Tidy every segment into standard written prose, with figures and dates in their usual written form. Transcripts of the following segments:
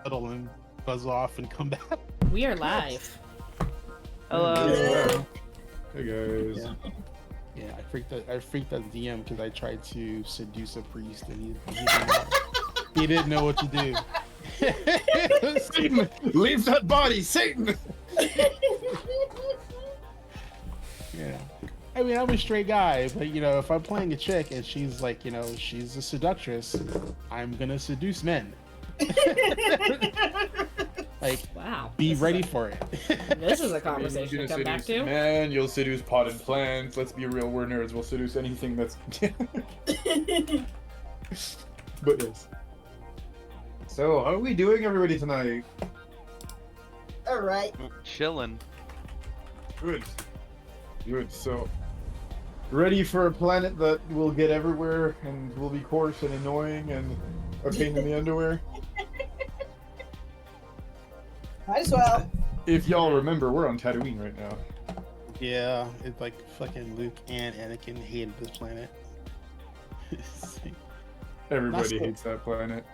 shuttle and buzz off and come back. We are live. Hello. Hey guys. Yeah, I freaked out DM because I tried to seduce a priest and he didn't know what to do. Satan, leave that body, Satan. Yeah. I mean, I'm a straight guy, but you know, if I'm playing a chick and she's like, you know, she's a seductress, I'm gonna seduce men. Like, Wow. be ready for it. This is a conversation to come back to. Man, you'll seduce potted plants. Let's be real, we're nerds. We'll seduce anything that's. But yes. So, how are we doing, everybody, tonight? All right. Chillin'. Good. Good. So, ready for a planet that will get everywhere and will be coarse and annoying and a pain in the underwear? Might as well. If y'all remember, we're on Tatooine right now. Yeah, it's like fucking Luke and Anakin hated this planet. Everybody hates that planet.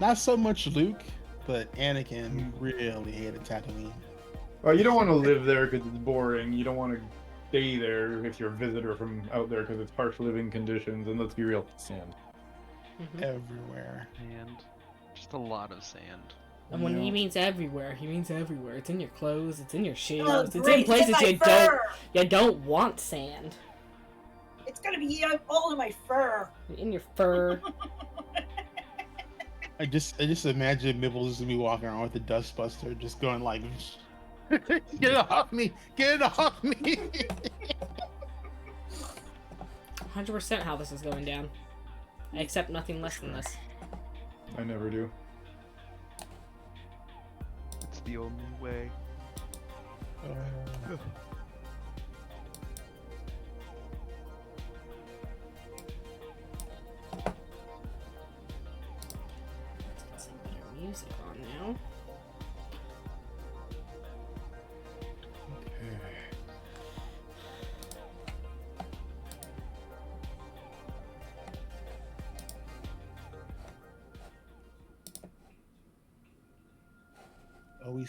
Not so much Luke, but Anakin really hated Tatooine. Well, you don't want to live there because it's boring. You don't want to stay there if you're a visitor from out there because it's harsh living conditions. And let's be real, sand. Everywhere. Sand. Just a lot of sand. And when he Yeah. means everywhere, he means everywhere. It's in your clothes, it's in your shoes, Oh, it's great. in places It's in you my don't fur. want sand. It's gonna be all in my fur. In your fur. I just imagine Mibbles is gonna be walking around with a dustbuster, just going like, "Get it off me! Get it off me!" 100% how this is going down. I accept nothing less than this. I never do. It's the only way. Let's get some better music on now. Are we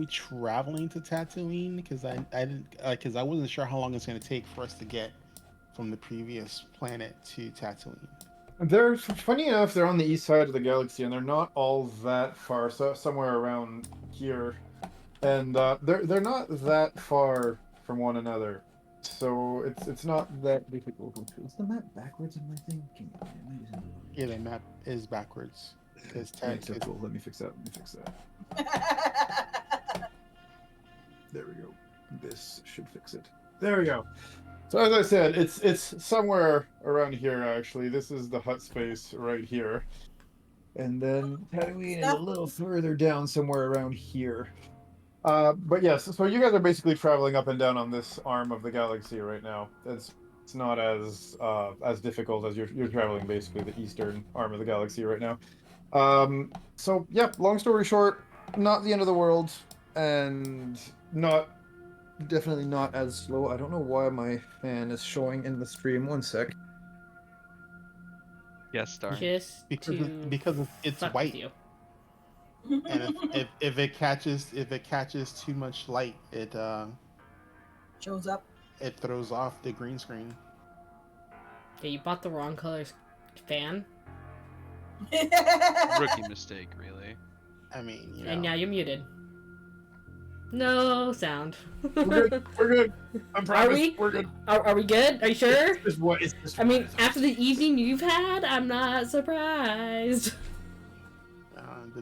traveling to Tatooine? Because I didn't, because I wasn't sure how long it's gonna take for us to get from the previous planet to Tatooine. They're funny enough. They're on the east side of the galaxy, and they're not all that far. So somewhere around here, and they're not that far from one another. So it's not that difficult. Is the map backwards in my thing? Yeah, the map is backwards. Because Cool. Let me fix that. There we go. This should fix it. There we go. So as I said, it's somewhere around here actually. This is the hut space right here. And then Tatooine is a little further down somewhere around here. But yes, so you guys are basically traveling up and down on this arm of the galaxy right now. It's not as difficult as you're traveling basically the eastern arm of the galaxy right now. So yeah, long story short, not the end of the world, and definitely not as slow. I don't know why my fan is showing in the stream. One sec. Yes, star. Just because it's fuck white, with you. and if it catches too much light, it Shows up. it throws off the green screen. Yeah, you bought the wrong colors fan, Rookie mistake, really. I mean, you know. and now you're muted. No sound. We're good. We're good. I promise. we? We're good. Are we good? Are you sure? It's just what? It's just I mean, after the evening you've had, I'm not surprised.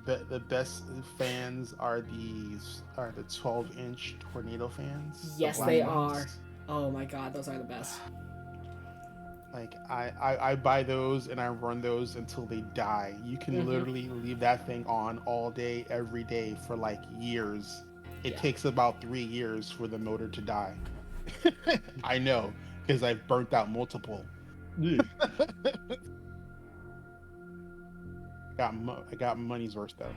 The best fans are the 12-inch tornado fans. the Yes, black they ones. are. Oh my god, those are the best. Like I buy those and I run those until they die. You can Mhm. literally leave that thing on all day, every day for like years. It Yeah. takes about 3 years for the motor to die. I know, because I've burnt out multiple. Yeah. I got money's worth though.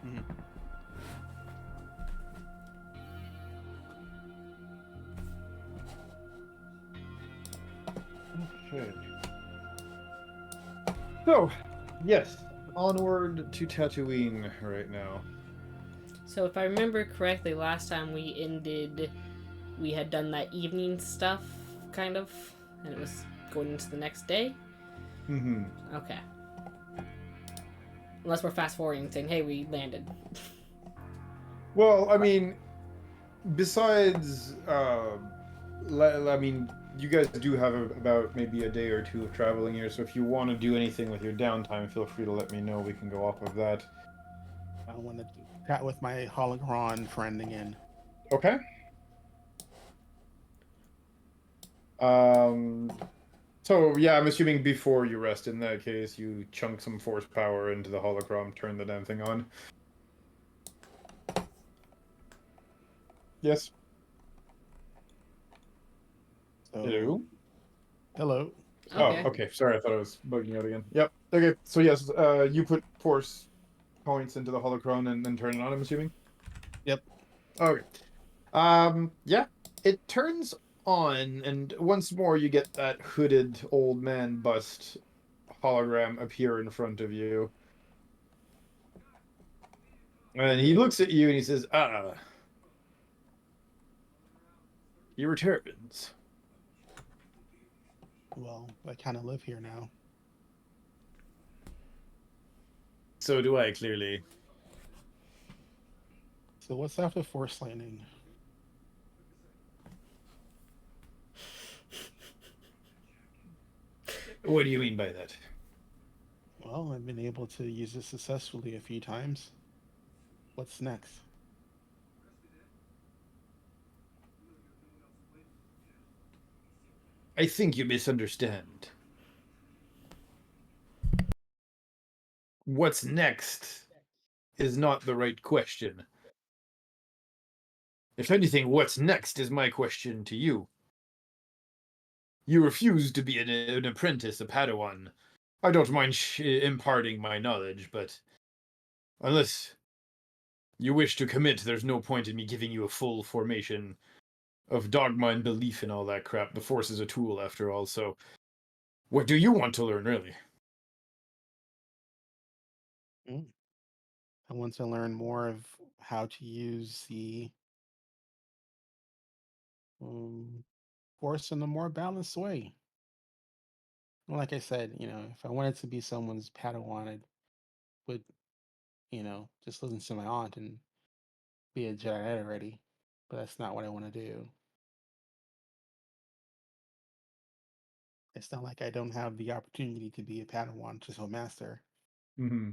Mhm. Okay. So, yes, onward to Tatooine right now. So if I remember correctly, last time we had done that evening stuff, kind of, and it was going into the next day. Mm-hmm. Okay. Unless we're fast forwarding and saying, "Hey, we landed." Well, I mean, besides, I mean, you guys do have about maybe a day or two of traveling here, so if you want to do anything with your downtime, feel free to let me know. We can go off of that. I want to chat with my holocron friend again. Okay. Um. So yeah, I'm assuming before you rest. In that case, you chunk some force power into the holocron, turn the damn thing on. Yes. So, Hello. hello. Okay. Oh, okay. Sorry, I thought I was bugging out again. Yep. Okay. So yes, you put force points into the holocron and then turn it on. I'm assuming. Yep. Okay. Yeah. It turns on, and once more you get that hooded old man bust hologram appear in front of you. And he looks at you and he says, "Ah, you returns." Well, I kind of live here now. So do I, clearly. So what's after force landing? What do you mean by that? Well, I've been able to use it successfully a few times. What's next? I think you misunderstand. What's next is not the right question. If anything, what's next is my question to you. You refuse to be an apprentice, a Padawan. I don't mind imparting my knowledge, but unless you wish to commit, there's no point in me giving you a full formation of dogma and belief and all that crap. The Force is a tool, after all, so what do you want to learn, really? Mm. I want to learn more of how to use the um, force in a more balanced way. Well, like I said, if I wanted to be someone's Padawan, I would, just listen to my aunt and be a Jedi already. But that's not what I want to do. It's not like I don't have the opportunity to be a Padawan to a master. Mm-hmm.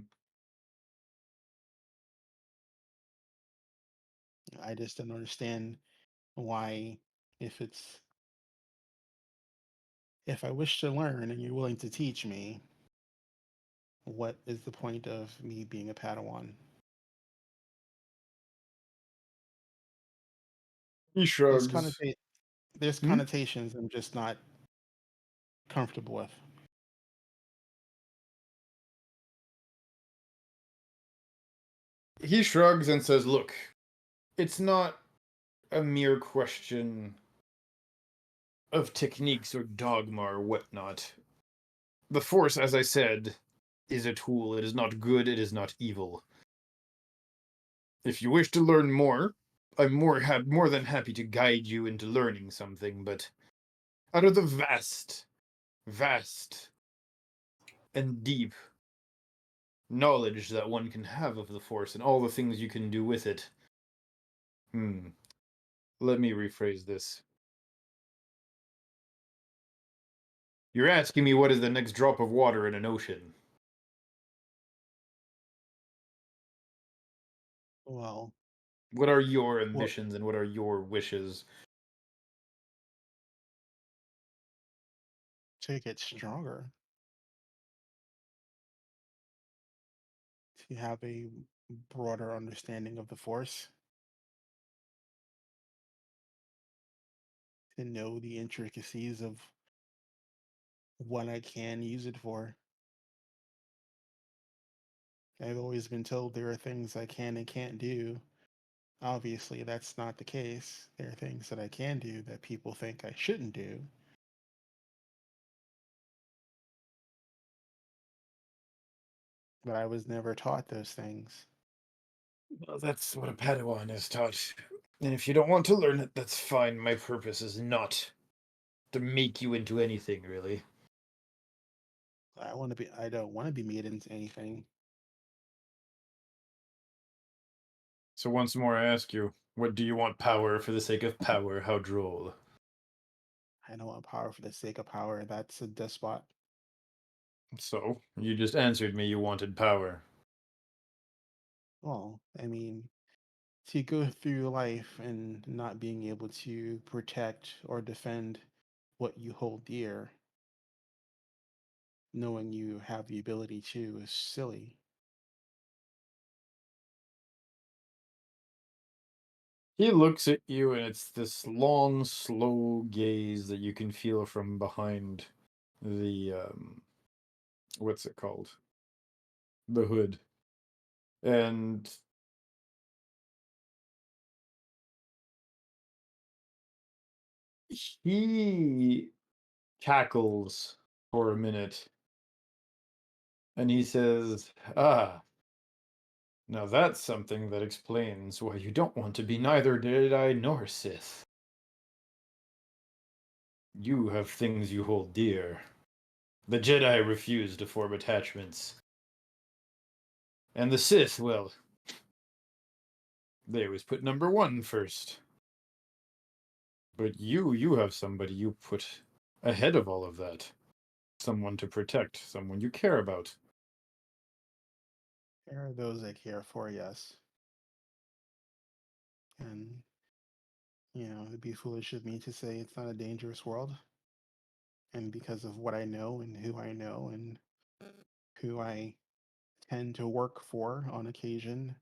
I just don't understand why, if it's if I wish to learn and you're willing to teach me, what is the point of me being a Padawan? He There's shrugs. connota- there's Hmm? connotations I'm just not comfortable with. He shrugs and says, "Look, it's not a mere question of techniques or dogma or whatnot. The Force, as I said, is a tool. It is not good, it is not evil. If you wish to learn more, I'm more than happy to guide you into learning something, but out of the vast, and deep knowledge that one can have of the Force and all the things you can do with it. Let me rephrase this. You're asking me what is the next drop of water in an ocean. Well, What are your what ambitions and what are your wishes? to get stronger, to have a broader understanding of the Force, to know the intricacies of what I can use it for. I've always been told there are things I can and can't do. Obviously, that's not the case. There are things that I can do that people think I shouldn't do. but I was never taught those things. Well, that's what a Padawan is taught. And if you don't want to learn it, that's fine. My purpose is not to make you into anything, really. I don't want to be made into anything. So once more I ask you, what do you want power for the sake of power? How droll. I don't want power for the sake of power. That's a despot. So, you just answered me you wanted power. Well, I mean, to go through life and not being able to protect or defend what you hold dear, knowing you have the ability to, is silly. He looks at you, and it's this long, slow gaze that you can feel from behind the, what's it called? The hood. And he cackles for a minute, and he says, "Ah, now that's something that explains why you don't want to be neither Jedi nor Sith. You have things you hold dear. The Jedi refuse to form attachments. And the Sith, well, they always put number one first. But you have somebody you put ahead of all of that. Someone to protect, someone you care about." There are those I care for, yes. And, it'd be foolish of me to say it's not a dangerous world. And because of what I know and who I tend to work for on occasion,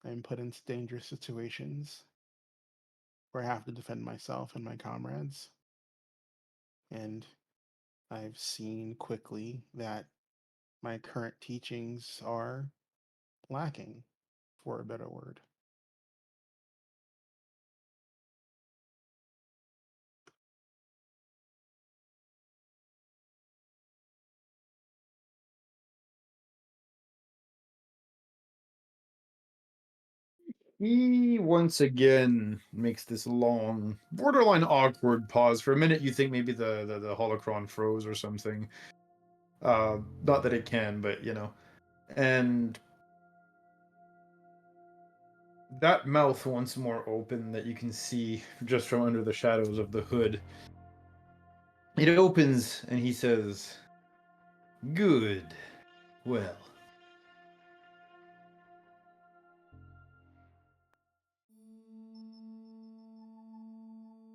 I'm put into dangerous situations where I have to defend myself and my comrades. And I've seen quickly that my current teachings are lacking, for a better word. He once again makes this long, borderline awkward pause. For a minute, you think maybe the holocron froze or something. Not that it can, but And that mouth once more open that you can see just from under the shadows of the hood. It opens and he says, "Good. Well,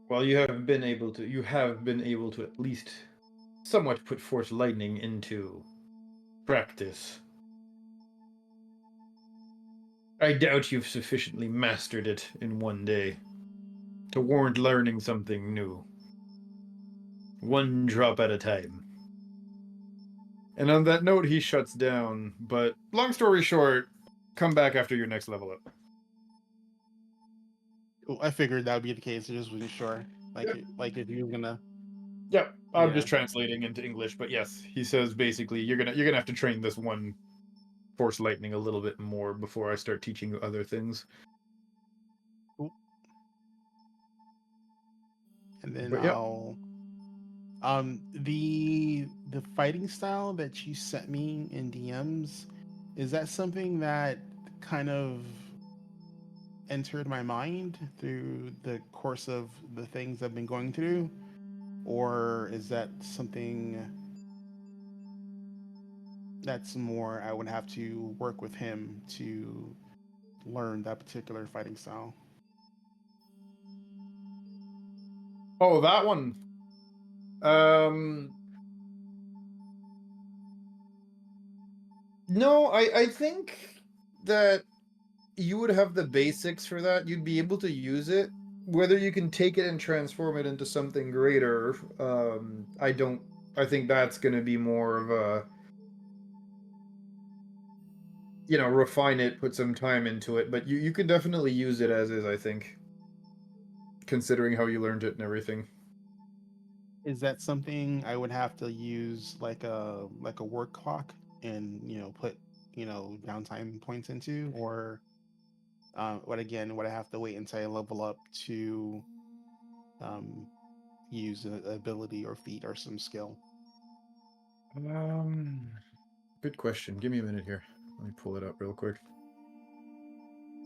while you have been able to at least somewhat put force lightning into practice. I doubt you've sufficiently mastered it in one day to warrant learning something new. One drop at a time." And on that note, he shuts down. But long story short, come back after your next level up. Well, I figured that would be the case. I just wasn't sure. Like if you were gonna, Yep, I'm yeah. just translating into English, but yes, he says basically you're gonna have to train this one force lightning a little bit more before I start teaching you other things. Cool. And then But yep. the fighting style that you sent me in DMs, is that something that kind of entered my mind through the course of the things I've been going through? Or is that something that's more I would have to work with him to learn that particular fighting style? Oh, that one. Um, no, I think that you would have the basics for that. You'd be able to use it. Whether you can take it and transform it into something greater, I don't. I think that's going to be more of a, refine it, put some time into it. But you can definitely use it as is, I think, considering how you learned it and everything. Is that something I would have to use like a work clock and put downtime points into, or would I have to wait until I level up to um, use an ability or feat or some skill? Good question. Give me a minute here. Let me pull it up real quick.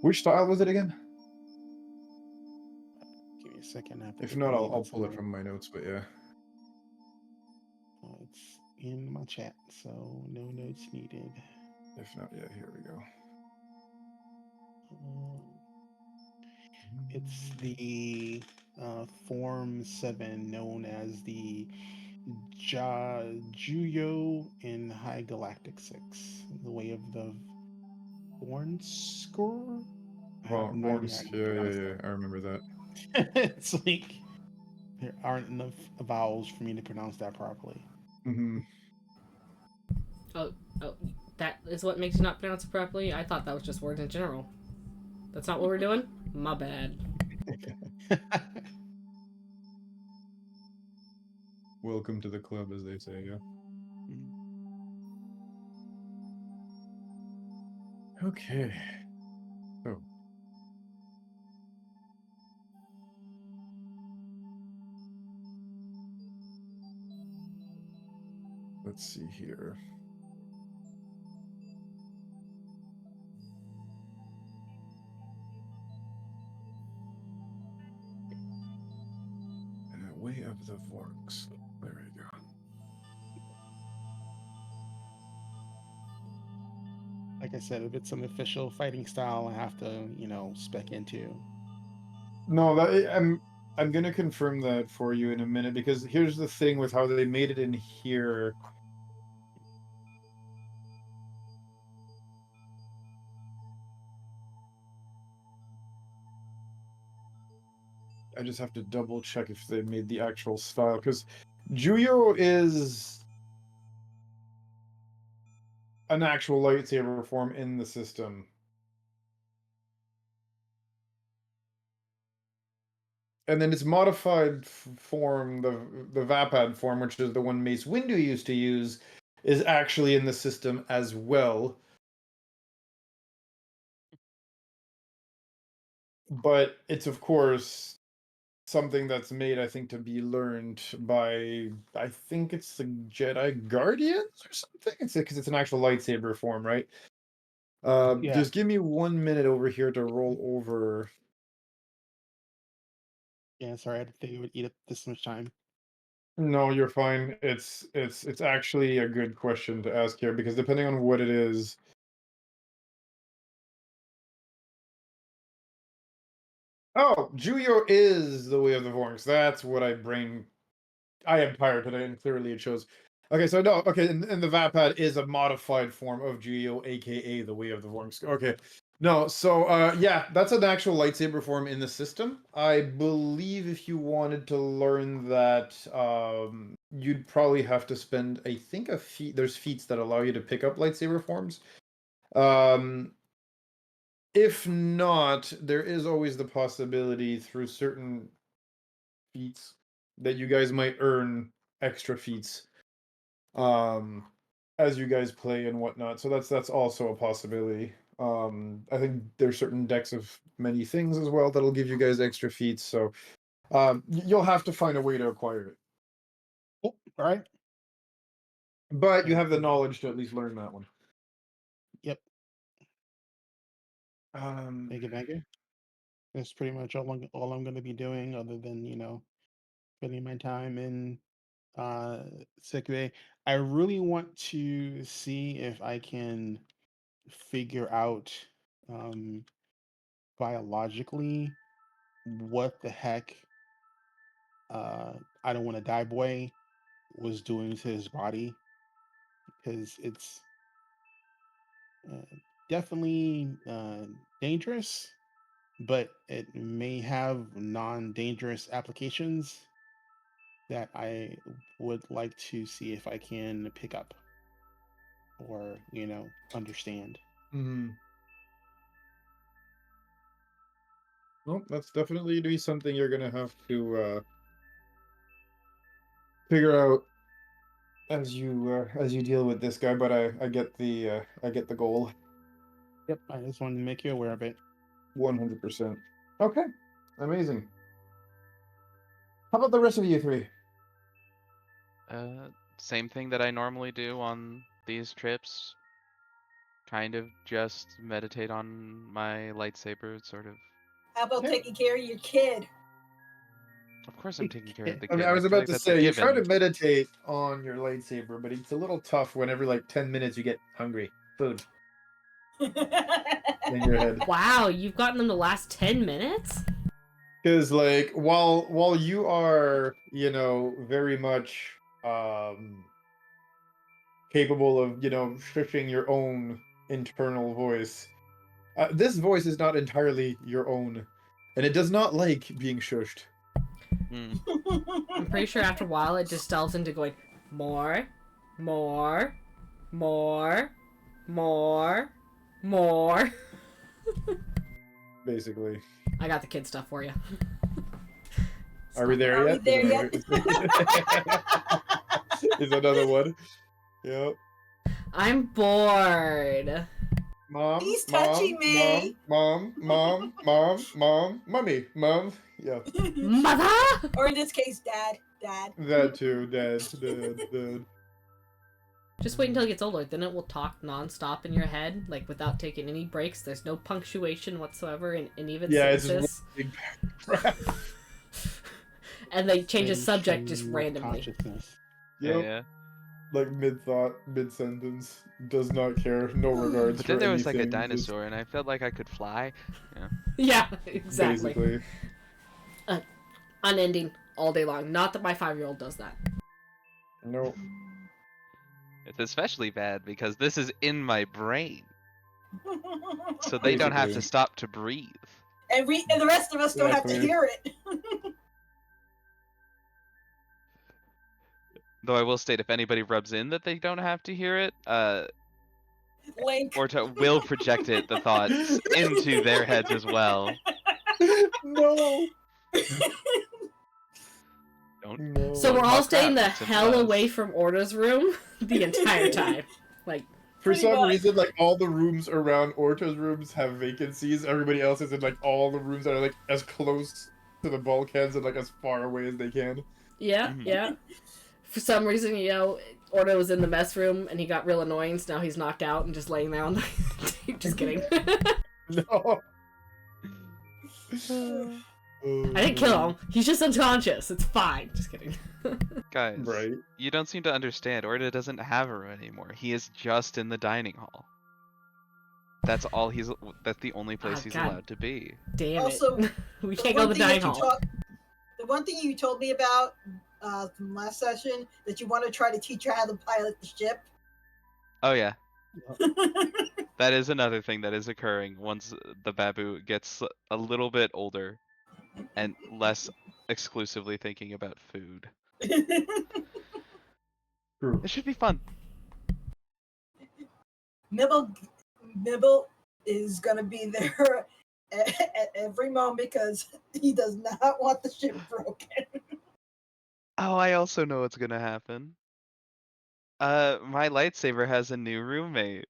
Which style was it again? Give me a second. I have to If get the not, name I'll on pull it something. from my notes. But yeah. It's in my chat, so no notes needed. If not, yeah. Here we go. Um, it's the Form 7 known as the Juyo in High Galactic 6. The Way of the Born Score? I have no idea how Worms. you pronounce Yeah. I remember that. that. It's like there aren't enough vowels for me to pronounce that properly. Mm-hmm. Oh, that is what makes you not pronounce it properly? I thought that was just words in general. That's not what we're doing? My bad. Welcome to the club, as they say. Yeah. Okay. Oh. Let's see here. Way of the Vorks. There we go. Like I said, if it's an official fighting style, I have to, spec into. No, I'm gonna confirm that for you in a minute, because here's the thing with how they made it in here. I just have to double check if they made the actual style, because Juyo is an actual lightsaber form in the system. And then its modified form, the Vapad form, which is the one Mace Windu used to use, is actually in the system as well. But it's, of course, something that's made, I think, to be learned by, I think it's the Jedi Guardians or something. It's because it's an actual lightsaber form, right? Yeah. Just give me 1 minute over here to roll over. Yeah, sorry, I didn't think it would eat up this much time. No, you're fine. It's actually a good question to ask here, because depending on what it is. Oh, Juyo is the Way of the Vorks. That's what I am tired today, and clearly it shows. Okay, so no, okay, and the Vapad is a modified form of Juyo, aka the Way of the Vorks. Okay. No, so yeah, that's an actual lightsaber form in the system. I believe if you wanted to learn that, you'd probably have to spend, I think, a feat. There's feats that allow you to pick up lightsaber forms. If not, there is always the possibility through certain feats that you guys might earn extra feats as you guys play and whatnot. So that's also a possibility. I think there's certain decks of many things as well that'll give you guys extra feats. So you'll have to find a way to acquire it. Oh, all right. But you Yeah. have the knowledge to at least learn that one. Yep. Um, Thank you. That's pretty much all I'm going to be doing, other than spending my time in sick bay. I really want to see if I can figure out um, biologically what the heck I don't want to die boy was doing to his body, because it's uh, definitely dangerous, but it may have non-dangerous applications that I would like to see if I can pick up or, understand. mhm. Well, that's definitely be something you're gonna have to figure out as you deal with this guy, but I get the goal. Yep, I just wanted to make you aware of it. 100%. Okay, amazing. How about the rest of you three? Same thing that I normally do on these trips. Kind of just meditate on my lightsaber, sort of. How about Yeah. taking care of your kid? Of course, I'm taking care of the I mean, kid. I was I feel about like to that's a say you try to given. meditate on your lightsaber, but it's a little tough when every like 10 minutes you get hungry. Food in your head. Wow, you've gotten them to last 10 minutes? Because like while you are, very much capable of, shushing your own internal voice, this voice is not entirely your own, and it does not like being shushed. Hmm. I'm pretty sure after a while it just delves into going more, more, more, more, more. Basically. I got the kid stuff for you. Are we there Are we yet? there yet? Is another one. Yep. I'm bored. Mom. He's touching me. Mom. Mummy. Mom. Yeah. Mother! Or in this case, Dad. Dad. That too. Dad. Just wait until it gets older, then it will talk nonstop in your head, like without taking any breaks. There's no punctuation whatsoever in any of its Yeah, it's sentences. just one big paragraph. And they change the Into subject just randomly. consciousness. Yep. Yeah. Like mid-thought, mid-sentence. Does not care. No regards But for then there was anything. like a just dinosaur, and I felt like I could fly. Yeah. Yeah, exactly. Basically. Unending all day long. Not that my 5-year-old does that. No. It's especially bad because this is in my brain, so they don't have to Basically. stop to breathe. and the rest of us don't have to Exactly. hear it. Though I will state, if anybody rubs in that they don't have to hear it, Link. Orta will project the thoughts into their heads as well. No. Don't. No. So we're Don't all talk staying the crap, it's in hell us. away from Orta's room the entire time. Like, For Pretty some much. reason, like all the rooms around Orto's rooms have vacancies. Everybody else is in like all the rooms that are like as close to the bulkheads and like as far away as they can. yeah, Mhm. yeah. For some reason, Orta was in the mess room and he got real annoying, so now he's knocked out and just laying there on the... Just kidding. No. I didn't kill him. He's just unconscious. It's fine. Just kidding. Guys, Right. you don't seem to understand. Orta doesn't have a room anymore. He is just in the dining hall. That's all he's. That's the only place he's God. allowed to be. Damn Also, it. We can't go to the dining hall. The one thing you told me about from last session that you want to try to teach her how to pilot the ship. Oh yeah, that is another thing that is occurring once the Babu gets a little bit older and less exclusively thinking about food. True. It should be fun. Nibble is gonna be there at every moment because he does not want the ship broken. Oh, I also know what's gonna happen. My lightsaber has a new roommate.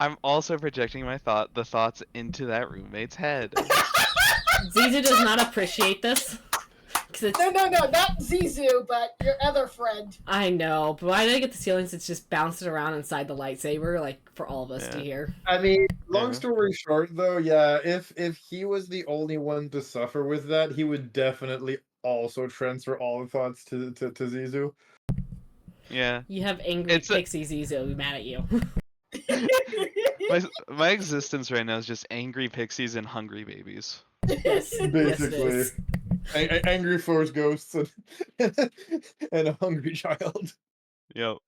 I'm also projecting the thoughts into that roommate's head. Zizu does not appreciate this. 'Cause it's... No, not Zizu, but your other friend. I know, but why did I get the ceilings? It's just bouncing around inside the lightsaber, like, for all of us to Yeah. hear. I mean, long Yeah. story short, though, yeah, if he was the only one to suffer with that, he would definitely also transfer all the thoughts to Zizu. Yeah. You have angry It's a- pixie Zizu mad at you. My existence right now is just angry pixies and hungry babies. Yes. Yes, it Basically. is. Angry force ghosts and, and a hungry child. Yep.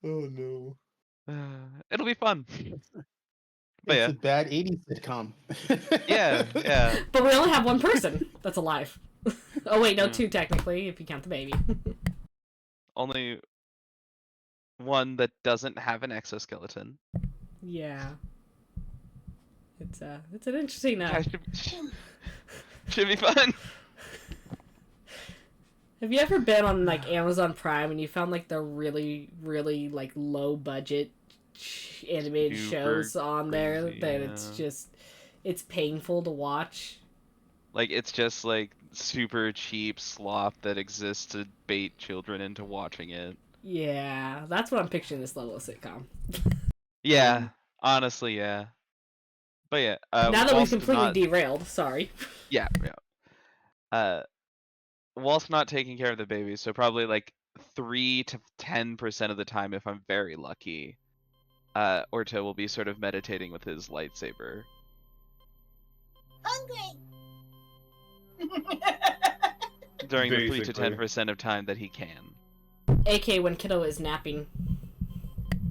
Oh no. It'll be fun. But It's yeah. a bad 80s sitcom. Yeah. But we only have one person that's alive. Oh wait, no, Yeah. 2 technically, if you count the baby. Only one that doesn't have an exoskeleton. Yeah. It's an interesting Yeah, should be fun. Have you ever been on like Amazon Prime and you found like the really, really like low budget animated Super shows on there crazy, that it's yeah. just it's painful to watch? Like, it's just like super cheap slop that exists to bait children into watching it. Yeah, that's what I'm picturing this level of sitcom. Yeah, honestly, yeah. But yeah, Now that we've whilst completely not, derailed, sorry. yeah, whilst not taking care of the baby, so probably like 3 to 10% of the time, if I'm very lucky, Orta will be sort of meditating with his lightsaber. Hungry. During the 3 to Basically. 10% of time that he can. AK when kiddo is napping.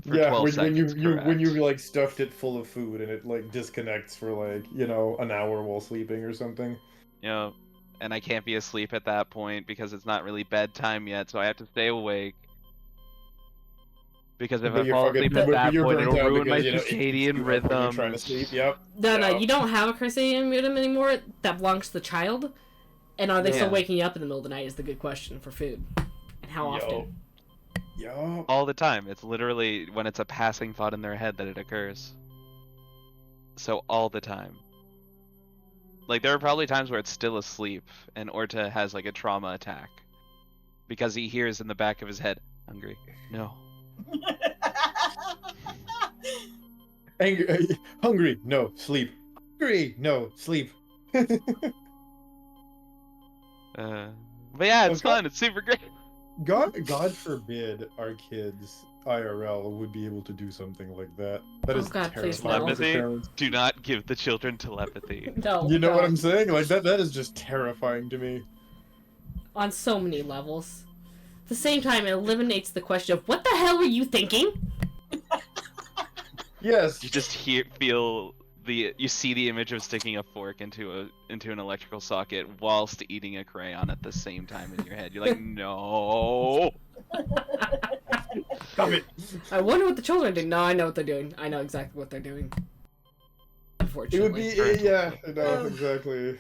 For Yeah, 12 when you seconds, when you correct. like stuffed it full of food and it like disconnects for like, you know, an hour while sleeping or something. You know, and I can't be asleep at that point because it's not really bedtime yet, so I have to stay awake. Because if I But you're fall asleep fucking, at but that you're point, burnt it'll out ruin my because, you know, it eats circadian you up when you're trying to sleep. rhythms. Yep. No, Yep. you don't have a circadian rhythm anymore. That belongs to the child. And are they still Yeah. waking you up in the middle of the night is the good question for food. And how often? Yup. All the time. It's literally when it's a passing thought in their head that it occurs. So all the time. Like, there are probably times where it's still asleep and Orta has like a trauma attack. Because he hears in the back of his head, hungry. No. Angry, hungry, no, sleep. Hungry, no, sleep. But yeah, it's Okay. fun. It's super great. God forbid our kids IRL would be able to do something like that. That Oh is God, please terrifying no. as a Telepathy? parent. Do not give the children telepathy. No. You know what no. I'm saying? Like that is just terrifying to me. On so many levels. At the same time, it eliminates the question of what the hell were you thinking? Yes. You just you see the image of sticking a fork into an electrical socket whilst eating a crayon at the same time in your head. You're like, no. Stop it. I wonder what the children do. No, I know what they're doing. I know exactly what they're doing. It Unfortunately. would be Parental yeah, guilt. no, exactly.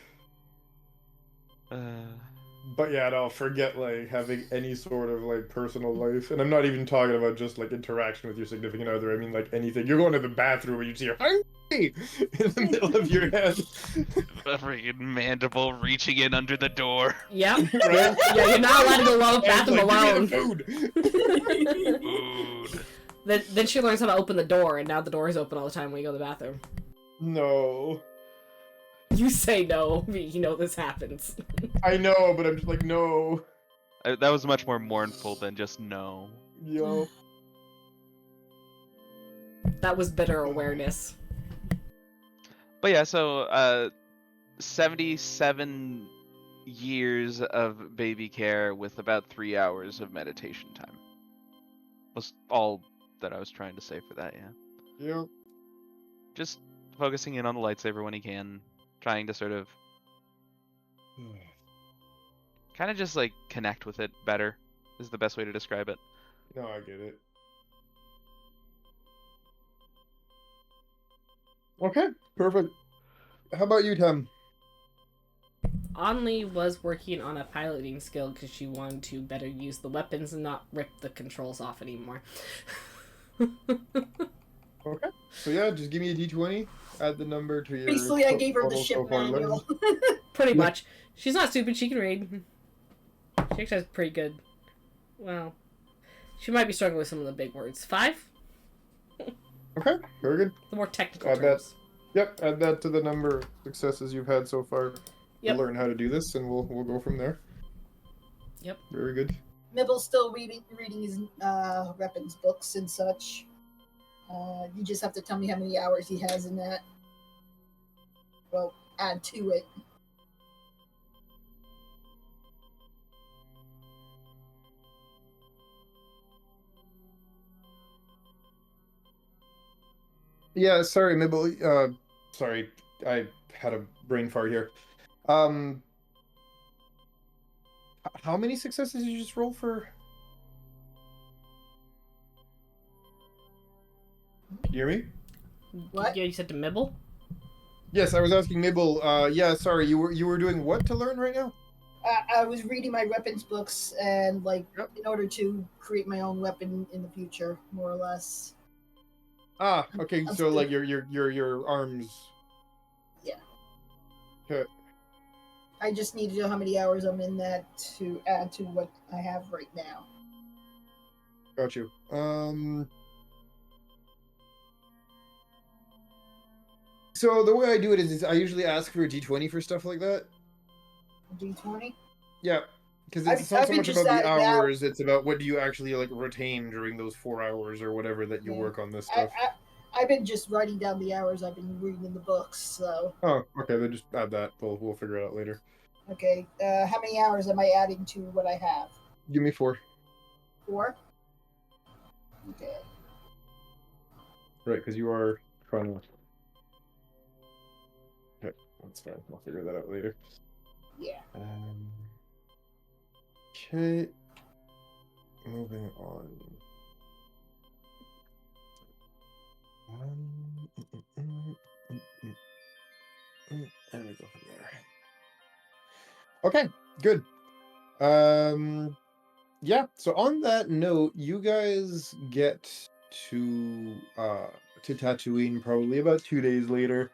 But yeah, no, forget like having any sort of like personal life. And I'm not even talking about just like interaction with your significant other. I mean like anything. You're going to the bathroom and you see her hungry in the middle of your head. A freaking mandible reaching in under the door. Yep. Right? Yeah, you're not allowed to go to the And bathroom like, alone. give me the food. Food. Then she learns how to open the door, and now the door is open all the time when you go to the bathroom. No. You say no, you know this happens. I know, but I'm just like, no. That was much more mournful than just no. Yo. That was bitter awareness. But yeah, so 77 years of baby care with about 3 hours of meditation time. Was all that I was trying to say for that, yeah. Yep. Just focusing in on the lightsaber when he can, trying to sort of kind of just like connect with it better is the best way to describe it. No, I get it. Okay, perfect. How about you, Tim? Anli was working on a piloting skill because she wanted to better use the weapons and not rip the controls off anymore. Okay. So yeah, just give me a d20. Add the number to your. Basically, I gave her the total ship so far learned. manual. Pretty much. She's not stupid, she can read. She actually has pretty good... Well, she might be struggling with some of the big words. 5? Okay, very good. The more technical Add that. terms. Yep, add that to the number of successes you've had so far. Yep. We'll learn how to do this, and we'll go from there. Yep. Very good. Mibble's still reading his weapons books and such. You just have to tell me how many hours he has in that. Well, add to it. Yeah, sorry, Mibble. Sorry, I had a brain fart here. How many successes did you just roll for? You hear me? What? Yeah, you said to Mibble? Yes, I was asking Mibble. Yeah, sorry, you were doing what to learn right now? I was reading my weapons books and like Yep. in order to create my own weapon in the future, more or less. Ah, okay. I'm So still- like your arms. Yeah. Okay. I just need to know how many hours I'm in that to add to what I have right now. Got you. So the way I do it is I usually ask for a D20 for stuff like that. D20. Yeah, because I've- it's not I've so been much just about the adding now. hours; it's about what do you actually like retain during those 4 hours or whatever that you Yeah. work on this I, stuff. I've been just writing down the hours I've been reading in the books. So Oh, okay. Then just add that. We'll figure it out later. okay, how many hours am I adding to what I have? Give me 4. 4. Okay. Right, because you are trying to. Okay, that's fine. I'll figure that out later. Yeah. Okay. Moving on. And we go from there. Okay, good. Yeah, so on that note, you guys get to Tatooine probably about 2 days later.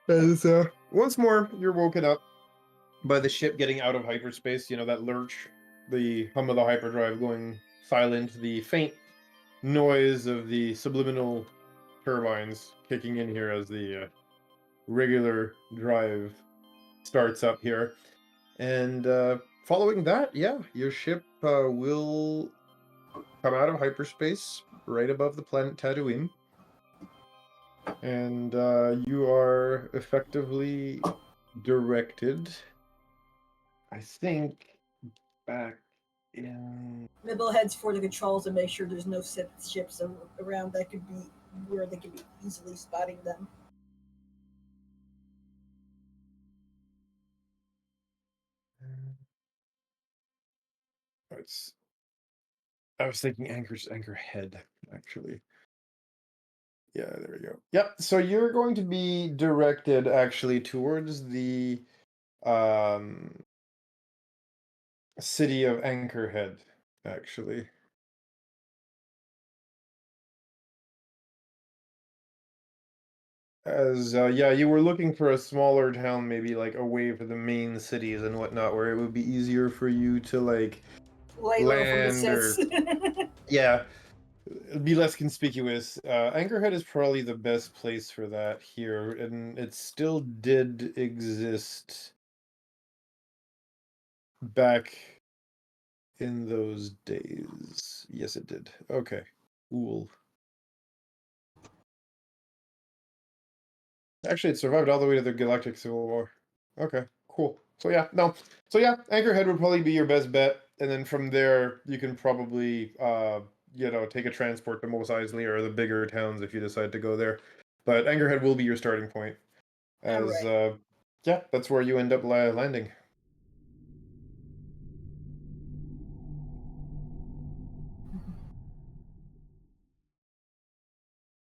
As once more you're woken up by the ship getting out of hyperspace, you know, that lurch, the hum of the hyperdrive going silent, the faint noise of the subliminal turbines kicking in here as the regular drive starts up here. And following that, yeah, your ship will come out of hyperspace right above the planet Tatooine. And you are effectively directed, I think, back in. Mibble heads for the controls and make sure there's no Sith ships around that could be where they could be easily spotting them. It's, I was thinking anchor head, actually. Yeah, there we go. Yep. So you're going to be directed actually towards the um city of Anchorhead, actually. As yeah, you were looking for a smaller town, maybe like away from the main cities and whatnot, where it would be easier for you to like Lay low from the land or Siths. yeah, it'd be less conspicuous. Anchorhead is probably the best place for that here, and it still did exist back in those days. Yes, it did. Okay, cool. Actually, it survived all the way to the Galactic Civil War. Okay, cool. So yeah, no. So yeah, Anchorhead would probably be your best bet, and then from there you can probably take a transport to Mos Eisley or the bigger towns if you decide to go there. But Anchorhead will be your starting point, as Alright. yeah, that's where you end up landing.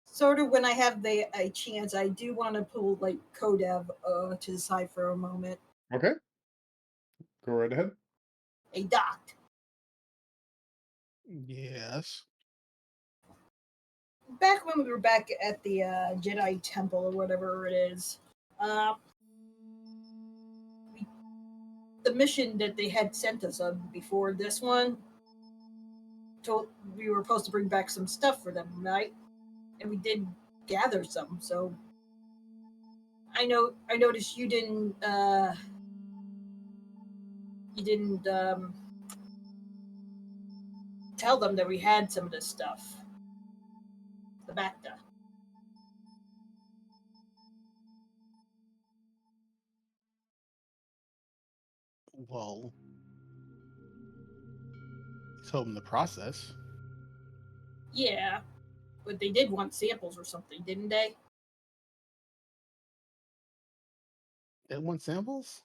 Sort of when I have a chance, I do want to pull like Codev to the side for a moment. Okay, go right ahead. A dot. Yes. Back when we were back at the Jedi Temple or whatever it is, uh, the mission that they had sent us on before this one, told we were supposed to bring back some stuff for them, right? And we did gather some. So I noticed you didn't tell them that we had some of this stuff. The Bacta. Well, you told them the process. Yeah, but they did want samples or something, didn't they? They want samples?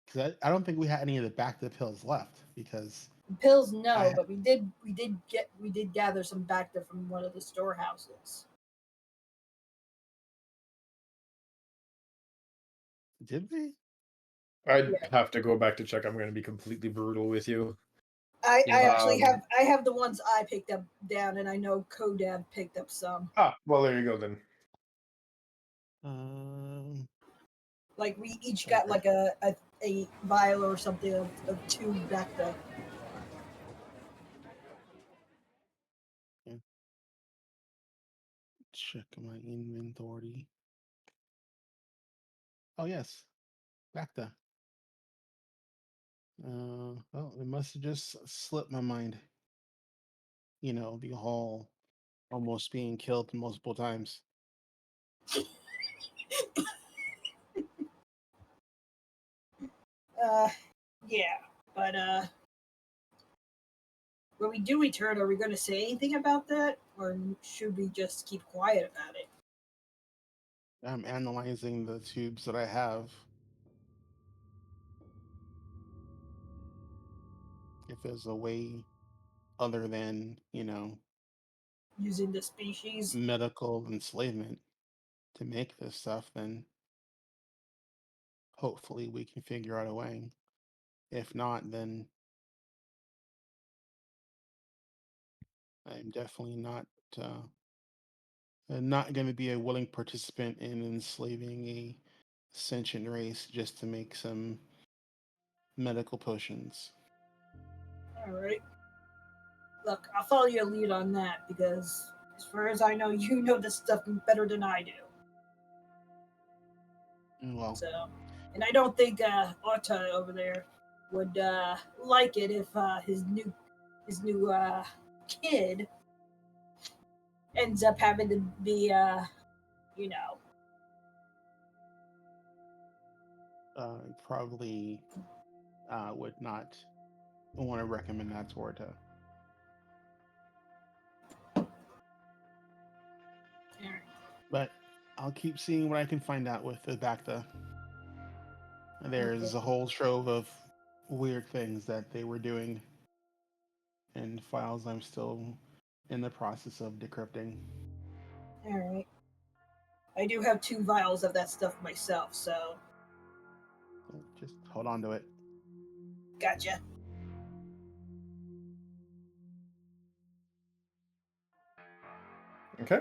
Because I don't think we had any of the back to the pills left because Pills, no, I but we did gather some Bacta from one of the storehouses. did we? I'd Yeah. have to go back to check. I'm going to be completely brutal with you. I Yeah. actually Um, have the ones I picked up down, and I know Kodab picked up some. well, there you go then. Um, Like we each got okay. like a vial or something of 2 Vecta. Check my inventory. Oh yes, Bacta. Well, it must have just slipped my mind. You know, the whole almost being killed multiple times. Yeah, but when we do return, are we going to say anything about that, or should we just keep quiet about it? I'm analyzing the tubes that I have. If there's a way other than, Using the species. medical enslavement to make this stuff, then hopefully we can figure out a way. If not, then I'm definitely not going to be a willing participant in enslaving a sentient race just to make some medical potions. All right. Look, I'll follow your lead on that because, as far as I know, you know this stuff better than I do. Well, So, and I don't think Orta over there would like it if his new kid ends up having to be you know probably would not want to recommend that toward her. But I'll keep seeing what I can find out with the Bacta. There's a whole trove of weird things that they were doing and files I'm still in the process of decrypting. All right. I do have 2 vials of that stuff myself, so Just hold on to it. gotcha. Okay.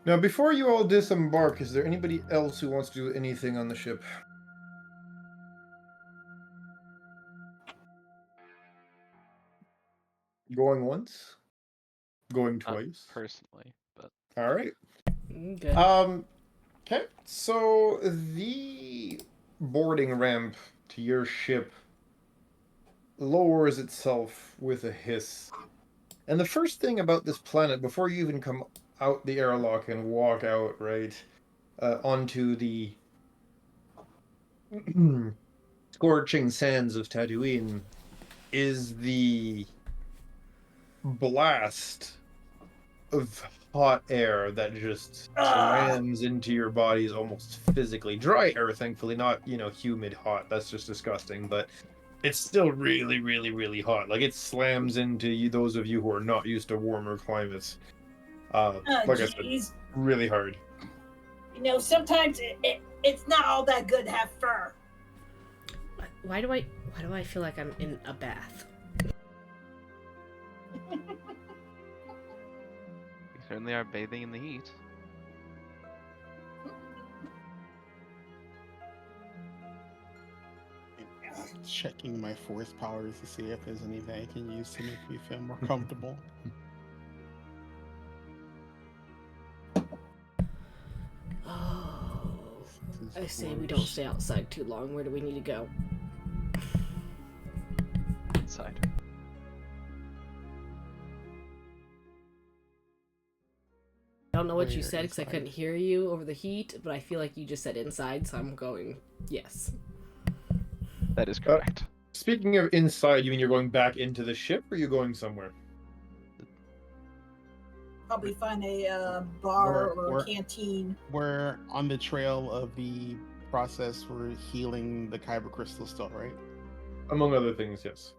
Now, before you all disembark, is there anybody else who wants to do anything on the ship? Going once? Going twice? Personally, but All right. Good. Okay. So the boarding ramp to your ship lowers itself with a hiss. And the first thing about this planet, before you even come out the airlock and walk out, right, onto the scorching sands of Tatooine, is the blast of hot air that just slams into your bodies almost physically. Dry air, thankfully, not, humid hot. That's just disgusting, but it's still really, really, really hot. Like, it slams into you, those of you who are not used to warmer climates. Like I said, Jeez. really hard. Sometimes it's not all that good to have fur. Why do I feel like I'm in a bath? we certainly are bathing in the heat. Checking my force powers to see if there's anything I can use to make me feel more comfortable. Oh, I say we don't stay outside too long. Where do we need to go? Inside. I don't know what you Where said because I couldn't inside? hear you over the heat, but I feel like you just said inside, so I'm going yes. That is correct. Speaking of inside, you mean you're going back into the ship, or are you going somewhere? Probably find a bar or We're- a canteen. We're on the trail of the process for healing the kyber crystal still, right? Among other things, yes.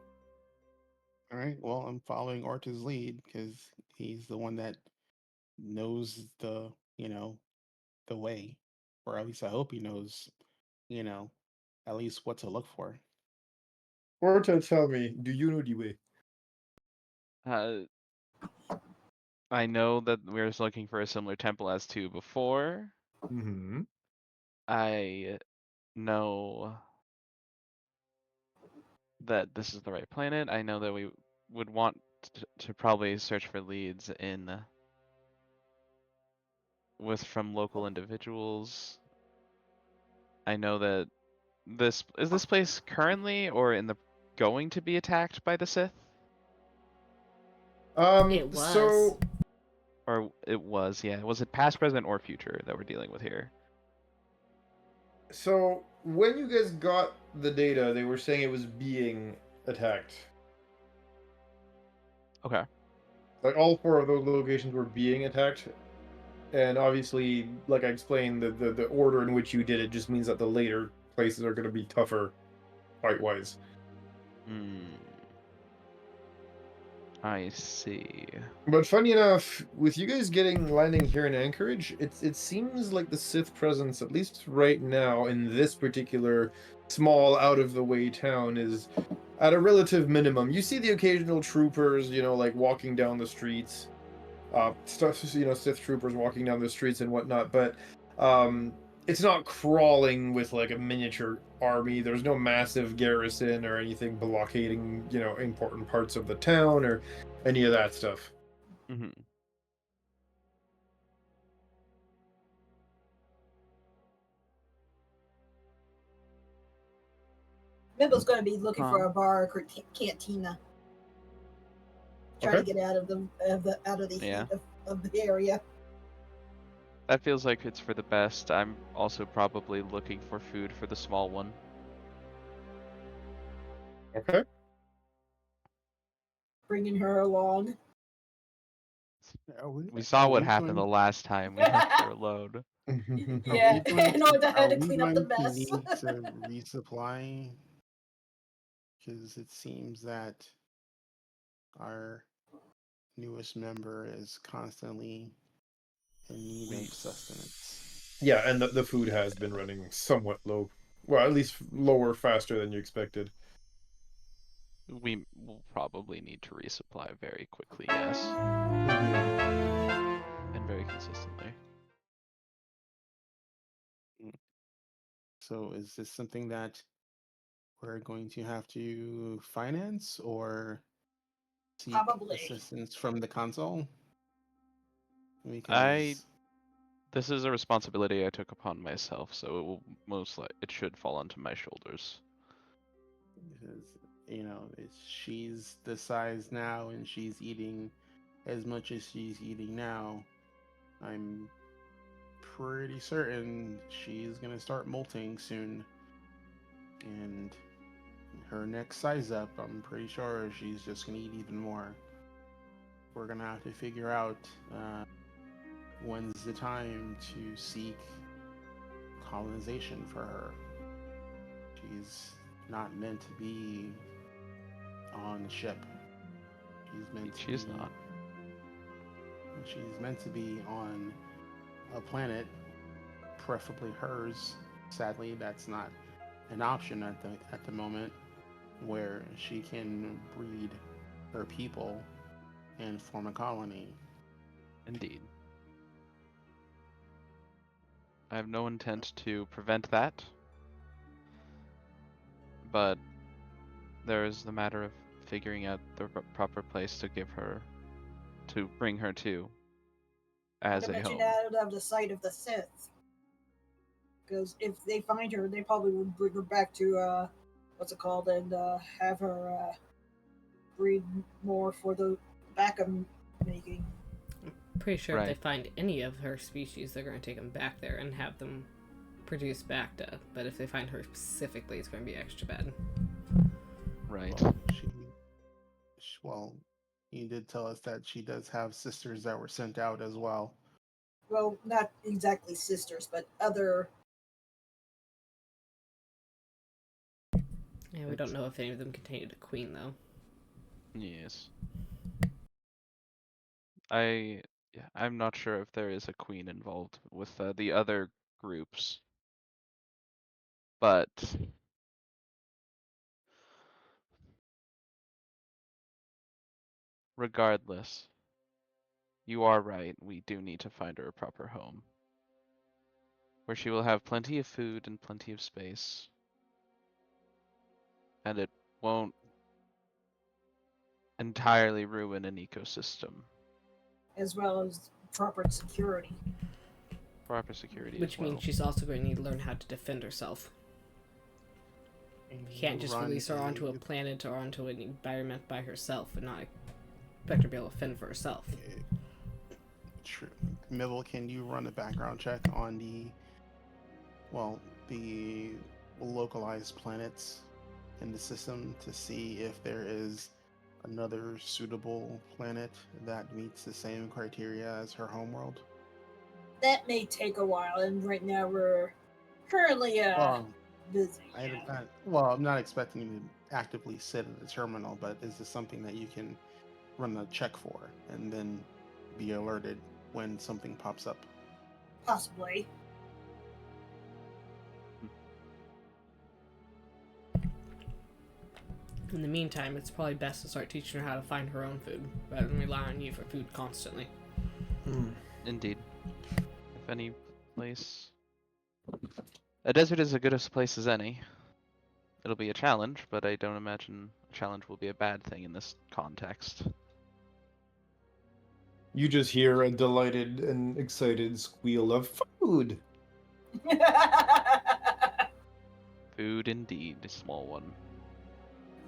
All right. Well, I'm following Orta's lead because he's the one that knows the way, or at least I hope he knows you know, at least what to look for. Or to tell me, do you know the way? Uh, I know that we're just looking for a similar temple as to before. Mm-hmm. I know that this is the right planet. I know that we would want to probably search for leads in from local individuals. I know that this place currently or in the going to be attacked by the Sith? It was. So Or it was, yeah. Was it past, present, or future that we're dealing with here? So when you guys got the data, they were saying it was being attacked. Okay. Like all four of those locations were being attacked. And obviously, like I explained, the order in which you did it just means that the later places are going to be tougher fight-wise. Hmm. I see. But funny enough, with you guys landing here in Anchorage, it seems like the Sith presence, at least right now in this particular small out of the way town, is at a relative minimum. You see the occasional troopers, like walking down the streets, Sith troopers walking down the streets and whatnot, but it's not crawling with like a miniature army. There's no massive garrison or anything blockading, important parts of the town or any of that stuff. Mm-hmm. Mibbo's going to be looking for Huh. a bar or cantina. Trying to get out of the Yeah. heat of the area. That feels like it's for the best. I'm also probably looking for food for the small one. Okay. Bringing her along. We saw Are what we happened the going? last time we left her alone. Are Yeah, we going in to? order Are to we clean up the going to mess. need to resupply? Because it seems that our newest member is constantly in need We of sustenance. Yeah, and the food has been running somewhat low. Well, at least lower faster than you expected. we will probably need to resupply very quickly, yes. And very consistently. So, is this something that we're going to have to finance or seek Probably. assistance from the console? Because This is a responsibility I took upon myself, so it will it should fall onto my shoulders. because she's the size now and she's eating as much as she's eating now. I'm pretty certain she's gonna start molting soon, and her next size up, I'm pretty sure she's just gonna eat even more. We're gonna have to figure out when's the time to seek colonization for her. She's not meant to be on a ship. She's not. She's meant to be on a planet, preferably hers. Sadly, that's not an option at the moment, where she can breed her people and form a colony. Indeed. I have no intent to prevent that, but there is the matter of figuring out the proper place to bring her to as Not to a mention home. out of the sight of the Sith. Because if they find her, they probably would bring her back to what's it called, and have her breed more for the backup making. Pretty sure if they Right. find any of her species, they're going to take them back there and have them produce Bacta. But if they find her specifically, it's going to be extra bad. Right. Well, you did tell us that she does have sisters that were sent out as well. Well, not exactly sisters, but other. Yeah, we don't know if any of them contain a queen, though. Yes. I'm not sure if there is a queen involved with the other groups, But regardless, you are right. We do need to find her a proper home where she will have plenty of food and plenty of space, and it won't entirely ruin an ecosystem. as well as proper security. Proper security Which as well. means she's also going to need to learn how to defend herself. You can't just release her onto a planet or onto an environment by herself and not expect her to be able to fend for herself. True. Mivel, can you run a background check on the localized planets in the system to see if there is another suitable planet that meets the same criteria as her homeworld? That may take a while, and right now we're currently busy. I'm not expecting you to actively sit at the terminal, but is this something that you can run a check for and then be alerted when something pops up? Possibly. In the meantime, it's probably best to start teaching her how to find her own food, rather than rely on you for food constantly. Indeed. If any place... A desert is as good a place as any. It'll be a challenge, but I don't imagine a challenge will be a bad thing in this context. You just hear a delighted and excited squeal of food. Food indeed, a small one.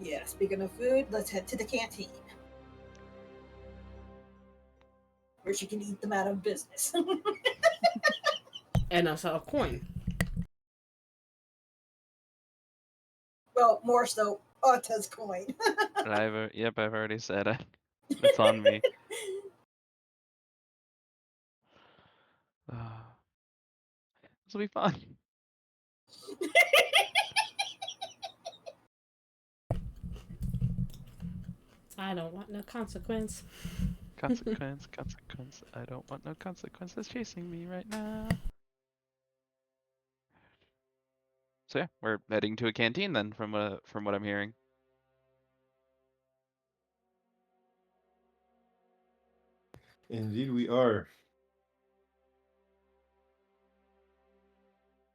Yeah, speaking of food, let's head to the canteen. Where she can eat them out of business. And also a coin. Well, more so, Otta's coin. I've already said it. It's on me. This will be fun. I don't want no consequence. Consequence. I don't want no consequences chasing me right now. So yeah, we're heading to a canteen then, from what I'm hearing. Indeed, we are.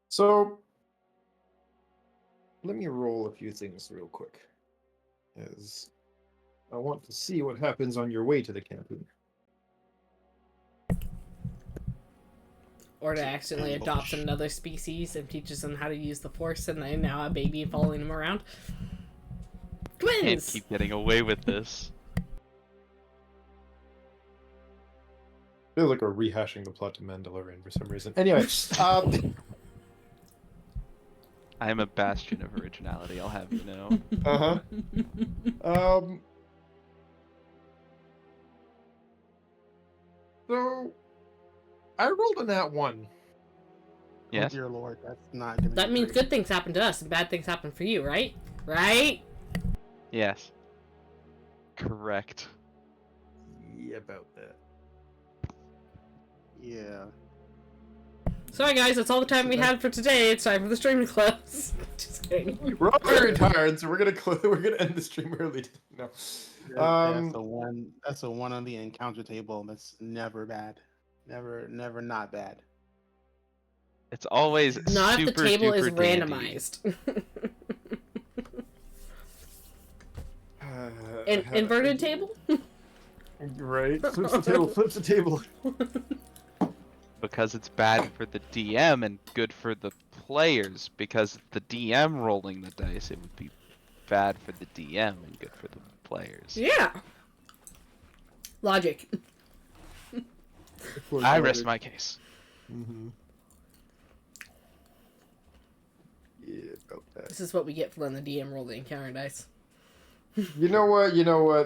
So, let me roll a few things real quick, as I want to see what happens on your way to the canteen. Or to accidentally adopt another species and teaches them how to use the Force, and they now have a baby following them around. Twins! Can't keep getting away with this. Feels like we're rehashing the plot to Mandalorian for some reason. Anyway, I am a bastion of originality, I'll have you know. So I rolled a nat 1. Yes. Oh dear Lord, that's not gonna That be means great. good things happen to us and bad things happen for you, right? Right? Yes. Correct. Yeah, about that. Yeah. Sorry guys, that's all the time we had for today. It's time for the stream to close. Just kidding. We're all very tired, so we're gonna end the stream early. No. That's a one on the encounter table. That's never bad. Never not bad. It's always Not if the super table is duper dandy. randomized. Inverted table? Right. Flips the table. Because it's bad for the DM and good for the players. Because the DM rolling the dice, it would be bad for the DM and good for the players. Yeah. Logic. I rest my case. Mm-hmm. Yeah, about that. This is what we get for letting the DM roll the encounter dice. You know what?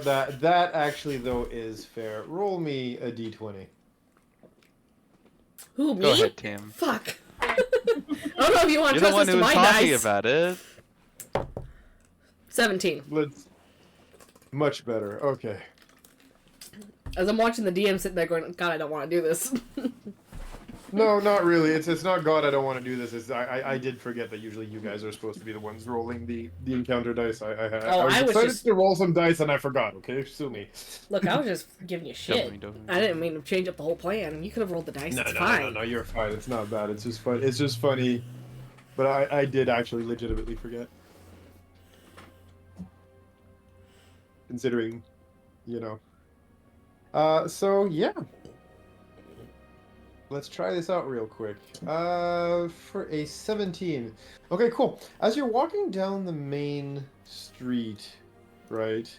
That actually though is fair. Roll me a d20. Who, me? Go ahead, Tim. Fuck. I don't know if you want to You're the trust one this who to was my talking dice. about it. 17. Let's. Much better. Okay. As I'm watching the DM sit there going, God, I don't want to do this. No, not really. It's not God. I don't want to do this. I did forget that usually you guys are supposed to be the ones rolling the encounter dice. I was excited just... to roll some dice and I forgot. Okay, sue me. Look, I was just giving you shit. I didn't mean to change up the whole plan. You could have rolled the dice. It's fine. No. You're fine. It's not bad. It's just fun. It's just funny. But I did actually legitimately forget. Considering, you know. So yeah. Let's try this out real quick. For a 17. Okay, cool. As you're walking down the main street, right?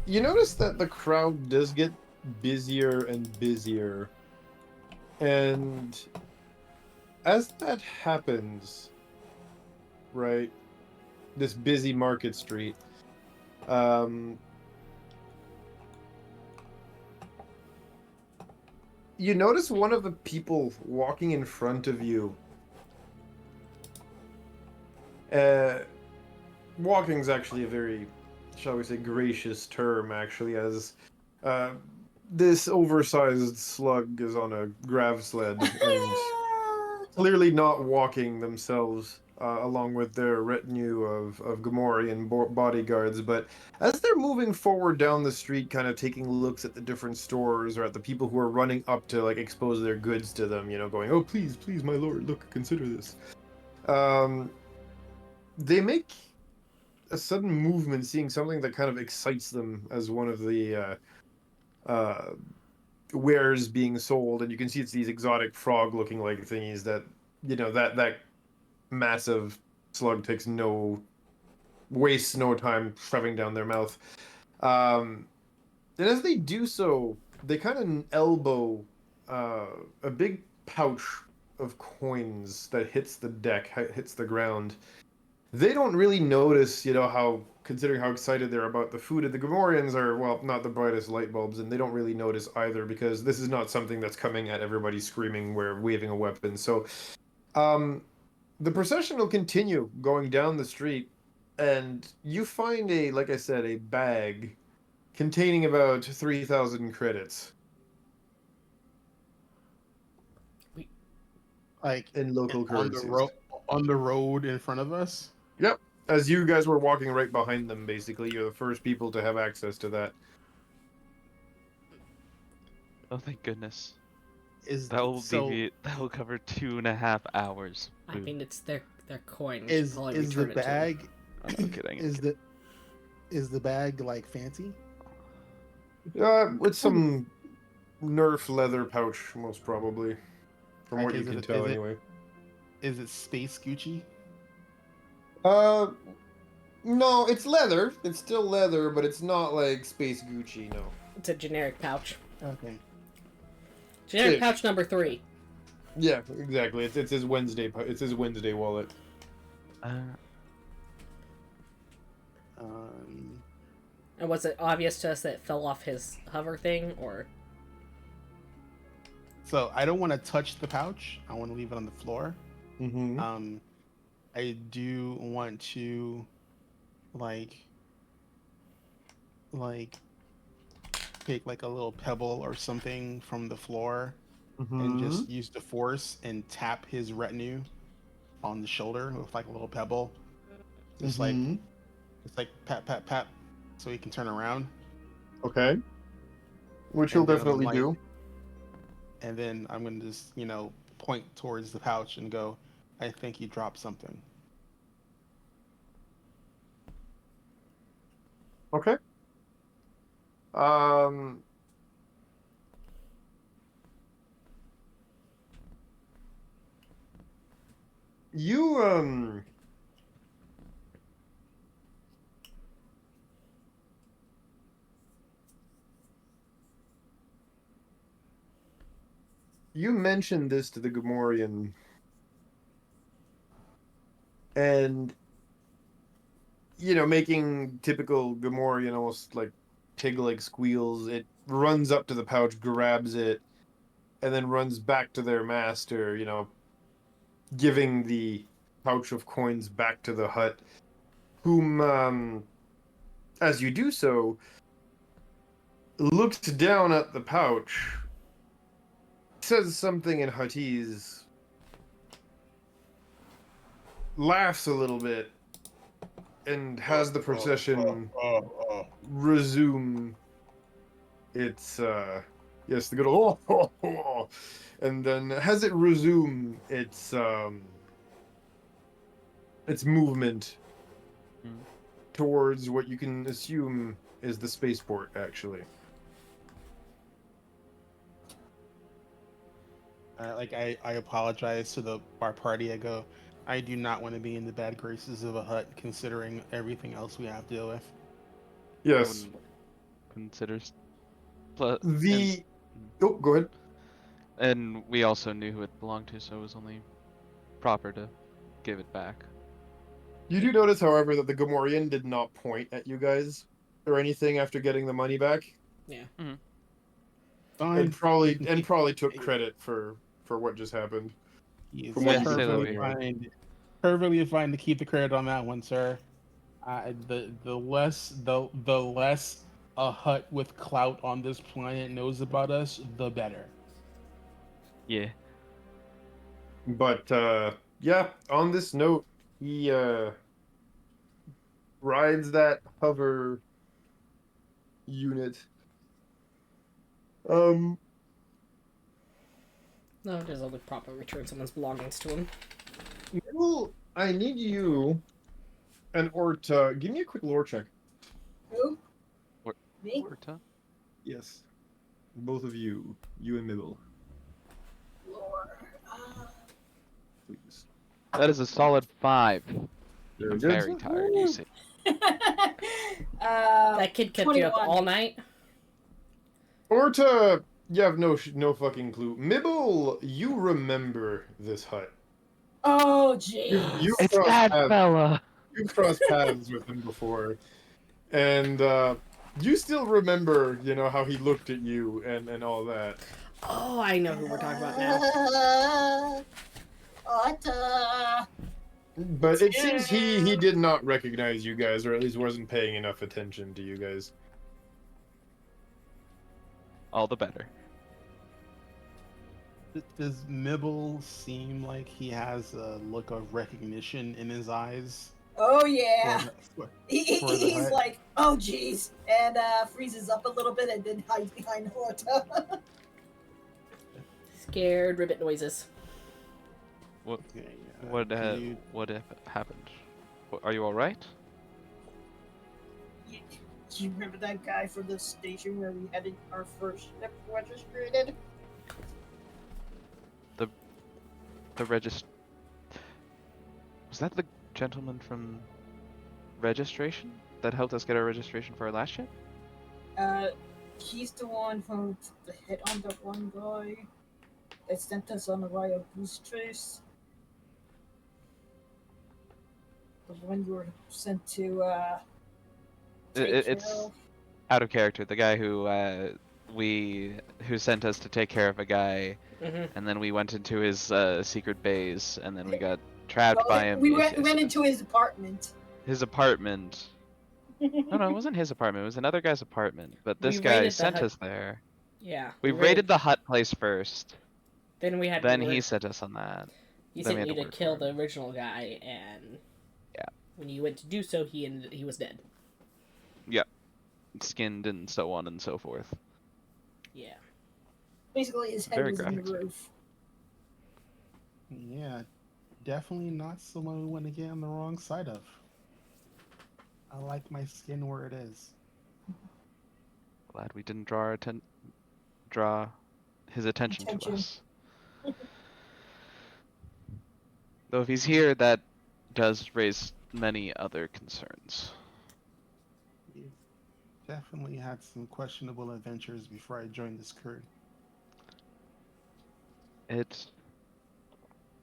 You notice that the crowd does get busier and busier. And as that happens, right? This busy market street, you notice one of the people walking in front of you. Walking's actually a very, shall we say, gracious term, actually, as this oversized slug is on a grav sled and clearly not walking themselves, along with their retinue of Gamorrean bodyguards, but as they're moving forward down the street, kind of taking looks at the different stores or at the people who are running up to like expose their goods to them, you know, going, "Oh, please, please, my lord, look, consider this." They make a sudden movement, seeing something that kind of excites them as one of the wares being sold, and you can see it's these exotic frog-looking like thingies that, you know, that massive slug wastes no time shoving down their mouth. And as they do so, they kind of elbow a big pouch of coins that hits the deck, hits the ground. They don't really notice, you know, considering how excited they're about the food. The Gamorreans are, well, not the brightest light bulbs, and they don't really notice either, because this is not something that's coming at everybody screaming, waving a weapon. So, the procession will continue going down the street, and you find like I said, a bag containing about 3,000 credits. Like in local currencies. On the road in front of us? Yep. As you guys were walking right behind them, basically, you're the first people to have access to that. Oh, thank goodness. That will cover 2.5 hours. I mean, it's their coin. Is the bag? I'm not kidding. Is the bag like fancy? With some Nerf leather pouch, most probably, from what you can tell, anyway. Is it space Gucci? No, it's leather. It's still leather, but it's not like space Gucci. No. It's a generic pouch. Okay. Generic pouch number 3. Yeah, exactly. It's his Wednesday. It's his Wednesday wallet. And was it obvious to us that it fell off his hover thing, or? So I don't want to touch the pouch. I want to leave it on the floor. Mm-hmm. I do want to, like take like a little pebble or something from the floor and just use the force and tap his retinue on the shoulder with like a little pebble. Just like pat, pat, pat, so he can turn around. Okay. Which he'll definitely do. And then I'm going to just, point towards the pouch and go, "I think you dropped something." Okay. You mentioned this to the Gamorrean, and making typical Gamorrean almost like pig-like squeals. It runs up to the pouch, grabs it, and then runs back to their master, giving the pouch of coins back to the hut, whom, as you do so, looks down at the pouch says something in Huttese, laughs a little bit, and has the procession resume its yes, the good old and then has it resume its movement towards what you can assume is the spaceport, actually. I apologize to our party. I go, I do not want to be in the bad graces of a hut, considering everything else we have to deal with. I Yes. wouldn't consider. Oh, go ahead. And we also knew who it belonged to, so it was only proper to give it back. You do notice, however, that the Gamorrean did not point at you guys or anything after getting the money back. Yeah. Mm-hmm. Fine. And probably took credit for what just happened. He's From what you perfectly can fine. Perfectly fine to keep the credit on that one, sir. The less a hut with clout on this planet knows about us, the better. Yeah. But yeah, on this note, he rides that hover unit. No, just only proper return someone's belongings to him. Well, I need you and Orta. Give me a quick lore check. Who? Or- Me? Orta? Yes, both of you, you and Mibble, Lord. please. That is a solid 5. Very I'm good. very tired, you see. That kid kept you up 21. all night? Orta, you have no fucking clue. Mibble, you remember this hut. Oh, jeez. You've It's crossed that paths. fella! You've crossed paths with him before, and you still remember, how he looked at you and all that. Oh, I know who we're talking about now. Otta. But it seems he did not recognize you guys, or at least wasn't paying enough attention to you guys. All the better. Does Mibble seem like he has a look of recognition in his eyes? Oh, yeah. For He's hut? like, oh, jeez. And freezes up a little bit and then hides behind Horta. Scared ribbit noises. What Okay, what can what happened? Are you all right? Do you remember that guy from the station where we had our first ship registered? The was that the gentleman from registration that helped us get our registration for our last ship? He's the one who took the hit on that one guy that sent us on a Royal Goose Chase. The one you were sent to, take care It's of. out of character. The guy who who sent us to take care of a guy, and then we went into his secret base, and then we got trapped by him. We went into his apartment. His apartment. No, it wasn't his apartment. It was another guy's apartment. But this We guy raided the sent hut. us there. Yeah. We raided the hut place first. Then we had Then to he work. sent us on that. He Then we sent had you to to work kill for him. the original guy, and Yeah. when you went to do so, he was dead. Skinned and so on and so forth. Yeah. Basically, his head Very was in the graphic. roof. Yeah, definitely not someone we want to get on the wrong side of. I like my skin where it is. Glad we didn't draw his attention to us. Though if he's here, that does raise many other concerns. We've definitely had some questionable adventures before I joined this crew. It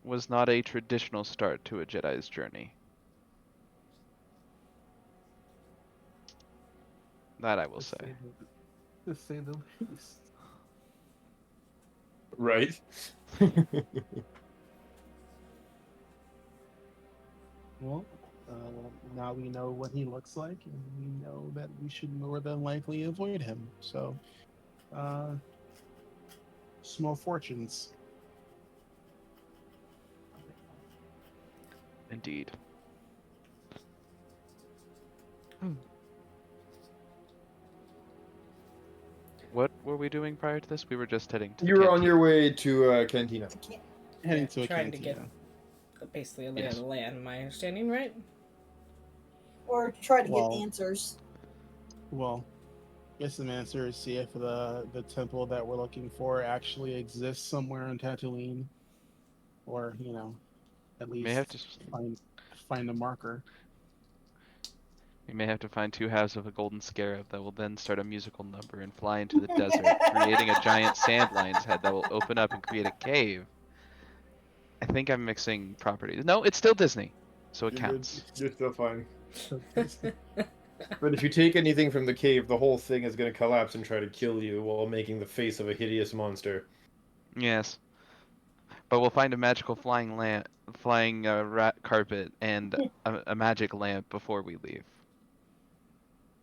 was not a traditional start to a Jedi's journey. That I will say. To say the least. Right? Well, now we know what he looks like, and we know that we should more than likely avoid him. So, small fortunes. Indeed. What were we doing prior to this? We were just heading to the You were on canteen. your way to Cantina. Heading to a trying to cantina. get basically a lay Yes. of the land. My understanding, right? Or try to Well- get answers. Well, get some answers. See if the temple that we're looking for actually exists somewhere in Tatooine, or at We may have least to. find a marker. We may have to find 2 halves of a golden scarab that will then start a musical number and fly into the desert, creating a giant sand lion's head that will open up and create a cave. I think I'm mixing properties. No, it's still Disney, so it You're good. counts. You're still fine. But if you take anything from the cave, the whole thing is going to collapse and try to kill you while making the face of a hideous monster. Yes. But we'll find a magical flying rat carpet, and a magic lamp before we leave.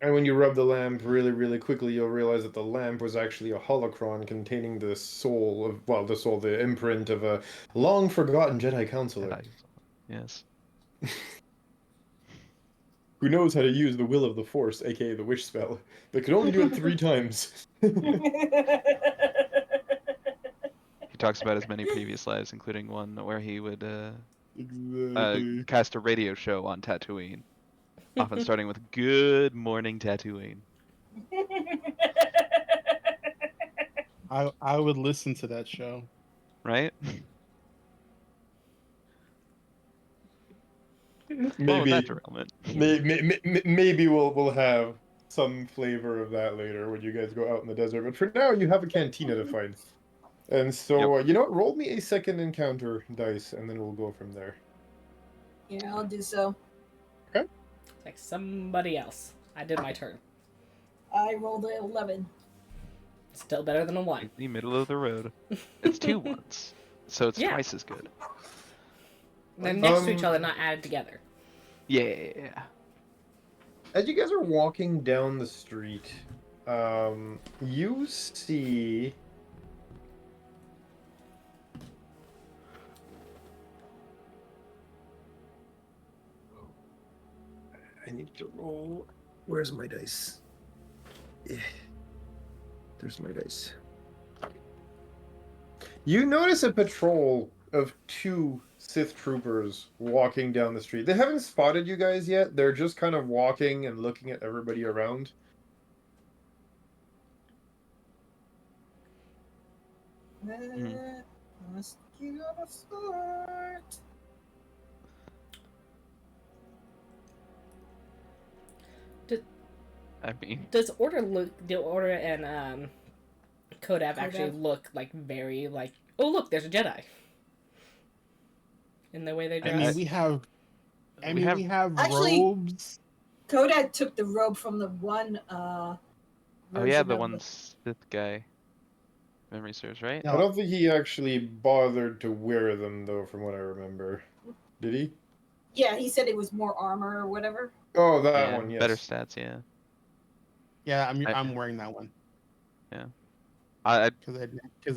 And when you rub the lamp really, really quickly, you'll realize that the lamp was actually a holocron containing the soul of, well, the imprint of a long-forgotten Jedi counselor. Yes. Who knows how to use the will of the Force, aka the wish spell, but can only do it 3 times. He talks about his many previous lives, including one where he would Exactly. cast a radio show on Tatooine, often starting with "Good morning, Tatooine." I would listen to that show. Right? Well, with that derailment. Maybe we'll have some flavor of that later when you guys go out in the desert. But for now, you have a cantina to find. And so, you know what? Roll me a second encounter dice, and then we'll go from there. Yeah, I'll do so. It's like somebody else. I did my turn. I rolled an 11. Still better than a 1. In the middle of the road. It's 2 ones, so it's Yeah. twice as good. They're next to each other, not added together. Yeah. As you guys are walking down the street, you see I need to roll. Where's my dice? Yeah. There's my dice. You notice a patrol of 2 Sith troopers walking down the street. They haven't spotted you guys yet. They're just kind of walking and looking at everybody around. Must you have a start? I mean, Do Order and Kodav actually look like very like, oh look, there's a Jedi. In the way they dress. I mean, we have Actually- robes. Kodak took the robe from the one oh yeah, version the of one Sith guy. Memory serves, right? No. I don't think he actually bothered to wear them, though, from what I remember. Did he? Yeah, he said it was more armor or whatever. Oh, that Yeah, one, yes. better stats, yeah. Yeah, I- I'm wearing that one I because I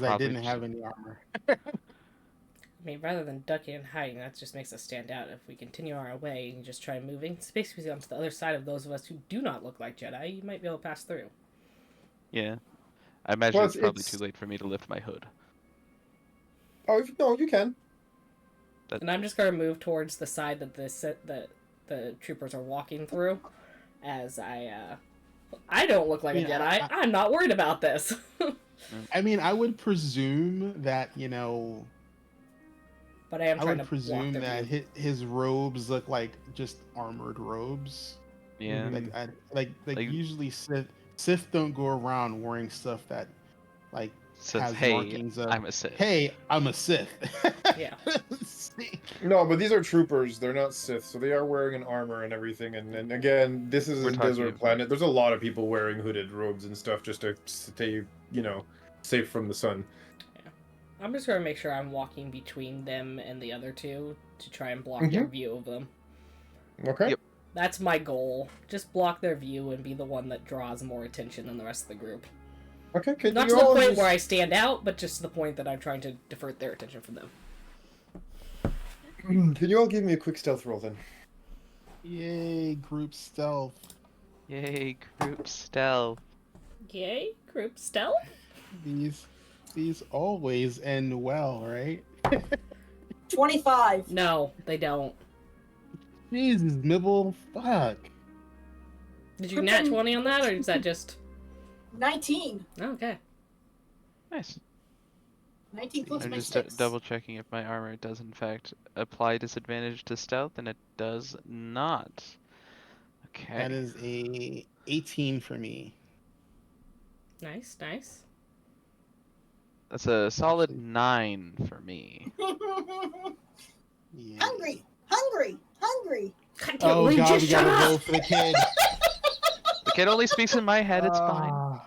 Probably didn't just- have any armor. I mean, rather than ducking and hiding, that just makes us stand out. If we continue our way and just try moving, it's basically onto the other side of those of us who do not look like Jedi, you might be able to pass through. yeah. I imagine Well, it's probably it's- too late for me to lift my hood. Oh, no, you can. And I'm just going to move towards the side that the troopers are walking through, as I don't look like a Yeah, Jedi. I'm not worried about this. I mean, I would presume that But I am I trying would to presume block their that view. his robes look like just armored robes. Yeah. Mhm. Like Like- usually Sith don't go around wearing stuff that like Says, has hey, markings of I'm a Sith. hey, I'm a Sith. Yeah. See? No, but these are troopers. They're not Sith, so they are wearing an armor and everything. And again, this is We're a talking desert about- planet. There's a lot of people wearing hooded robes and stuff just to stay, safe from the sun. I'm just going to make sure I'm walking between them and the other two to try and block their view of them. Okay. Yep. That's my goal. Just block their view and be the one that draws more attention than the rest of the group. Okay, can Not you to the all point just... where I stand out, but just to the point that I'm trying to divert their attention from them. Can you all give me a quick stealth roll then? Yay, group stealth. Yay, group stealth. Yay, group stealth? These always end well, right? 25. No, they don't. Jesus, Mibble, fuck. Did you nat 20 on that, or is that just... 19. Oh, okay. Nice. 19 plus I'm my just 6. double checking if my armor does in fact apply disadvantage to stealth, and it does not. Okay. That is a 18 for me. Nice, nice. That's a solid Actually- 9 for me. Yeah. Hungry, hungry, hungry. Oh Lee, god, just we shut gotta up! roll for the kid. The kid only speaks in my head, it's fine.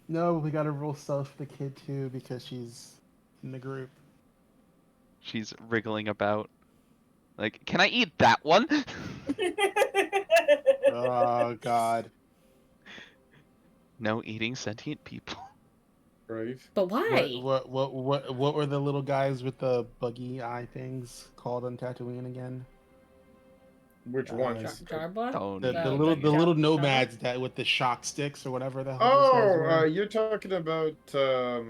No, we gotta roll stealth for the kid too because she's in the group. She's wriggling about. Like, can I eat that one? Oh god. No eating sentient people. Right. But why? What were the little guys with the buggy eye things called on Tatooine again? Which ones? Jarbon? Oh, The No, little Jabba? nomads that with the shock sticks or whatever the hell those guys Oh, were. you're talking about the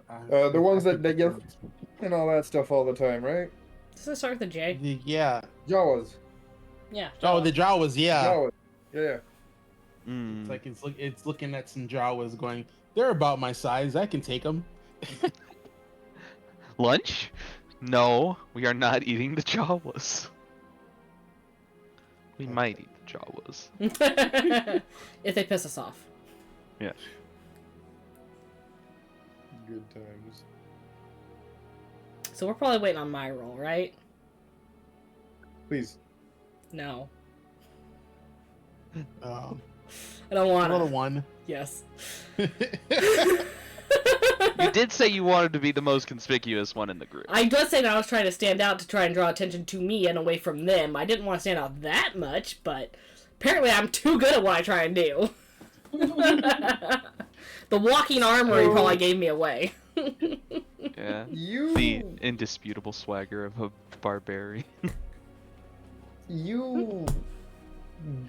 I ones that forget get the names. and all that stuff all the time, right? Does it start with a J? Yeah. Jawas. Yeah. Oh, the Jawas. Yeah. Jawas. Yeah. Mm. It's like it's looking at some Jawas, going, they're about my size. I can take them. Lunch? No, we are not eating the Jawas. We might eat the Jawas. If they piss us off. Yeah. Good times. So we're probably waiting on my roll, right? Please. No. I I don't want rolled a to. 1. Yes. You did say you wanted to be the most conspicuous one in the group. I did say that I was trying to stand out to try and draw attention to me and away from them. I didn't want to stand out that much, but apparently I'm too good at what I try and do. The walking armory So- probably gave me away. Yeah. You The indisputable swagger of a barbarian. you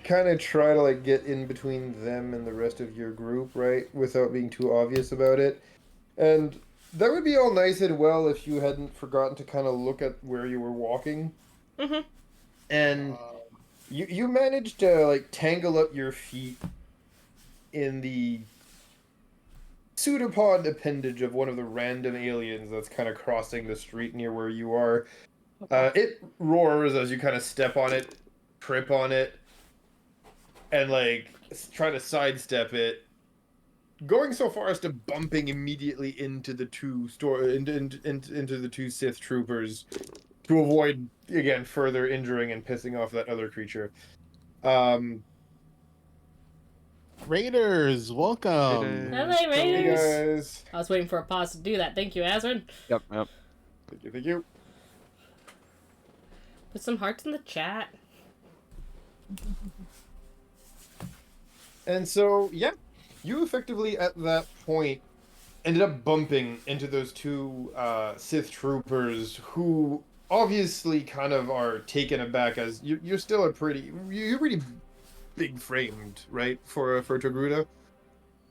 kind of try to like get in between them and the rest of your group, right? Without being too obvious about it. And that would be all nice and well if you hadn't forgotten to kind of look at where you were walking. Mhm. And you managed to like tangle up your feet in the pseudopod appendage of one of the random aliens that's kind of crossing the street near where you are. It roars as you kind of step on it, trip on it, and like try to sidestep it, going so far as to bumping immediately into the two into the two Sith troopers to avoid again further injuring and pissing off that other creature. Raiders, welcome. Hello, Hey Raiders. guys. I was waiting for a pause to do that. Thank you, Azrin. Yep. Thank you, thank you. Put some hearts in the chat. And so, yeah, you effectively at that point ended up bumping into those two Sith troopers who obviously kind of are taken aback as you're still you're pretty big framed, right, for Togruta?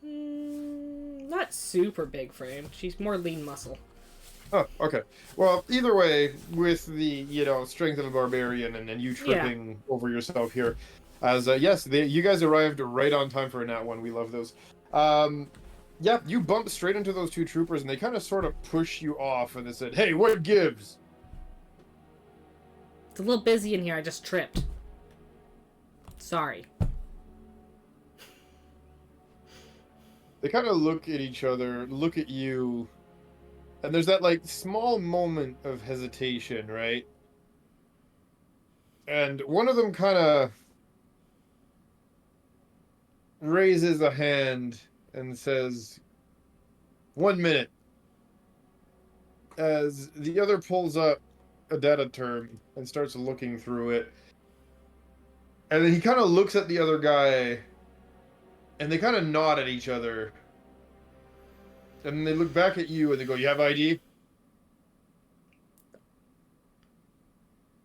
Not super big frame. She's more lean muscle. Oh, okay. Well, either way, with the, strength of a barbarian and then you tripping over yourself here, as, yes, you guys arrived right on time for a nat 1. We love those. Yeah, you bump straight into those two troopers and they kind of sort of push you off and they said, hey, what gives? It's a little busy in here. I just tripped. Sorry. They kind of look at each other, look at you, and there's that, like, small moment of hesitation, right? And one of them kind of raises a hand and says, 1 minute. As the other pulls up a data term and starts looking through it. And then he kind of looks at the other guy And they kind of nod at each other. And they look back at you and they go, "You have ID?"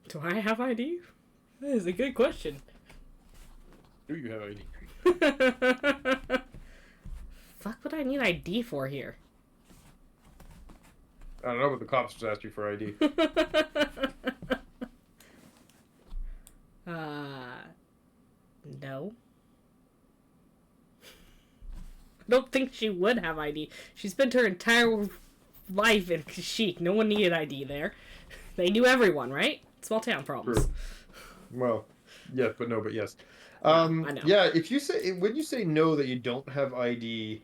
Do I have ID? That is a good question. Do you have ID? Fuck would I need ID for here? I don't know, but the cops just asked you for ID. No. I don't think she would have ID. She spent her entire life in Kashyyyk. No one needed ID there. They knew everyone, right? Small town problems. True. Well, yes, but no, but yes. I know. Yeah, if you say when you say no that you don't have ID,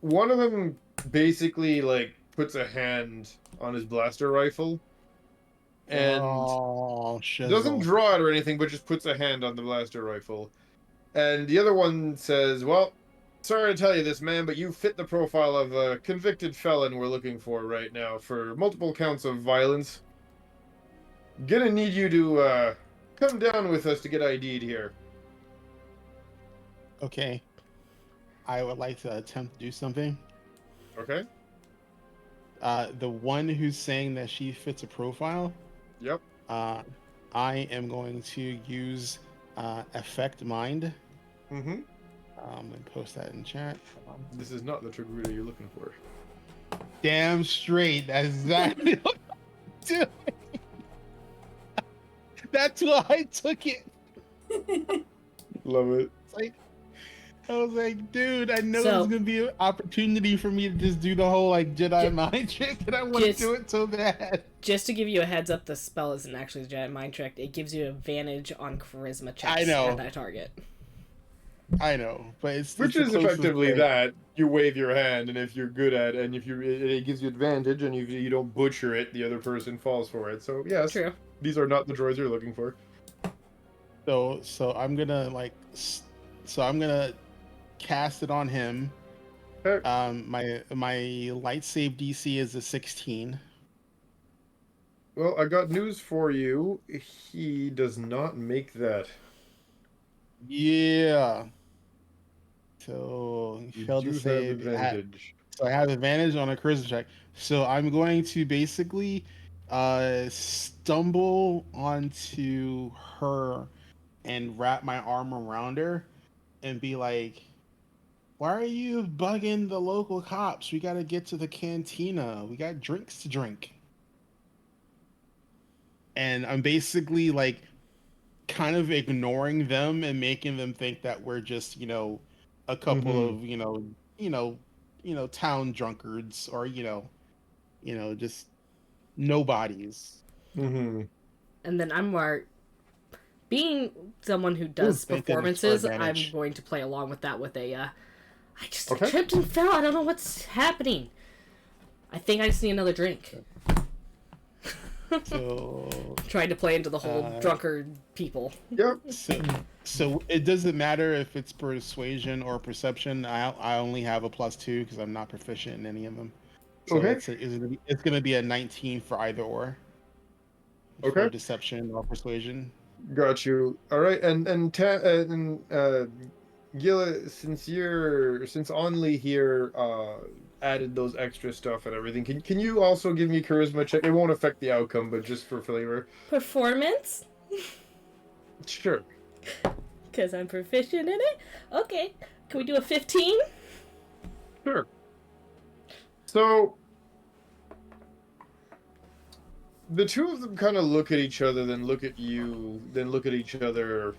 one of them basically like puts a hand on his blaster rifle and doesn't draw it or anything, but just puts a hand on the blaster rifle. And the other one says, "Well, sorry to tell you this, man, but you fit the profile of a convicted felon we're looking for right now for multiple counts of violence. Gonna need you to come down with us to get ID'd here." Okay. I would like to attempt to do something. Okay. The one who's saying that she fits a profile. Yep. I am going to use affect mind. Mm-hmm. And post that in chat. This is not the Togruta you're looking for. Damn straight. That's exactly what I'm doing. That's why I took it. Love it. It's like, I was like, dude, I know So- there's gonna be an opportunity for me to just do the whole like Jedi mind trick, and I want to Just- do it so bad. Just to give you a heads up, the spell isn't actually a Jedi mind trick. It gives you advantage on charisma checks I know. at that target. I know, but it's Which the is closest effectively way. that you wave your hand, and if you're good at, and if it gives you advantage, and if you don't butcher it, the other person falls for it. So yes, True. these are not the droids you're looking for. So I'm gonna I'm gonna cast it on him. Okay. My light save DC is a 16. Well, I got news for you. He does not make that. Yeah. So he You failed do to have save. advantage. So I have advantage on a charisma check. So I'm going to basically stumble onto her and wrap my arm around her and be like, "Why are you bugging the local cops? We got to get to the cantina. We got drinks to drink." And I'm basically like kind of ignoring them and making them think that we're just, a couple of, town drunkards or, just nobodies. Mm-hmm. And then I'm more... Being someone who does Ooh, thank goodness for performances, I'm advantage. going to play along with that with a, I just Okay. tripped and fell. I don't know what's happening. I think I just need another drink. So, Trying to play into the whole drunkard people. Yep. so it doesn't matter if it's persuasion or perception. I only have a +2 because I'm not proficient in any of them. So Okay. it's gonna be a 19 for either or. For Okay. deception or persuasion. Got you. All right, and Gila, since Only here added those extra stuff and everything, can you also give me a charisma check? It won't affect the outcome, but just for flavor. Performance? Sure. Because I'm proficient in it? Okay. Can we do a 15? Sure. So the two of them kind of look at each other, then look at you, then look at each other,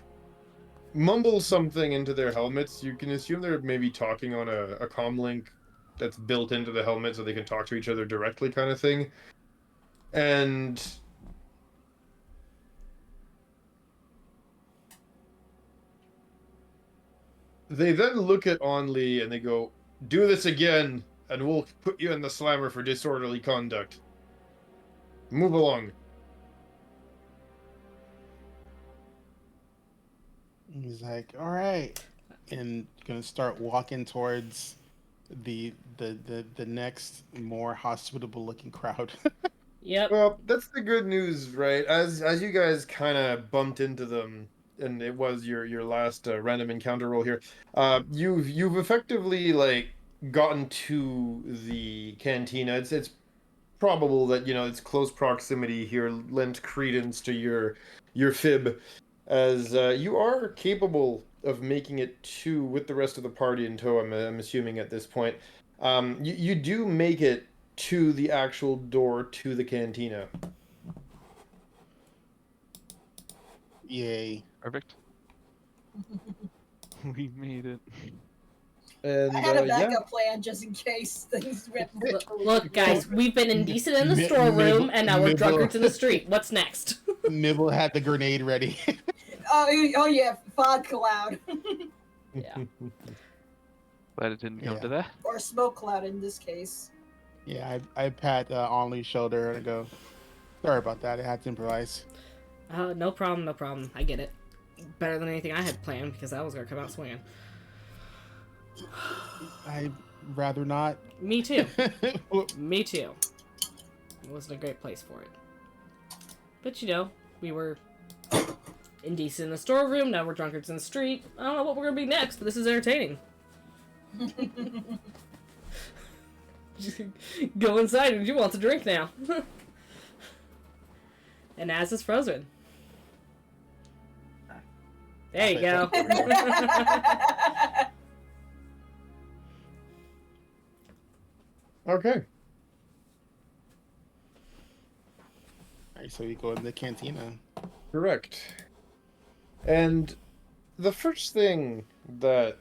mumble something into their helmets. You can assume they're maybe talking on a comm link that's built into the helmet so they can talk to each other directly, kind of thing. And they then look at Only and they go, "Do this again, and we'll put you in the slammer for disorderly conduct. Move along." He's like, "All right," and gonna start walking towards the next more hospitable looking crowd. Yep. Well, that's the good news, right? As you guys kind of bumped into them, and it was your last random encounter roll here. You've effectively like gotten to the cantina. It's probable that its close proximity here lent credence to your fib, as you are capable of making it to with the rest of the party in tow. I'm assuming at this point, you do make it to the actual door to the cantina. Yay. Perfect. We made it. And I had a yeah, backup plan just in case things went. Look, guys, we've been indecent in the Nib- storeroom, and now we're nibble. drunkards in the street. What's next? Nibble had the grenade ready. Oh yeah, fog cloud Yeah. Glad it didn't come Yeah. to that. or smoke cloud in this case. Yeah, I pat Only's shoulder and I go, sorry about that. I had to improvise. No problem, no problem. I get it. Better than anything I had planned, because I was gonna come out swinging. I'd rather not. Me too. Me too. It wasn't a great place for it. But we were indecent in the storeroom, now we're drunkards in the street. I don't know what we're gonna be next, but this is entertaining. Just go inside and you want to drink now. And Az is frozen. There you go. okay. Alright, so we go in the cantina. Correct. And the first thing that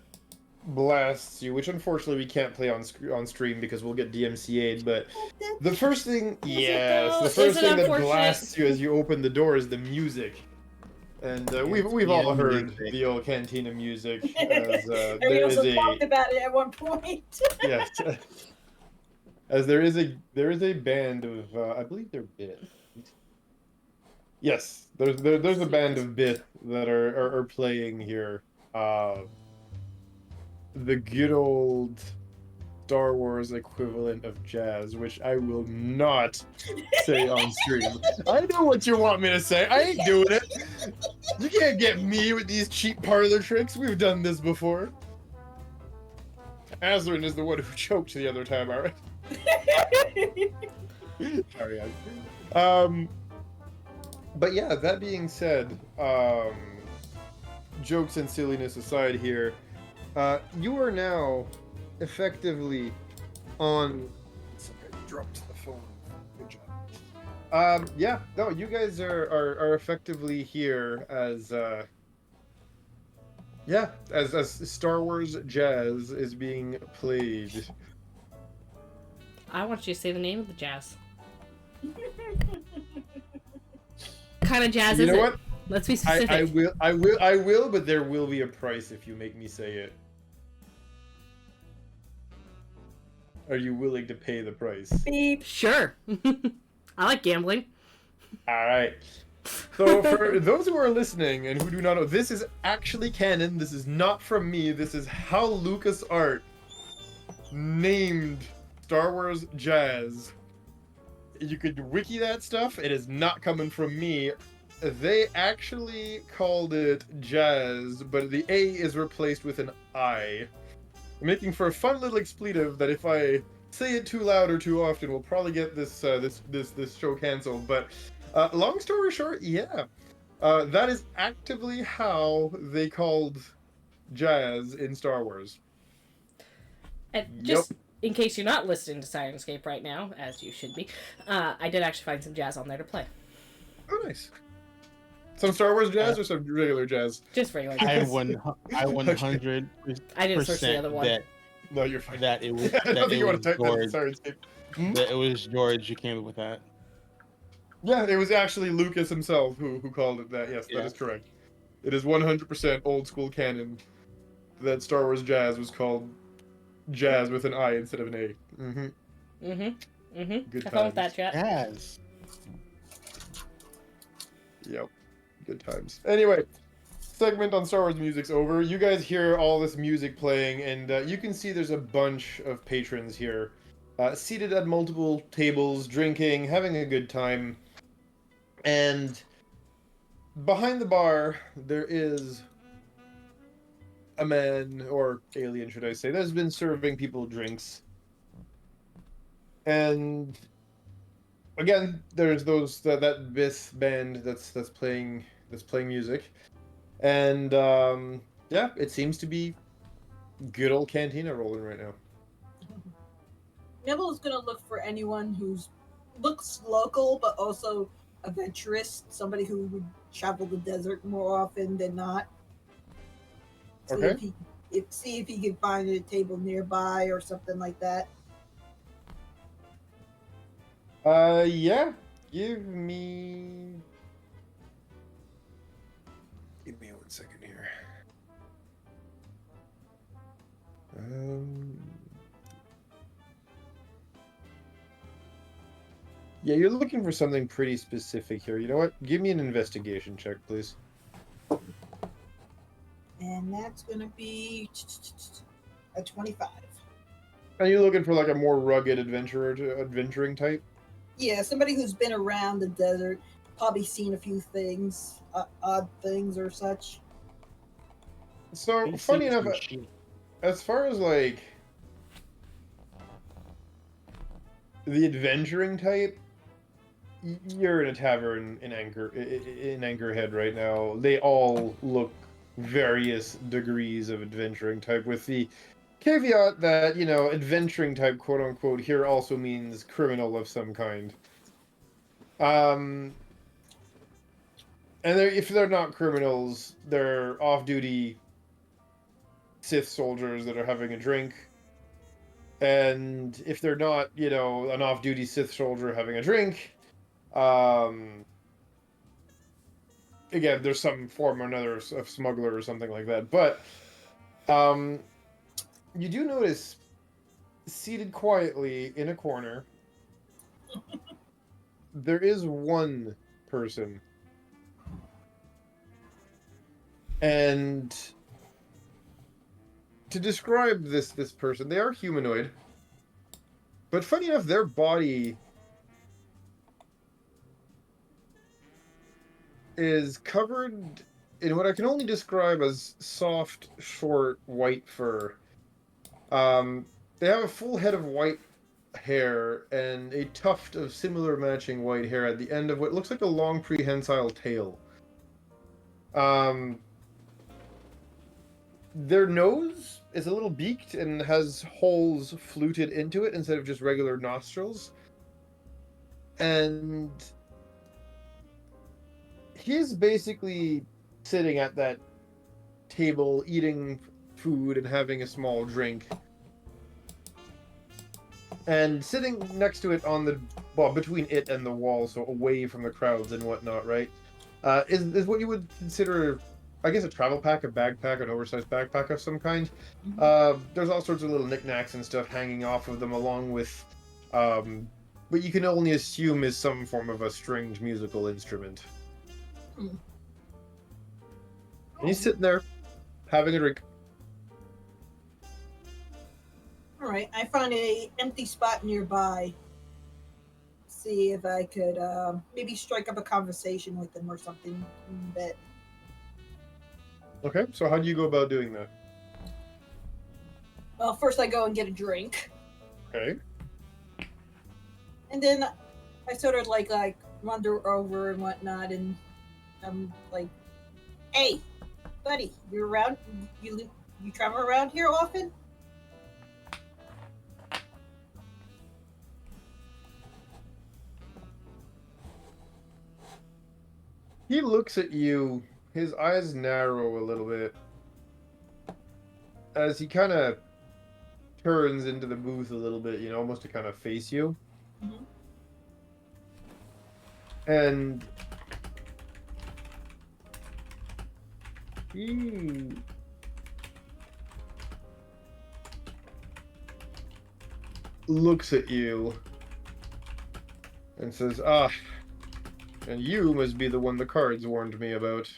blasts you, which unfortunately we can't play on stream because we'll get DMCA'd, but the first thing, yes, the first thing that blasts you as you open the door is the music. And we've all heard the old cantina music. As, And we also talked about it at one point. Yes. As there is a band of I believe they're Bit. Yes, there's a band of Bit that are playing here. The good old Star Wars equivalent of jazz, which I will not say on stream. I know what you want me to say. I ain't doing it. You can't get me with these cheap parlor tricks. We've done this before. Azrin is the one who choked the other time, alright? Sorry, but yeah, that being said, jokes and silliness aside here, you are now effectively on. Sorry, I dropped the phone. Good job. Yeah, no, you guys are effectively here as as Star Wars jazz is being played. I want you to say the name of the jazz. Kind of jazz is it? You know what? Let's be specific. I will, but there will be a price if you make me say it. Are you willing to pay the price? Beep. Sure. I like gambling. All right. So for those who are listening and who do not know, this is actually canon. This is not from me. This is how LucasArts named Star Wars jazz. You could wiki that stuff. It is not coming from me. They actually called it jazz, but the A is replaced with an I, making for a fun little expletive that if I say it too loud or too often, we'll probably get this show canceled. But long story short, yeah, that is actively how they called jazz in Star Wars. And just in case you're not listening to Sirenscape right now, as you should be, I did actually find some jazz on there to play. Oh, nice. Some Star Wars jazz or some regular jazz? Just regular I jazz. 100%. I didn't search the other one. No, you're fine. That it was. I don't think you want to type George. that. Sorry. That it was George who came up with that. Yeah, it was actually Lucas himself who called it that. Yes, that is correct. It is 100% old school canon that Star Wars jazz was called jazz with an I instead of an A. Mm-hmm. Mm-hmm. Mm-hmm. Good Have fun with times. that, chat. Jazz. Yep. Good times. Anyway, segment on Star Wars music's over. You guys hear all this music playing, and you can see there's a bunch of patrons here, seated at multiple tables, drinking, having a good time. And behind the bar, there is a man, or alien, should I say, that's been serving people drinks. And again, there's that Biss band that's playing music, and yeah, it seems to be good old Cantina rolling right now. Nibble is gonna look for anyone who's looks local but also adventurous, somebody who would travel the desert more often than not. See Okay. if he can find a table nearby or something like that. Yeah. Give me 1 second here. Yeah, you're looking for something pretty specific here. You know what? Give me an investigation check, please. And that's gonna be a 25. Are you looking for like a more rugged adventuring type? Yeah, somebody who's been around the desert, probably seen a few things, odd things or such. So, He funny sees enough, some shit. as far as like the adventuring type, you're in a tavern in Anchorhead right now. They all look various degrees of adventuring type, with the caveat that, you know, adventuring type, quote unquote, here also means criminal of some kind. And if they're not criminals, they're off-duty Sith soldiers that are having a drink. And if they're not, you know, an off-duty Sith soldier having a drink, again, there's some form or another of smuggler or something like that. But you do notice, seated quietly in a corner, there is one person. And to describe this person, they are humanoid. But funny enough, their body is covered in what I can only describe as soft, short, white fur. They have a full head of white hair and a tuft of similar matching white hair at the end of what looks like a long prehensile tail. Their nose is a little beaked and has holes fluted into it instead of just regular nostrils. And he's basically sitting at that table eating food and having a small drink. And sitting next to it between it and the wall, so away from the crowds and whatnot, right? Is what you would consider, I guess, a travel pack, a backpack, an oversized backpack of some kind. There's all sorts of little knickknacks and stuff hanging off of them, along with what you can only assume is some form of a stringed musical instrument. And he's sitting there, having a drink. All right, I found a empty spot nearby. See if I could maybe strike up a conversation with them or something. But Okay, so how do you go about doing that? well, first I go and get a drink, Okay. and then I sort of like wander over and whatnot, and I'm like, "Hey, buddy, you around? You travel around here often?" He looks at you, his eyes narrow a little bit as he kind of turns into the booth a little bit, you know, almost to kind of face you. Mm-hmm. And he looks at you and says, "Ah, and you must be the one the cards warned me about."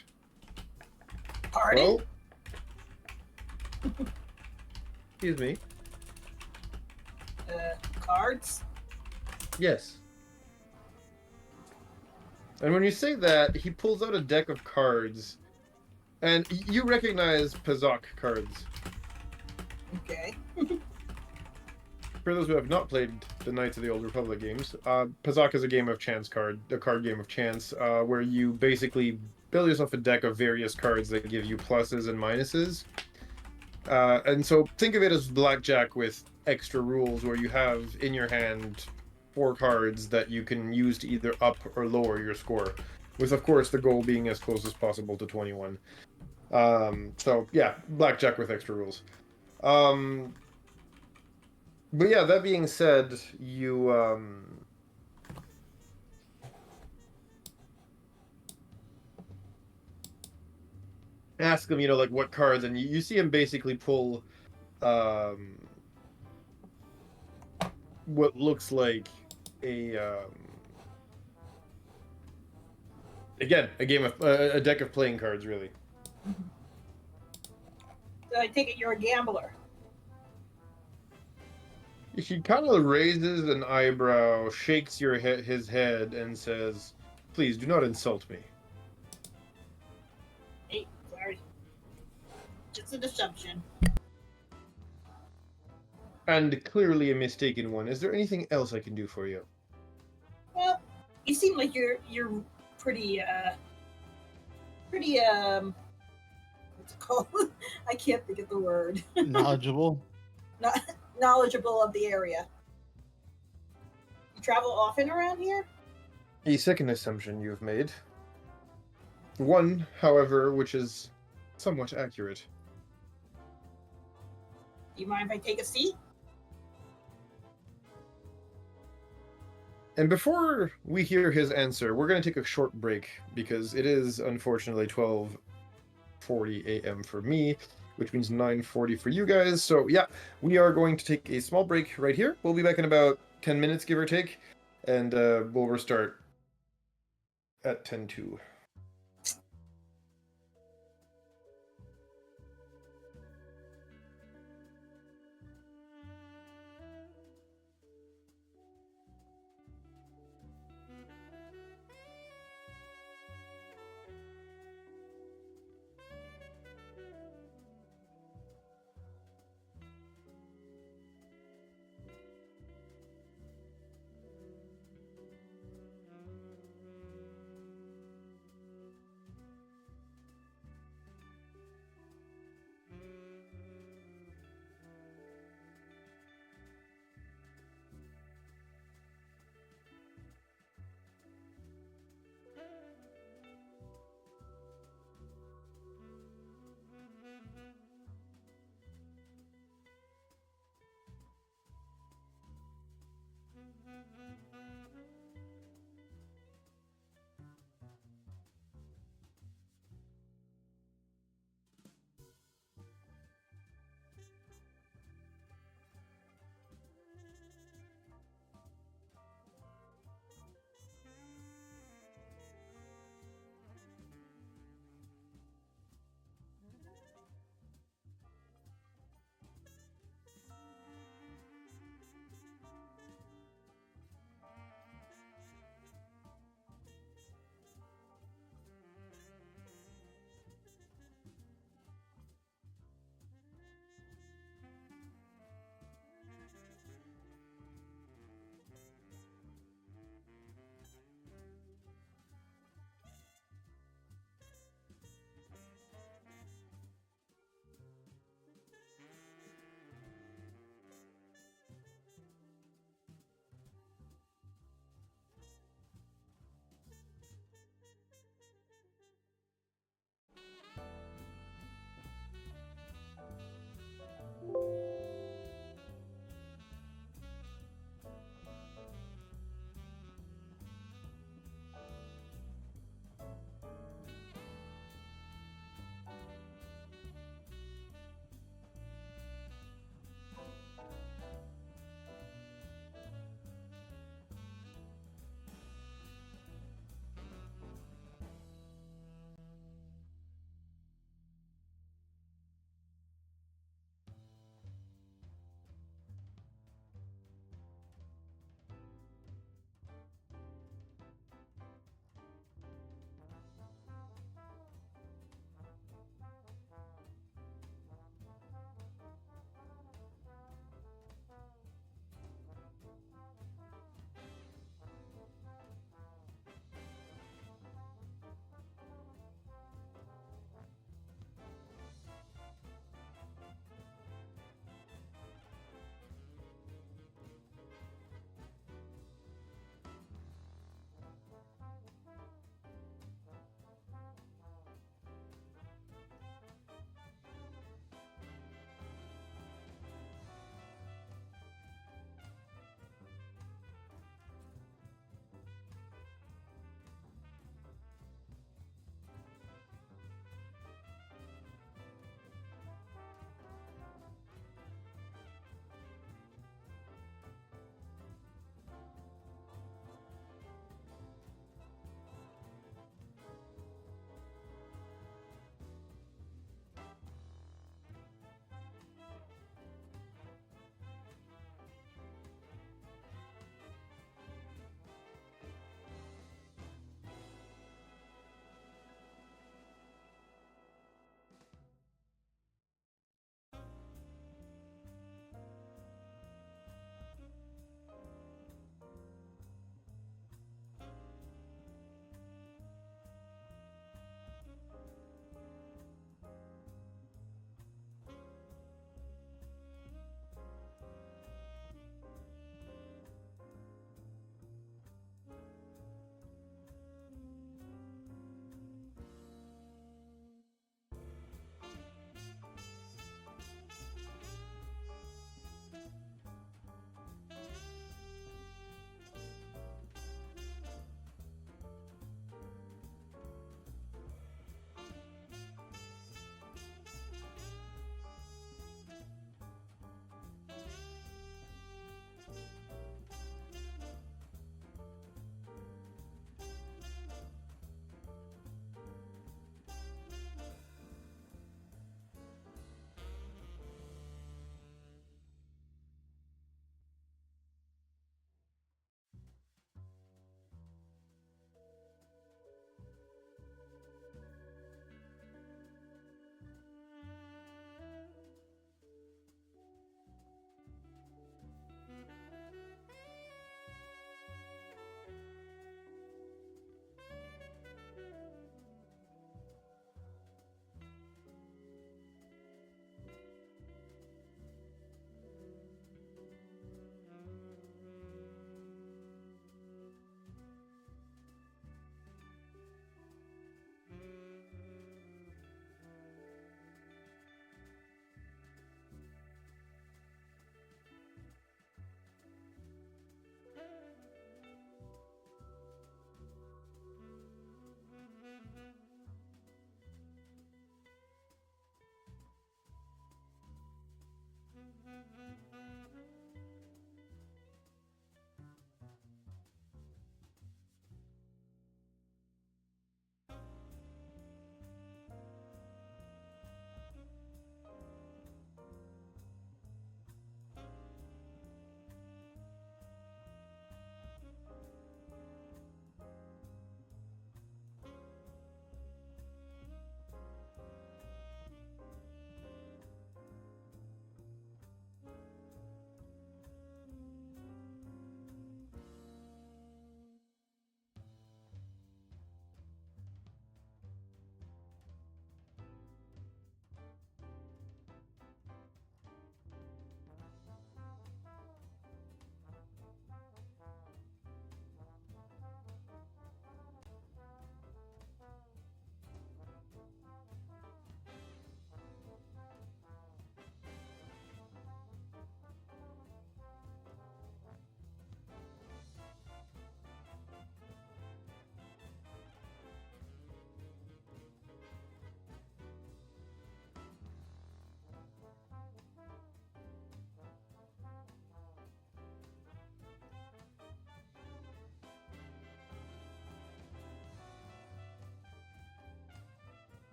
Pardon? Well, excuse me. Cards? Yes. And when you say that, he pulls out a deck of cards, and you recognize Pazak cards. Okay. For those who have not played the Knights of the Old Republic games, Pazak is a game of chance a card game of chance, where you basically build yourself a deck of various cards that give you pluses and minuses. And so think of it as blackjack with extra rules, where you have in your hand 4 cards that you can use to either up or lower your score, with of course the goal being as close as possible to 21. So yeah, blackjack with extra rules. But yeah, that being said, you ask him, like what cards, and you see him basically pull what looks like a again a deck of playing cards, really. So I take it you're a gambler. He kind of raises an eyebrow, shakes his head, and says, "Please do not insult me." Hey, sorry. Just an assumption. And clearly a mistaken one. Is there anything else I can do for you? Well, you seem like you're pretty what's it called? I can't think of the word. Knowledgeable. Not knowledgeable of the area. You travel often around here? A second assumption you have made. One, however, which is somewhat accurate. Do you mind if I take a seat? And before we hear his answer, we're going to take a short break, because it is unfortunately 12:40 a.m. for me, which means 9:40 for you guys. So yeah, we are going to take a small break right here. We'll be back in about 10 minutes, give or take, and we'll restart at 10:02.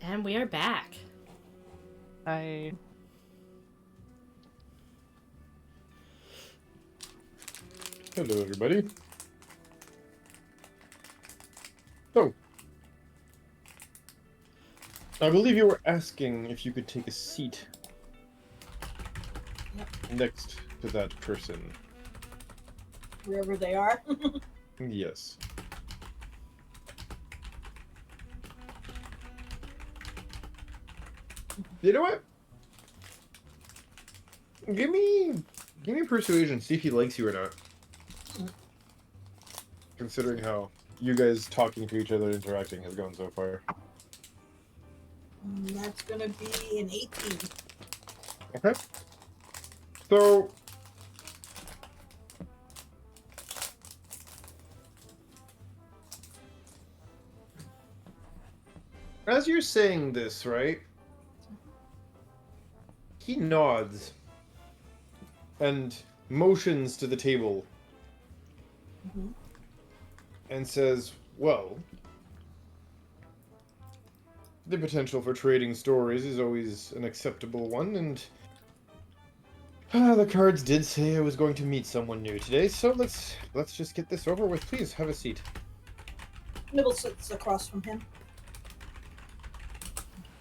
And we are back. Hi. Hello, everybody. So, I believe you were asking if you could take a seat next to that person. Wherever they are. Yes. You know what? Give me persuasion, see if he likes you or not. Considering how you guys talking to each other, interacting has gone so far. That's gonna be an 18. Okay. So, as you're saying this, right? He nods and motions to the table Mhm. and says, well, the potential for trading stories is always an acceptable one, and the cards did say I was going to meet someone new today, so let's just get this over with. Please, have a seat. Nibble sits across from him.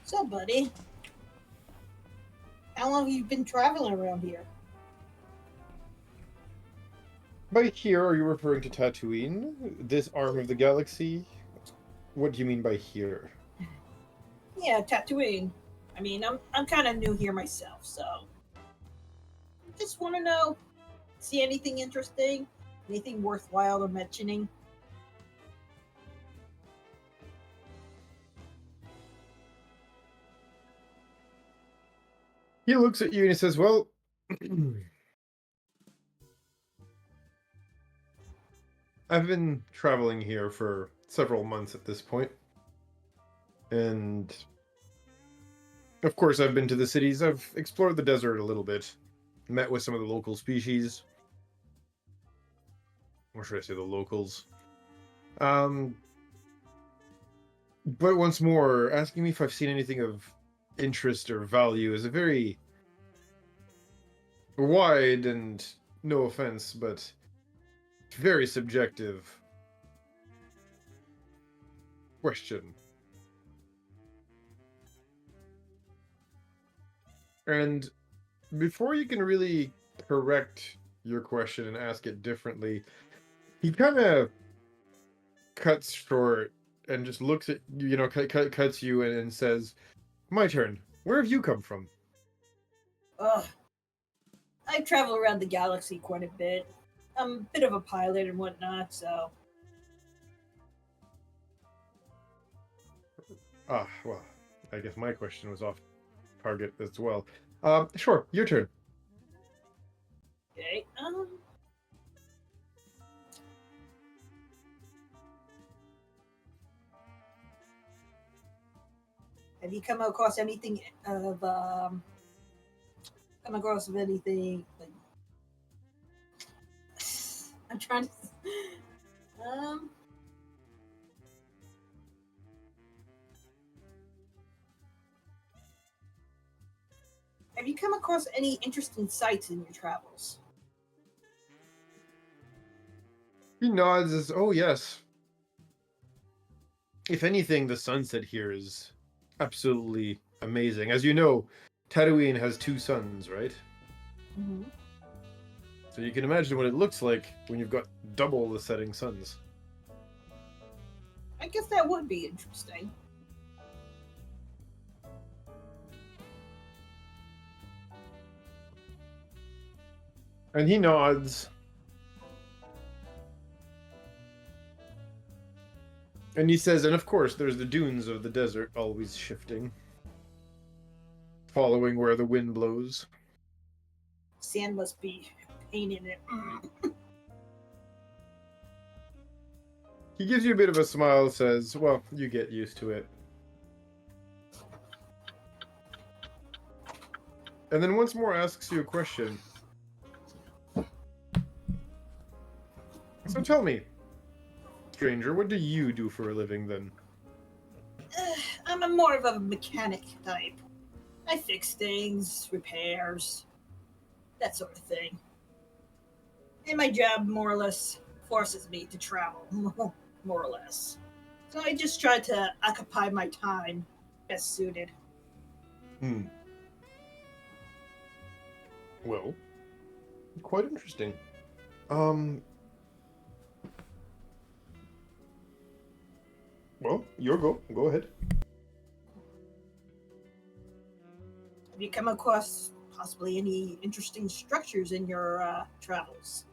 So, buddy, how long have you been traveling around here? By here, are you referring to Tatooine? This arm of the galaxy? What do you mean by here? Yeah, Tatooine. I mean, I'm kind of new here myself, so just want to know. See anything interesting? Anything worthwhile of mentioning? He looks at you and he says, well, I've been traveling here for several months at this point. And of course, I've been to the cities. I've explored the desert a little bit. Met with some of the local species. Or should I say the locals? But once more, asking me if I've seen anything of interest or value is a very wide and, no offense, but very subjective question. And before you can really correct your question and ask it differently, he kind of cuts short and just looks at you, cuts you and says, "My turn. Where have you come from?" Ugh. I travel around the galaxy quite a bit. I'm a bit of a pilot and whatnot, so Ah, well, I guess my question was off target as well. Sure, your turn. okay. Have you come across anything of like I'm trying to have you come across any interesting sights in your travels? He nods as, "Oh yes. If anything, the sunset here is absolutely amazing. As you know, Tatooine has two suns, right? Mm-hmm. So you can imagine what it looks like when you've got double the setting suns." I guess that would be interesting. And he nods. And he says, and of course, there's the dunes of the desert always shifting, following where the wind blows. Sand must be a pain in it. He gives you a bit of a smile, says, well, you get used to it. And then once more asks you a question. So tell me, stranger, what do you do for a living then? I'm a more of a mechanic type. I fix things, repairs, that sort of thing. And my job more or less forces me to travel, more or less. So I just try to occupy my time best suited. Well, quite interesting. Well, your go. Go ahead. Have you come across possibly any interesting structures in your travels?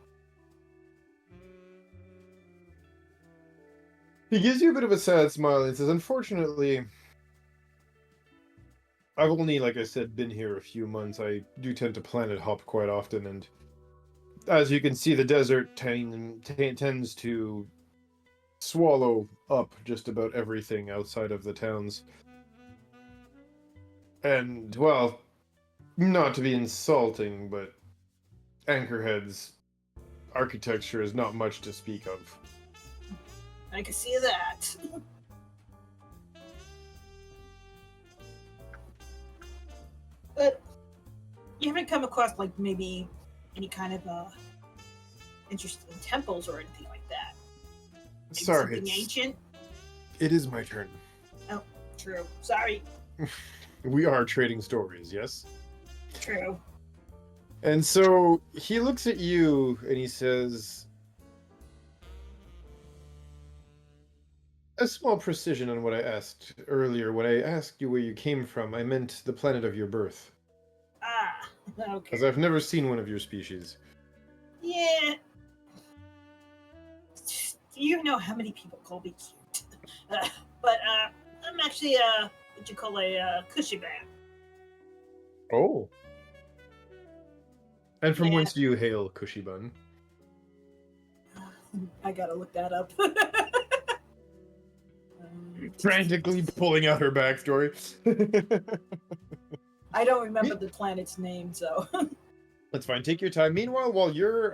He gives you a bit of a sad smile and says, "Unfortunately, I've only, like I said, been here a few months. I do tend to planet hop quite often, and as you can see, the desert tends to swallow up just about everything outside of the towns. And, well, not to be insulting, but Anchorhead's architecture is not much to speak of." I can see that. But you haven't come across like maybe any kind of interesting temples or anything like that? Maybe Sorry, something ancient? it is my turn. Oh, true. Sorry. We are trading stories, yes? True. And so he looks at you and he says, "A small precision on what I asked earlier. When I asked you where you came from, I meant the planet of your birth, Ah, okay. as I've never seen one of your species." Yeah. Do you know how many people call me cute? But I'm actually what you call a cushy man. Oh. And from Yeah. whence do you hail, Cushy Bun? I gotta look that up. Frantically pulling out her backstory. I don't remember the planet's name, so That's fine. Take your time. Meanwhile, while you're,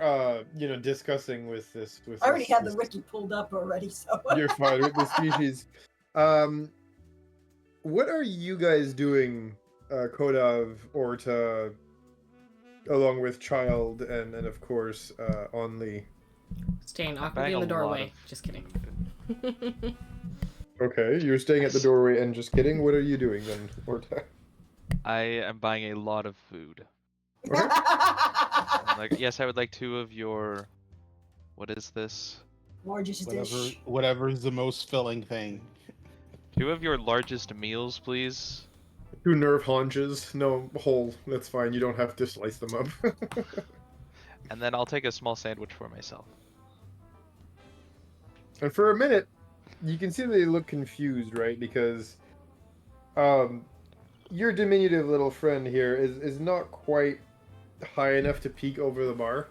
discussing with this, I already had the wiki pulled up already. So you're fine with the species. What are you guys doing, Kodav, Orta, along with Child, and of course, Only? Staying I'm awkwardly buying in the a lot doorway. of Just kidding. Okay, you're staying at the doorway and just kidding. What are you doing then, Orta? I am buying a lot of food. Okay. Like, yes, I would like 2 of your. What is this? largest dish. Whatever's the most filling thing. 2 of your largest meals, please. 2 nerve haunches. No, whole. That's fine. You don't have to slice them up. And then I'll take a small sandwich for myself. And for a minute, you can see they look confused, right? Because your diminutive little friend here is not quite high enough to peek over the bar.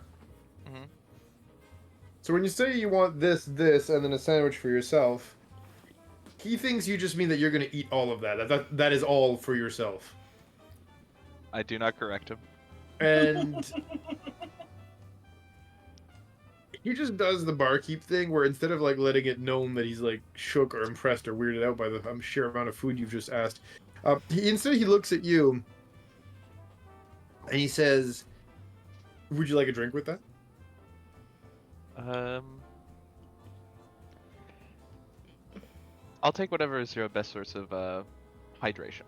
Mhm. So when you say you want this, and then a sandwich for yourself, he thinks you just mean that you're going to eat all of that. That is all for yourself. I do not correct him. And he just does the barkeep thing where instead of like letting it known that he's like shook or impressed or weirded out by the sheer amount of food you've just asked, instead he looks at you and he says, "Would you like a drink with that?" I'll take whatever is your best source of hydration.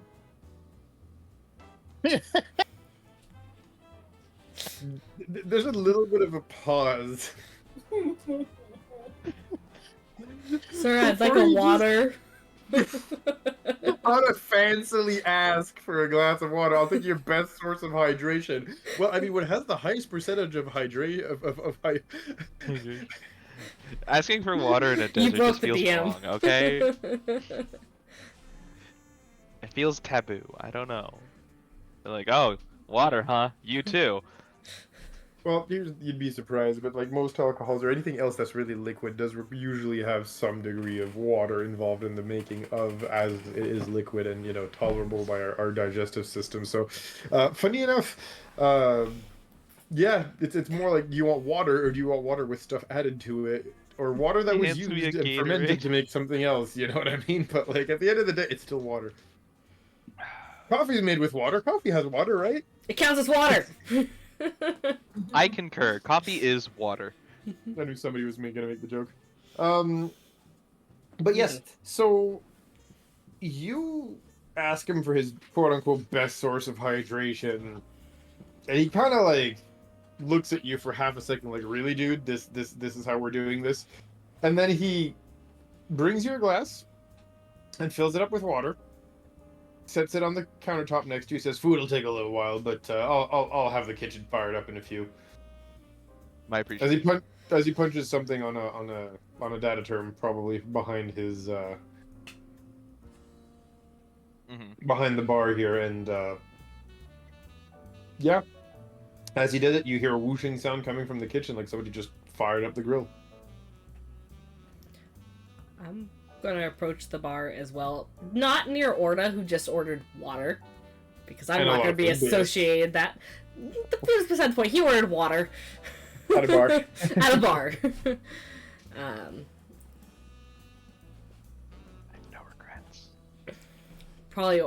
There's a little bit of a pause. Sir, I'd like a water. How to fancily ask for a glass of water? I'll take your best source of hydration. Well, I mean, what has the highest percentage of Asking for water in a You desert broke just the feels DM. wrong, okay? It feels taboo. I don't know. They're like, oh, water, huh? You too. Well, you'd be surprised, but like most alcohols or anything else that's really liquid does usually have some degree of water involved in the making of, as it is liquid and, tolerable by our digestive system. So, funny enough, yeah, it's more like, do you want water or do you want water with stuff added to it? or water that He was hands me a used and fermented Gatorade. to make something else. You know what I mean? But like at the end of the day, it's still water. Coffee is made with water. Coffee has water, right? It counts as water. I concur. Coffee is water. I knew somebody was gonna make the joke. But yes, so you ask him for his quote unquote best source of hydration, and he kind of like looks at you for half a second, like, really, dude, this is how we're doing this, and then he brings you a glass and fills it up with water, sets it on the countertop next to you, says, "Food will take a little while, but I'll have the kitchen fired up in a few." My appreciation. As he punches something on a data term, probably behind his behind the bar here, and yeah, as he did it, you hear a whooshing sound coming from the kitchen, like somebody just fired up the grill. I'm gonna approach the bar as well. Not near Orda, who just ordered water, because I'm not gonna be associated that. The food's beside the point. He ordered water. At a bar. At a bar. I have no regrets. Probably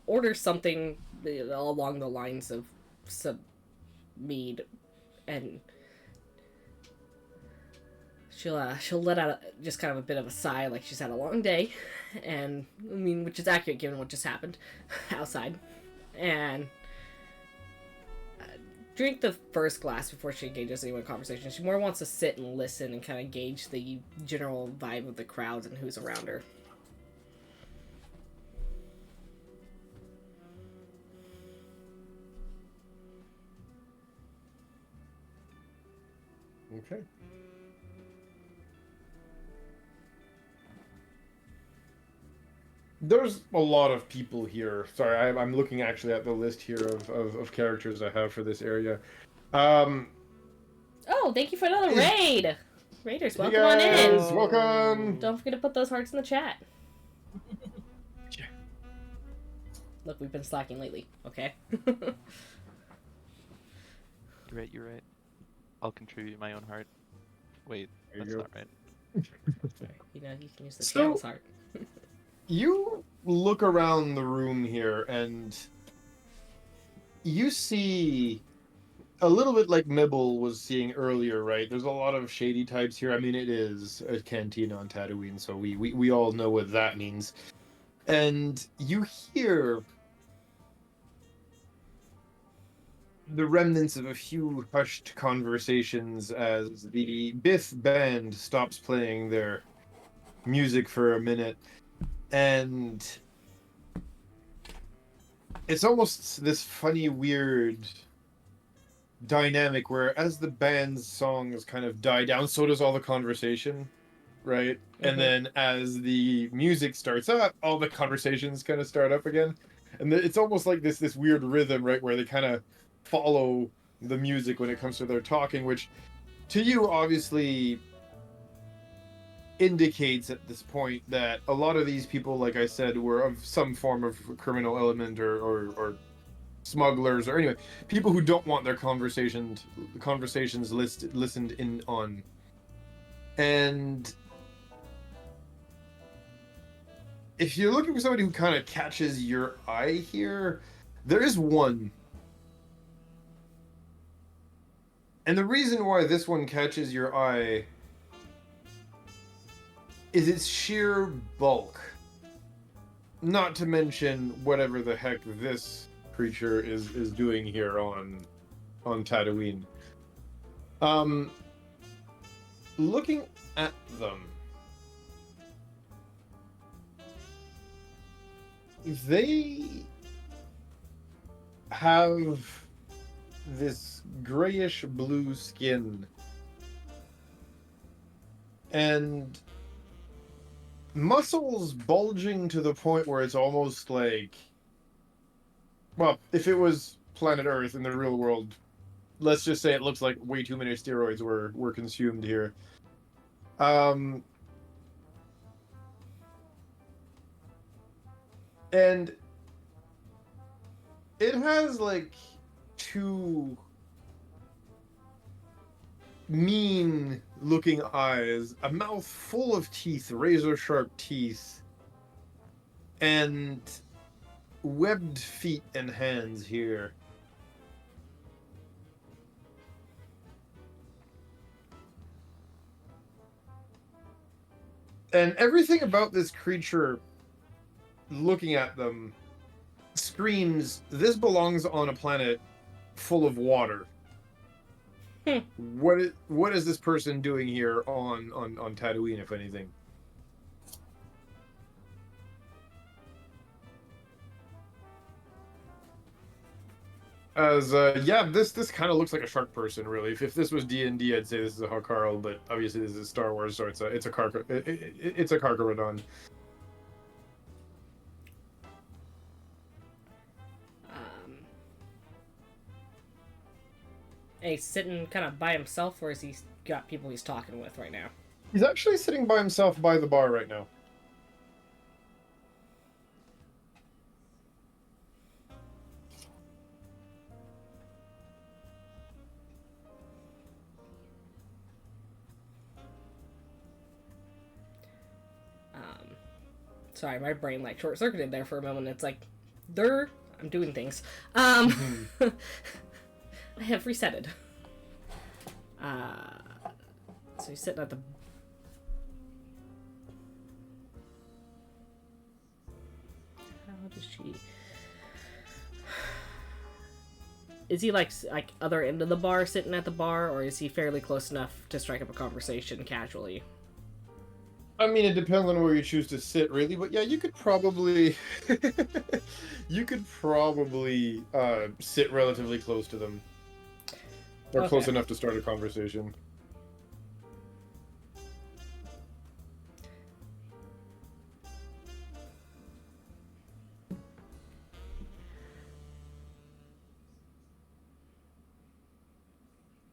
order something along the lines of some mead, and she'll let out just kind of a bit of a sigh, like she's had a long day, and I mean, which is accurate given what just happened outside, and drink the first glass before she engages anyone in conversation. She more wants to sit and listen and kind of gauge the general vibe of the crowds and who's around her. Okay. There's a lot of people here. Sorry, I'm looking actually at the list here of characters I have for this area. Oh, thank you for another raid! Raiders, welcome hey on guys, in! welcome! Don't forget to put those hearts in the chat. Yeah. Look, we've been slacking lately, okay? You're right. I'll contribute my own heart. Wait, There you that's go. not right. You know, you can use the So- channel's heart. You look around the room here and you see a little bit like Mibble was seeing earlier, right? There's a lot of shady types here. I mean, it is a cantina on Tatooine, so we all know what that means. And you hear the remnants of a few hushed conversations as the Biff band stops playing their music for a minute. And it's almost this funny, weird dynamic where as the band's songs kind of die down, so does all the conversation, right? And then as the music starts up, all the conversations kind of start up again. And it's almost like this weird rhythm, right, where they kind of follow the music when it comes to their talking, which to you obviously indicates at this point that a lot of these people, like I said, were of some form of criminal element or smugglers, or anyway, people who don't want their conversations listened in on. And if you're looking for somebody who kind of catches your eye here, there is one. And the reason why this one catches your eye is its sheer bulk. Not to mention whatever the heck this creature is doing here on Tatooine. Looking at them, they have this grayish blue skin and muscles bulging to the point where it's almost like, well, if it was planet Earth in the real world, let's just say it looks like way too many steroids were consumed here. And it has like two mean-looking eyes, a mouth full of teeth, razor-sharp teeth, and webbed feet and hands here. And everything about this creature, looking at them, screams, this belongs on a planet full of water. What is this person doing here on Tatooine, if anything? Yeah, this kind of looks like a shark person, really. If this was D&D, I'd say this is a Hakarl, but obviously this is Star Wars, so it's a Karkarodon. He's sitting kind of by himself, or is he got people he's talking with right now? He's actually sitting by himself by the bar right now. Sorry, my brain like short-circuited there for a moment. It's like, I'm doing things. I have resetted. So he's sitting at the... How does she... Is he like other end of the bar, sitting at the bar, or is he fairly close enough to strike up a conversation casually? I mean, it depends on where you choose to sit, really. But yeah, you could probably, sit relatively close to them, or close enough to start a conversation.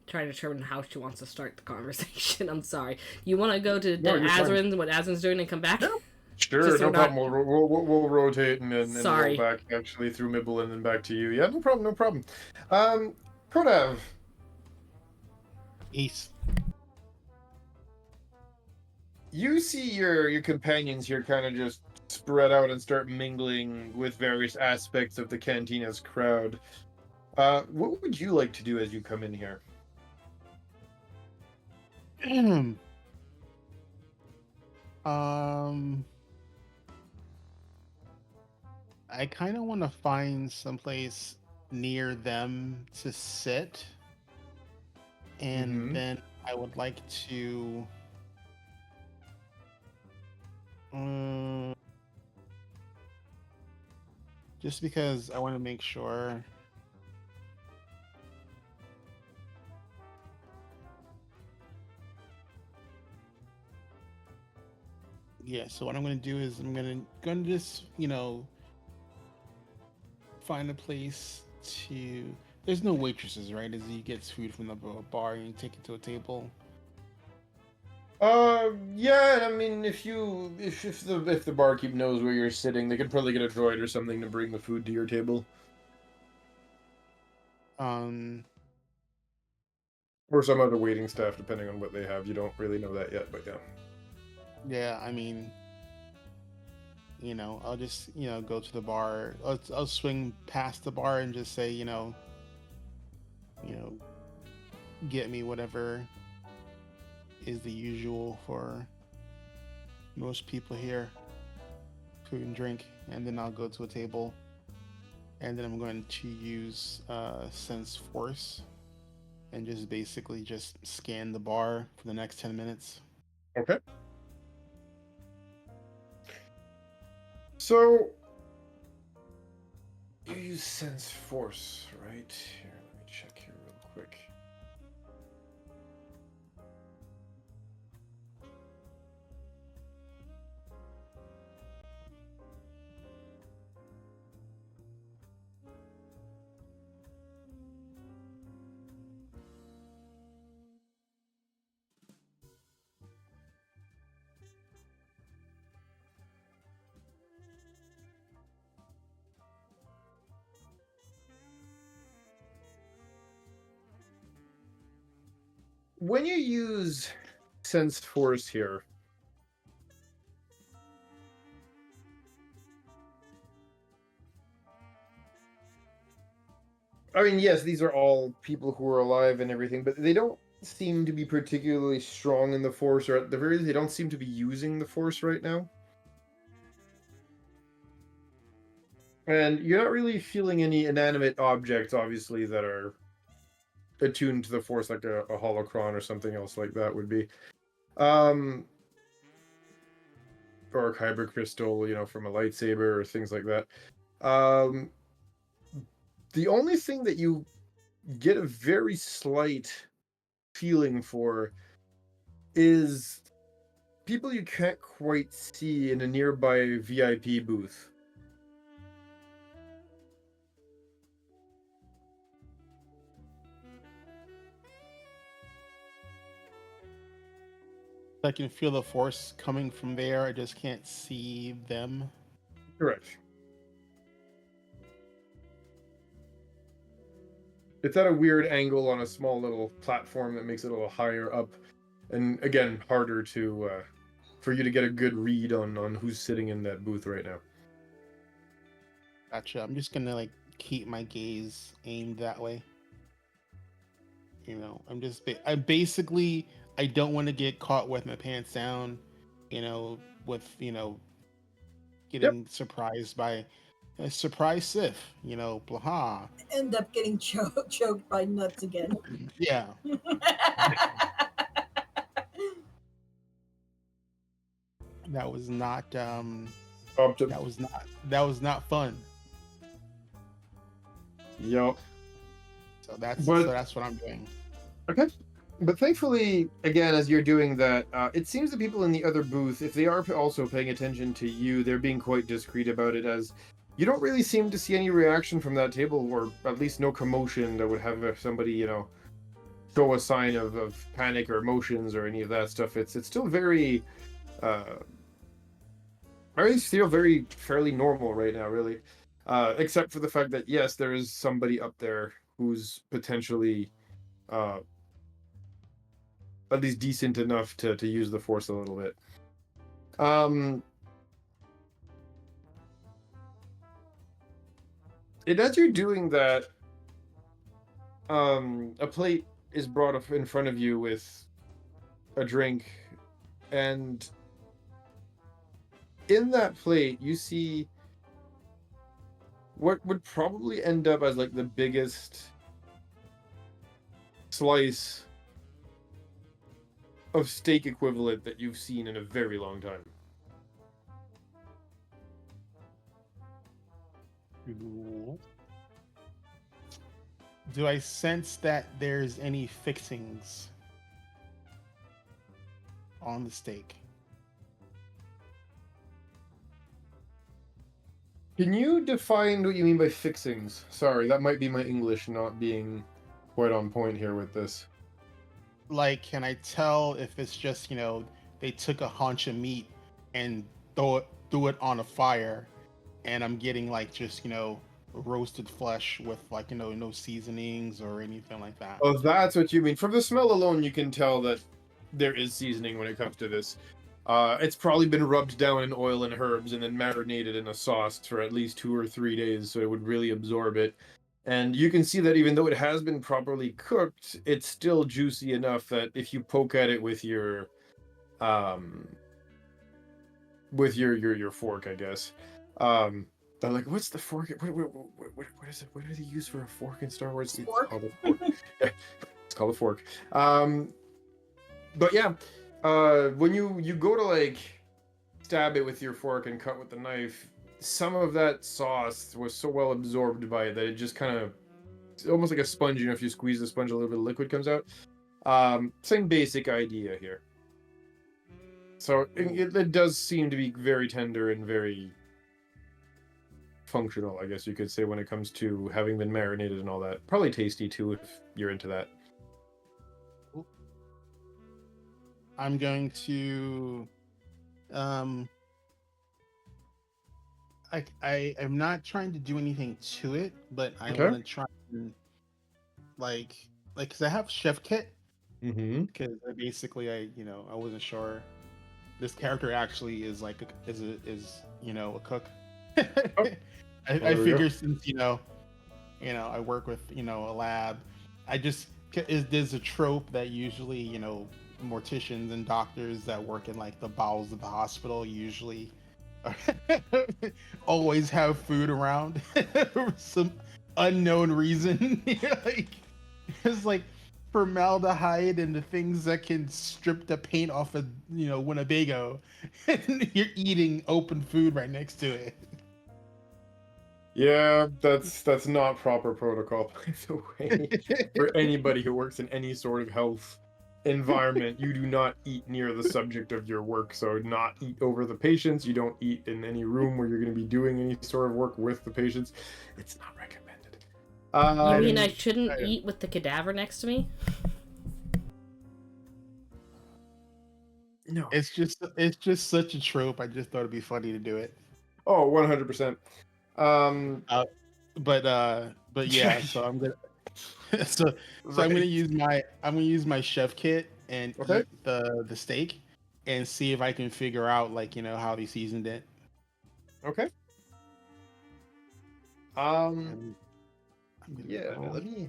Trying to determine how she wants to start the conversation. I'm sorry. You want to go to No, Azrin's, what Azrin's doing, and come back? No. Sure, no problem. We'll rotate and then Sorry. roll back actually through Mibble and then back to you. Yeah, no problem. Kodav. Peace. You see your companions here kind of just spread out and start mingling with various aspects of the Cantina's crowd. What would you like to do as you come in here? I kind of want to find someplace near them to sit, and then I would like to just because I want to make sure. Yeah, so what I'm gonna do is I'm gonna just, find a place to. There's no waitresses, right? As he gets food from the bar and you take it to a table. Yeah. I mean, if the barkeep knows where you're sitting, they could probably get a droid or something to bring the food to your table. Or some other waiting staff, depending on what they have. You don't really know that yet, but yeah. Yeah, I mean, I'll just, go to the bar. I'll swing past the bar and just say, get me whatever is the usual for most people here, food and drink, and then I'll go to a table, and then I'm going to use Sense Force and just basically just scan the bar for the next 10 minutes. Okay. So, you use Sense Force, right? Here, let me check here real quick. when you use sense force here, I mean, yes, these are all people who are alive and everything, but they don't seem to be particularly strong in the force, or at the very least, they don't seem to be using the force right now. And you're not really feeling any inanimate objects, obviously, that are attuned to the force, like a holocron or something else like that would be. Or a kyber crystal, from a lightsaber or things like that. The only thing that you get a very slight feeling for is people you can't quite see in a nearby VIP booth. I can feel the force coming from there. I just can't see them. Correct. It's at a weird angle on a small little platform that makes it a little higher up, and again, harder to for you to get a good read on who's sitting in that booth right now. Gotcha. I'm just gonna keep my gaze aimed that way. I basically I don't want to get caught with my pants down, with Yep. getting surprised by a surprise Sith, blah. End up getting choked by nuts again. Yeah. That was not that was not fun. Yup. So that's what I'm doing. Okay. But thankfully, again, as you're doing that, it seems the people in the other booth, if they are also paying attention to you, they're being quite discreet about it, as you don't really seem to see any reaction from that table, or at least no commotion that would have somebody, show a sign of panic or emotions or any of that stuff. It's still very, I feel very fairly normal right now, really, except for the fact that yes, there is somebody up there who's potentially at least decent enough to use the force a little bit. And as you're doing that, a plate is brought up in front of you with a drink, and in that plate you see what would probably end up as the biggest slice of steak equivalent that you've seen in a very long time. Do I sense that there's any fixings on the steak? Can you define what you mean by fixings? Sorry, that might be my English not being quite on point here with this. Can I tell if it's just, they took a haunch of meat and threw it on a fire, and I'm getting just, roasted flesh with no seasonings or anything like that? Oh, that's what you mean. From the smell alone, you can tell that there is seasoning when it comes to this. It's probably been rubbed down in oil and herbs and then marinated in a sauce for at least 2 or 3 days, so it would really absorb it. And you can see that even though it has been properly cooked, it's still juicy enough that if you poke at it with your fork, I guess. They're like, what's the fork? What is it? What do they use for a fork in Star Wars? Fork? It's called a fork. Yeah, it's called a fork. But yeah, when you go to stab it with your fork and cut with the knife, some of that sauce was so well absorbed by it that it just kind of, almost like a sponge. If you squeeze the sponge, a little bit of liquid comes out. Same basic idea here. So it does seem to be very tender and very functional, I guess you could say, when it comes to having been marinated and all that. Probably tasty too if you're into that. I'm going to I am not trying to do anything to it, but I Okay. want to try and because I have chef kit, Mm-hmm. because basically I wasn't sure this character actually is like is a cook. Oh, well, I there we go. figure since I work with a lab, I just there's a trope that usually morticians and doctors that work in like the bowels of the hospital usually always have food around for some unknown reason. Like it's like formaldehyde and the things that can strip the paint off of Winnebago, and you're eating open food right next to it. Yeah, that's not proper protocol, by the way. For anybody who works in any sort of health environment, you do not eat near the subject of your work. So not eat over the patients. You don't eat in any room where you're going to be doing any sort of work with the patients. It's not recommended. You mean I shouldn't I- eat with the cadaver next to me? No. It's just such a trope. I just thought it'd be funny to do it. Oh, 100%. But yeah, so I'm gonna so I'm gonna Right. use my chef kit and Okay. eat the steak and see if I can figure out like how they seasoned it. Okay. And I'm gonna Yeah, go. let me.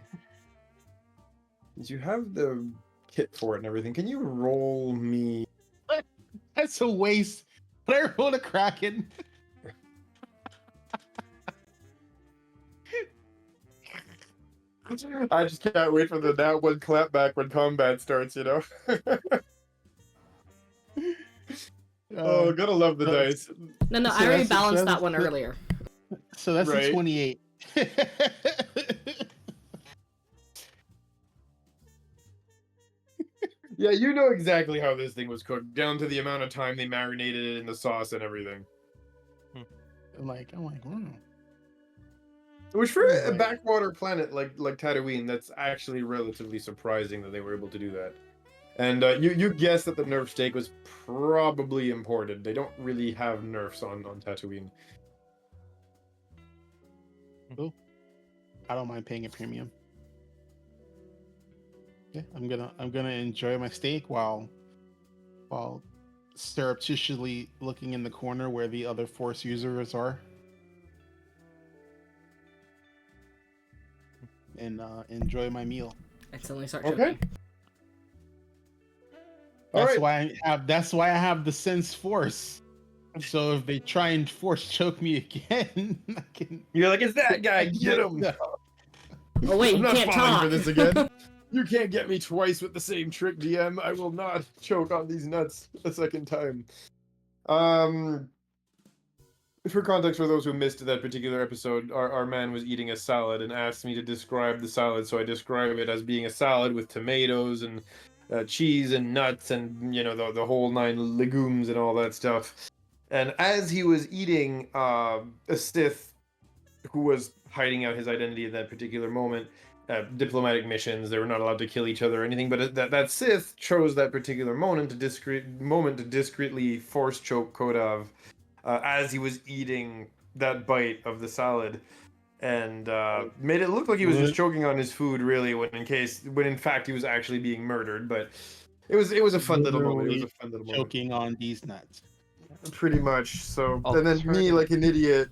Since you have the kit for it and everything, can you roll me? That's a waste. But I rolled a Kraken. I just can't wait for the that one clap back when combat starts, you know? Oh, gotta love the so- dice. No, So I already that's- balanced that's that one the- earlier. So that's Right. a 28. Yeah, you know exactly how this thing was cooked, down to the amount of time they marinated it in the sauce and everything. I'm like, Which for a Right. backwater planet like Tatooine, that's actually relatively surprising that they were able to do that. And you guessed that the nerf steak was probably imported. They don't really have nerfs on Tatooine. I don't mind paying a premium. Yeah, I'm gonna enjoy my steak while surreptitiously looking in the corner where the other Force users are, and enjoy my meal. And suddenly start Okay. choking. All That's right. why I have the sense Force. So if they try and force choke me again, I can. You're like, it's that guy. I Get him. No. Oh wait, I'm you not can't falling talk. for this again. You can't get me twice with the same trick, DM. I will not choke on these nuts a second time. For context, for those who missed that particular episode, our man was eating a salad and asked me to describe the salad, so I describe it as being a salad with tomatoes and cheese and nuts and the whole 9 legumes and all that stuff. And as he was eating, a Sith who was hiding out his identity in that particular moment. Diplomatic missions, they were not allowed to kill each other or anything, but that Sith chose that particular moment to discreetly force choke Kodav as he was eating that bite of the salad, and made it look like he was just choking on his food, really, when in fact he was actually being murdered. But it was a fun little moment. It was a fun little moment. Choking on these nuts. Pretty much. So, and then me, like an idiot,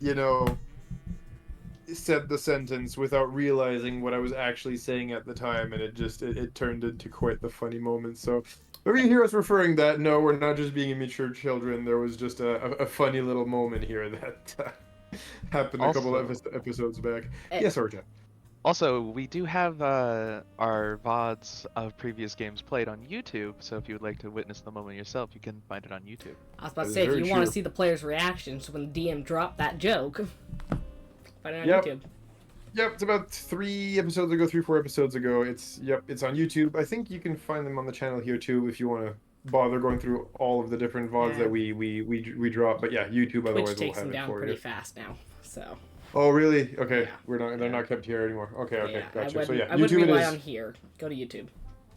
said the sentence without realizing what I was actually saying at the time, and it turned into quite the funny moment. So, whenever you hear us referring that, no, we're not just being immature children. There was just a funny little moment here that happened a couple of episodes back. Yes, Orja. Also, we do have our VODs of previous games played on YouTube, so if you would like to witness the moment yourself, you can find it on YouTube. I was about to That say, is if very you want true. to see the player's reactions when the DM dropped that joke, find it on Yep. YouTube. Yep, it's about 3, 4 episodes ago. It's on YouTube. I think you can find them on the channel here too if you want to bother going through all of the different VODs Yeah. that we drop. But yeah, YouTube Twitch otherwise will takes have them it down for pretty you. fast now, so. Oh really? Okay, Yeah. they're not kept here anymore. Okay, Yeah, gotcha. I So yeah, wouldn't YouTube it rely is. on here. Go to YouTube.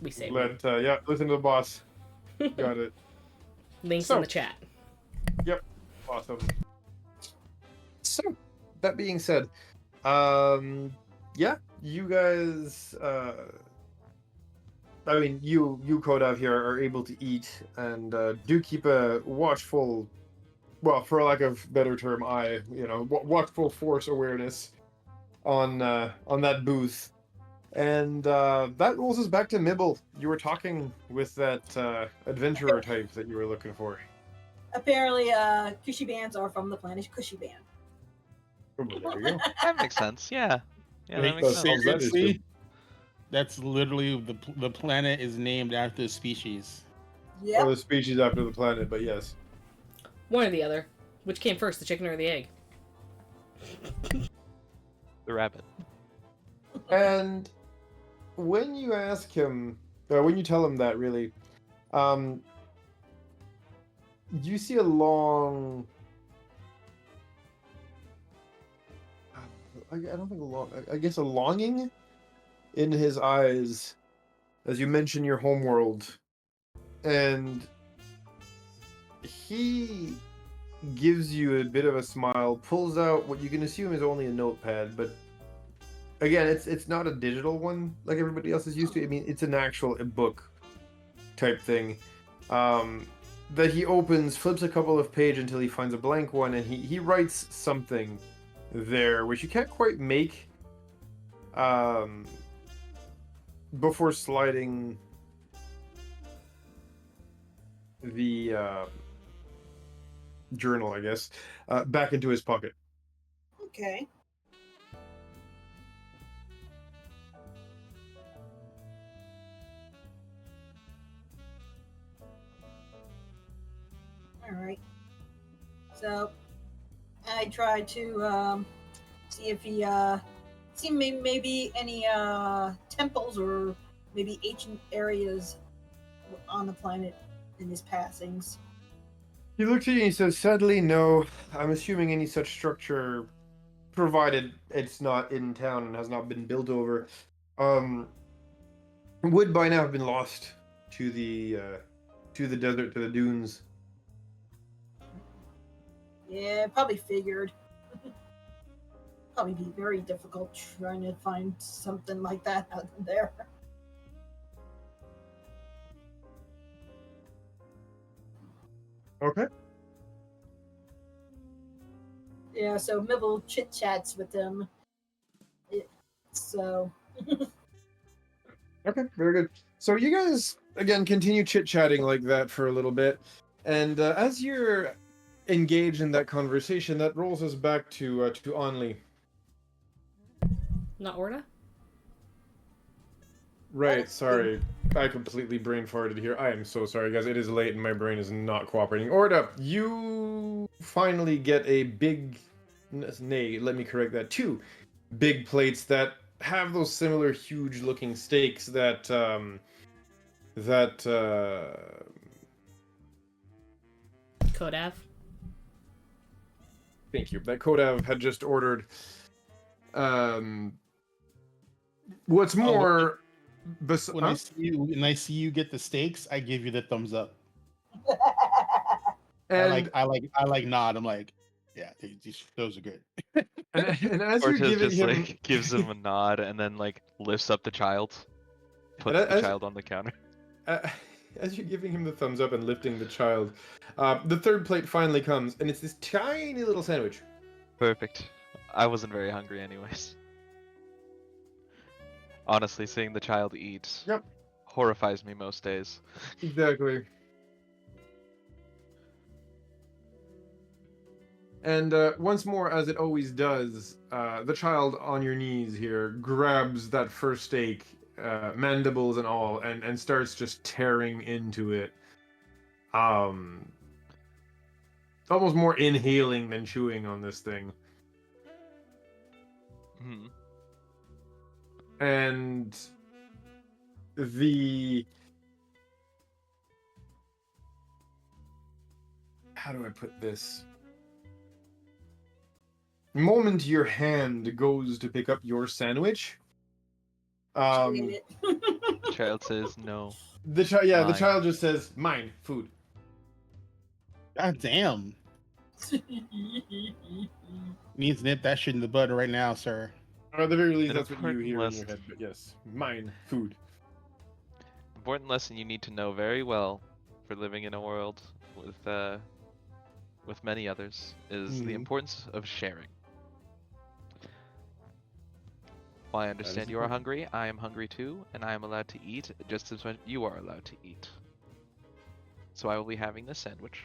We save them. Listen to the boss. Got it. Links So- in the chat. Awesome. So, that being said, yeah, you guys I mean, you Kodav here are able to eat and do keep a watchful, well, for lack of better term, eye, watchful force awareness on that booth. And that rolls us back to Mibble. You were talking with that adventurer type that you were looking for. Apparently, Cushy bands are from the planet Cushy Band. Oh, there you go. That makes sense. Yeah. Yeah, that Wait, makes That sense. solves that issue. seriously? That's literally the planet is named after the species. Or Yep. the species after the planet, but yes. One or the other. Which came first, the chicken or the egg? The rabbit. And when you ask him, when you tell him that, really, you see a long. I don't think a long. I guess a longing in his eyes as you mention your homeworld, and he gives you a bit of a smile, pulls out what you can assume is only a notepad, but again, it's not a digital one like everybody else is used to. I mean, it's an actual book type thing that he opens, flips a couple of pages until he finds a blank one, and he writes something there, which you can't quite make before sliding the journal, I guess, back into his pocket. Okay. All right. So I tried to see if he see maybe any temples or maybe ancient areas on the planet in his passings. He looks at you and he says, "Sadly, no. I'm assuming any such structure, provided it's not in town and has not been built over, would by now have been lost to the desert, to the dunes." Yeah, probably figured. Probably be very difficult trying to find something like that out there. Okay. Yeah, so Mibble chit chats with them. So Okay, very good. So you guys again continue chit chatting like that for a little bit, and as you're engaged in that conversation, that rolls us back to Onley. Not Orna? Right. Sorry, I completely brain farted here. I am so sorry, guys. It is late and my brain is not cooperating. Orda, you finally get a big, nay, let me correct that. 2 big plates that have those similar huge-looking steaks that Kodav? thank you, that Kodav had just ordered. What's more, When I see you get the steaks, I give you the thumbs up. and I like nod. I'm like, yeah, those are good. and as you're Cortez giving just him, like gives him a nod and then like lifts up the child, puts And the as- child on the counter. as you're giving him the thumbs up and lifting the child, the third plate finally comes, and it's this tiny little sandwich. Perfect. I wasn't very hungry anyways. Honestly, seeing the child eat Yep. horrifies me most days. Exactly. And once more, as it always does, the child on your knees here grabs that first steak, mandibles and all, and starts just tearing into it. Almost more inhaling than chewing on this thing. Hmm. And the... how do I put this? Moment your hand goes to pick up your sandwich, ate it. The child says no. the Mine. child just says, "Mine, food." God damn. Needs to nip that shit in the bud right now, sir. Or at the very least, An that's what you important hear in lesson. your head. But yes, mine, food. important lesson you need to know very well for living in a world with many others is the importance of sharing. While I understand you are hungry, I am hungry too, and I am allowed to eat just as much you are allowed to eat. So I will be having this sandwich,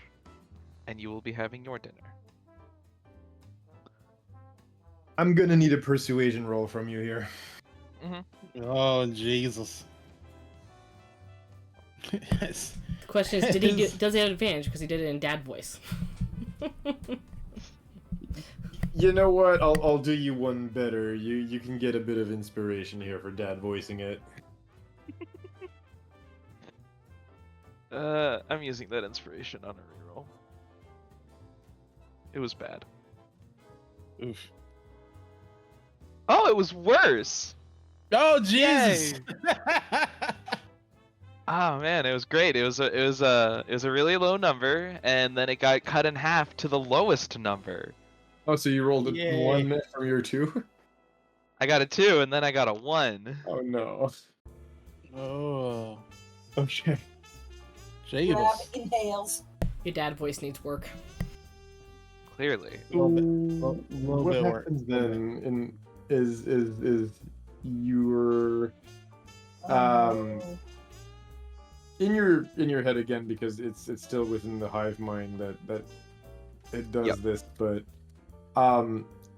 and you will be having your dinner. I'm gonna need a persuasion roll from you here. Oh Jesus! Yes. The question is, does he have advantage because he did it in dad voice? You know what? I'll do you one better. You can get a bit of inspiration here for Dad voicing it. I'm using that inspiration on a reroll. It was bad. Oof. Oh, it was worse. Oh Jesus! Oh man, it was great. It was a really low number, and then it got cut in half to the lowest number. Oh, so you rolled a Yay. 1 from your 2? I got a 2, and then I got a 1. Oh no. Oh, Okay. Grab Jesus! inhales. Your dad voice needs work. Clearly. Little bit What work. happens then is your in your head again, because it's still within the hive mind that it does this, but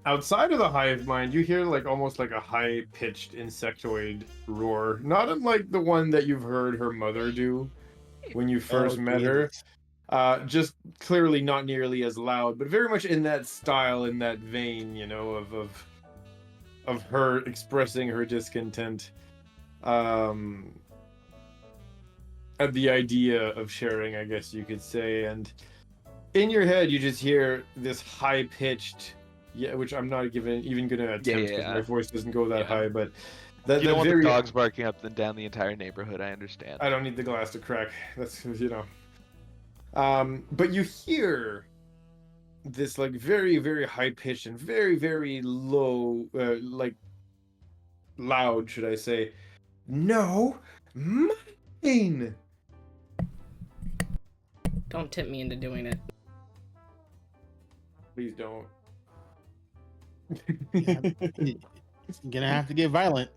outside of the hive mind you hear like almost like a high-pitched insectoid roar, not unlike the one that you've heard her mother do when you first met her. Just clearly not nearly as loud, but very much in that style, in that vein, you know, of her expressing her discontent at the idea of sharing, I guess you could say. And in your head, you just hear this high-pitched, which I'm not even gonna attempt because my voice doesn't go that high, but you don't want the dogs barking up and down the entire neighborhood. I understand. I don't need the glass to crack. That's, you know. But you hear this like very, very high pitched and very, very low, like loud, should I say? No, mine. Don't tempt me into doing it. Please don't. You're gonna have to get violent.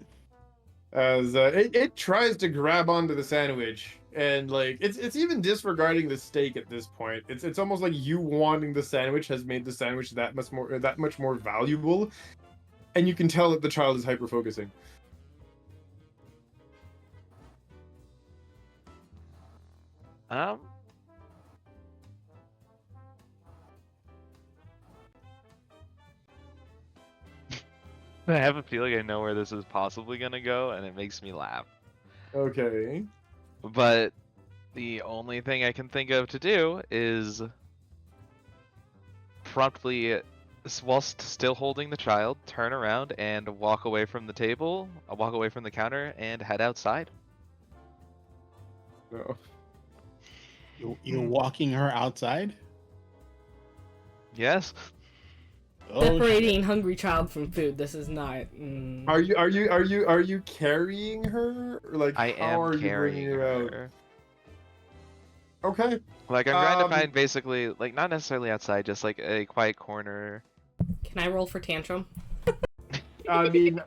As it tries to grab onto the sandwich, and like it's even disregarding the steak at this point. It's almost like you wanting the sandwich has made the sandwich that much more valuable, and you can tell that the child is hyper focusing. I have a feeling I know where this is possibly gonna go, and it makes me laugh. Okay. But the only thing I can think of to do is promptly, whilst still holding the child, turn around and walk away from the table, walk away from the counter, and head outside. No. You're walking her outside? Yes. Oh, Separating hungry child from food. This is not. Are you carrying her? Or like, I how are am you bringing carrying her out? her. Okay. Like, I'm trying to find basically, like, not necessarily outside, just like a quiet corner. Can I roll for tantrum? I mean,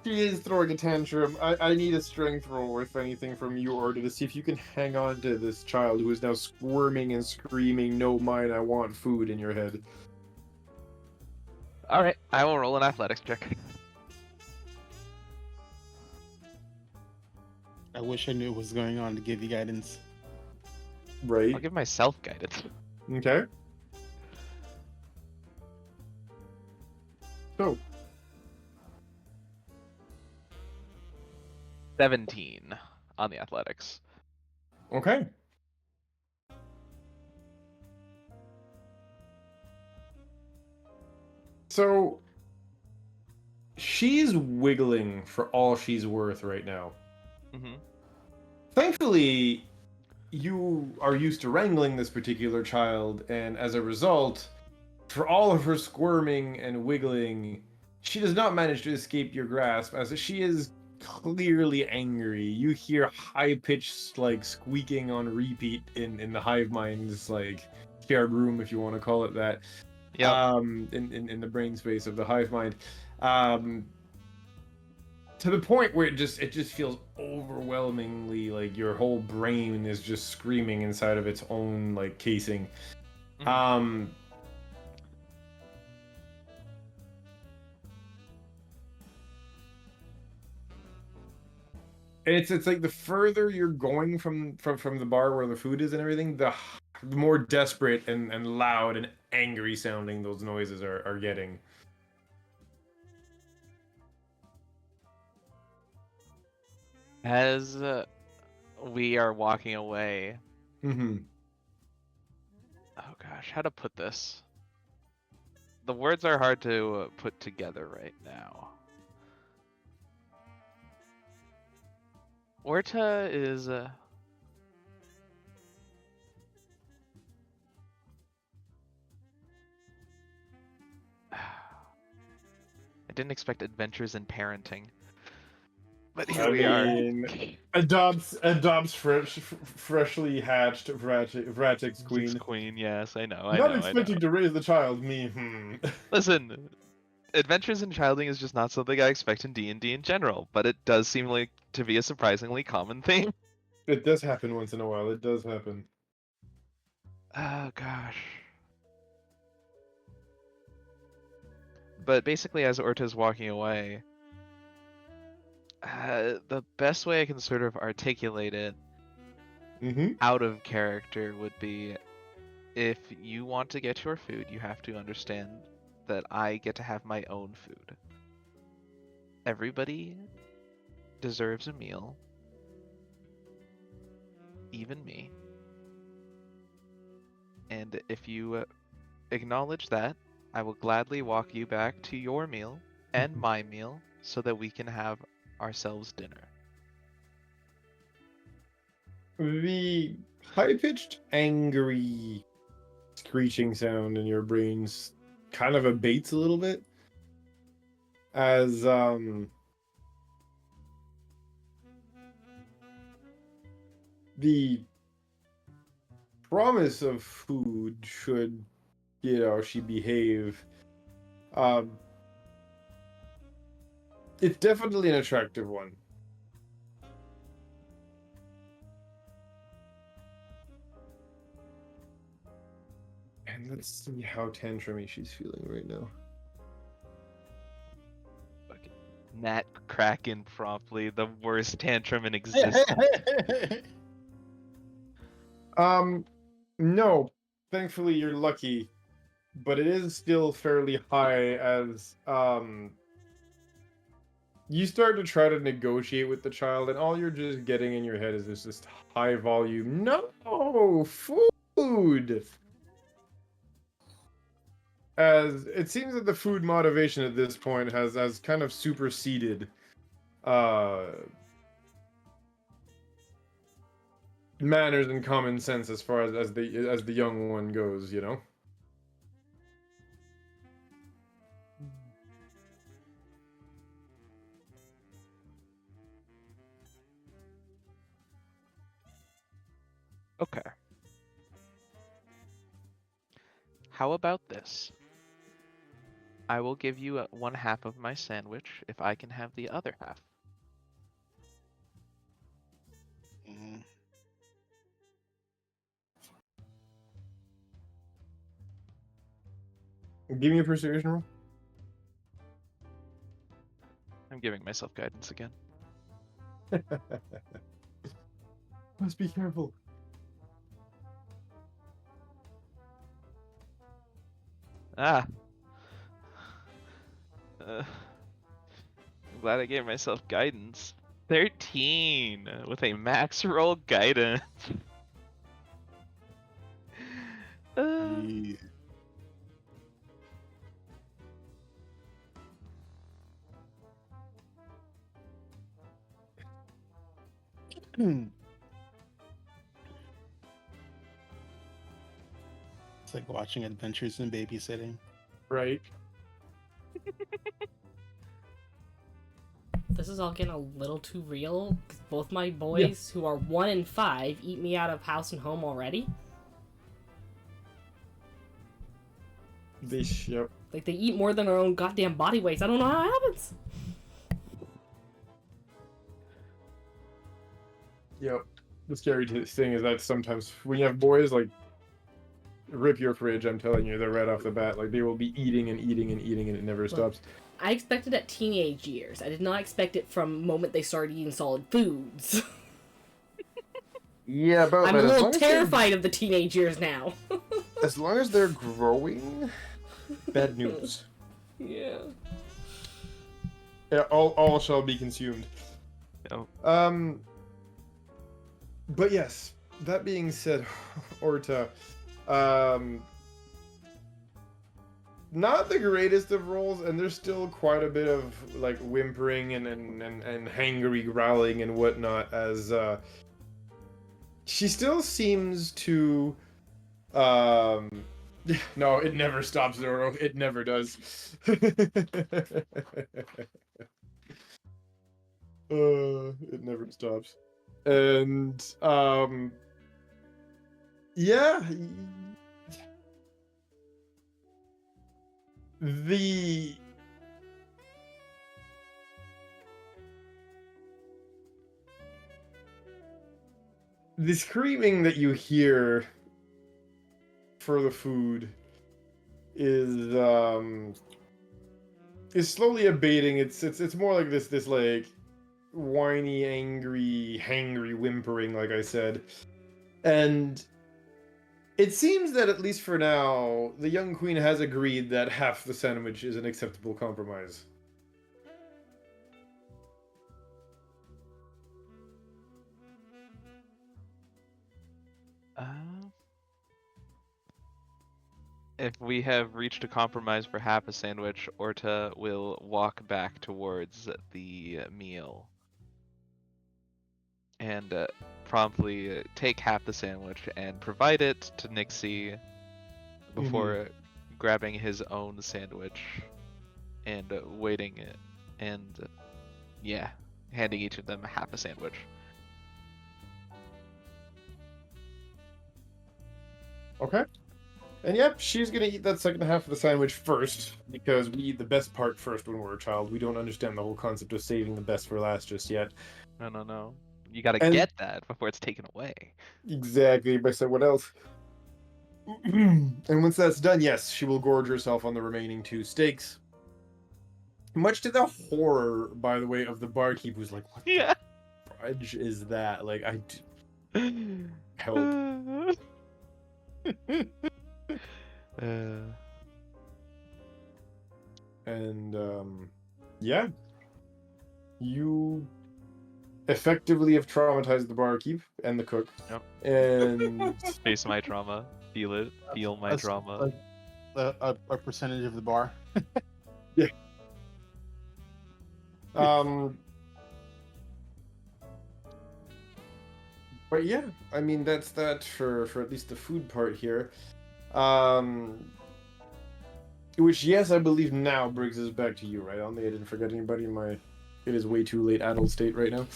she is throwing a tantrum. I need a strength roll, if anything, from you, Order, to see if you can hang on to this child who is now squirming and screaming, "No, mine, I want food," in your head. Alright, I will roll an athletics check. I wish I knew what was going on to give you guidance. Right. I'll give myself guidance. Okay. So, 17 on the athletics. okay. So, she's wiggling for all she's worth right now. Mm-hmm. Thankfully, you are used to wrangling this particular child, and as a result, for all of her squirming and wiggling, she does not manage to escape your grasp, as she is clearly angry. You hear high-pitched like squeaking on repeat in the hive mind's like shared room, if you want to call it that. Yep. In the brain space of the hive mind. To the point where it just feels overwhelmingly like your whole brain is just screaming inside of its own like casing. Mhm. It's like the further you're going from the bar where the food is and everything, the more desperate and loud and angry sounding those noises are getting. As we are walking away, Mm-hmm. oh gosh, how to put this? The words are hard to put together right now. Orta is I didn't expect adventures in parenting, but here I we are. mean, adopts freshly hatched Vratic's Six queen. Queen, yes, I know, Not I know. expecting to raise the child, me. Listen, adventures in childing is just not something I expect in D&D in general, but it does seem like to be a surprisingly common theme. It does happen once in a while. It does happen. Oh gosh. But basically, as Orta's walking away, the best way I can sort of articulate it Mm-hmm. out of character would be, if you want to get your food, you have to understand that I get to have my own food. Everybody deserves a meal, even me. And if you acknowledge that, I will gladly walk you back to your meal and my meal so that we can have ourselves dinner. The high-pitched, angry, screeching sound in your brains kind of abates a little bit as the promise of food should, she behave. It's definitely an attractive one. And let's see how tantrumy she's feeling right now. Nat Kraken promptly, the worst tantrum in existence. No. Thankfully, you're lucky. But it is still fairly high as, you start to try to negotiate with the child, and all you're just getting in your head is this high volume, no, food! As it seems that the food motivation at this point has kind of superseded, manners and common sense as far as the young one goes, Okay. How about this? I will give you one half of my sandwich if I can have the other half. Mhm. Give me a persuasion roll. I'm giving myself guidance again. Must be careful. Ah. I'm glad I gave myself guidance. 13 with a max roll guidance. Yeah. It's like watching Adventures in Babysitting. Right. this is all getting a little too real. 'Cause both my boys, who are 1 and 5, eat me out of house and home already. Yep. Like, they eat more than their own goddamn body weights. I don't know how it happens. Yep. The scary thing is that sometimes when you have boys, like, rip your fridge, I'm telling you, they're right off the bat. Like, they will be eating and eating and eating, and it never stops. I expected at teenage years. I did not expect it from the moment they started eating solid foods. Yeah, about I'm that. a As little long as terrified of the teenage years now. as long as they're growing, bad news. Yeah. Yeah, all shall be consumed. Yep. But yes, that being said, Orta, not the greatest of roles, and there's still quite a bit of like whimpering and hangry growling and whatnot, as she still seems to no, it never stops, Zoro. It never does. It never stops. And yeah, the screaming that you hear for the food is slowly abating. It's more like this like whiny, angry, hangry whimpering, like I said. And it seems that, at least for now, the young queen has agreed that half the sandwich is an acceptable compromise. If we have reached a compromise for half a sandwich, Orta will walk back towards the meal and promptly take half the sandwich and provide it to Nixie before grabbing his own sandwich and waiting it and handing each of them half a sandwich. Okay. And yep, she's gonna eat that second half of the sandwich first, because we eat the best part first when we're a child. We don't understand the whole concept of saving the best for last just yet. No. You gotta And- get that before it's taken away. Exactly, but I said what else? And once that's done, yes, she will gorge herself on the remaining 2 steaks. Much to the horror, by the way, of the barkeep, who's like, "What Yeah. the fudge is that?" Like, help. And yeah, you effectively have traumatized the barkeep and the cook. Yep. And Face my trauma. Feel it. Feel my That's trauma. like a percentage of the bar. yeah. But yeah, I mean, that's that for at least the food part here. Which, yes, I believe now brings us back to you, right? I didn't forget anybody in my it is way too late adult state right now.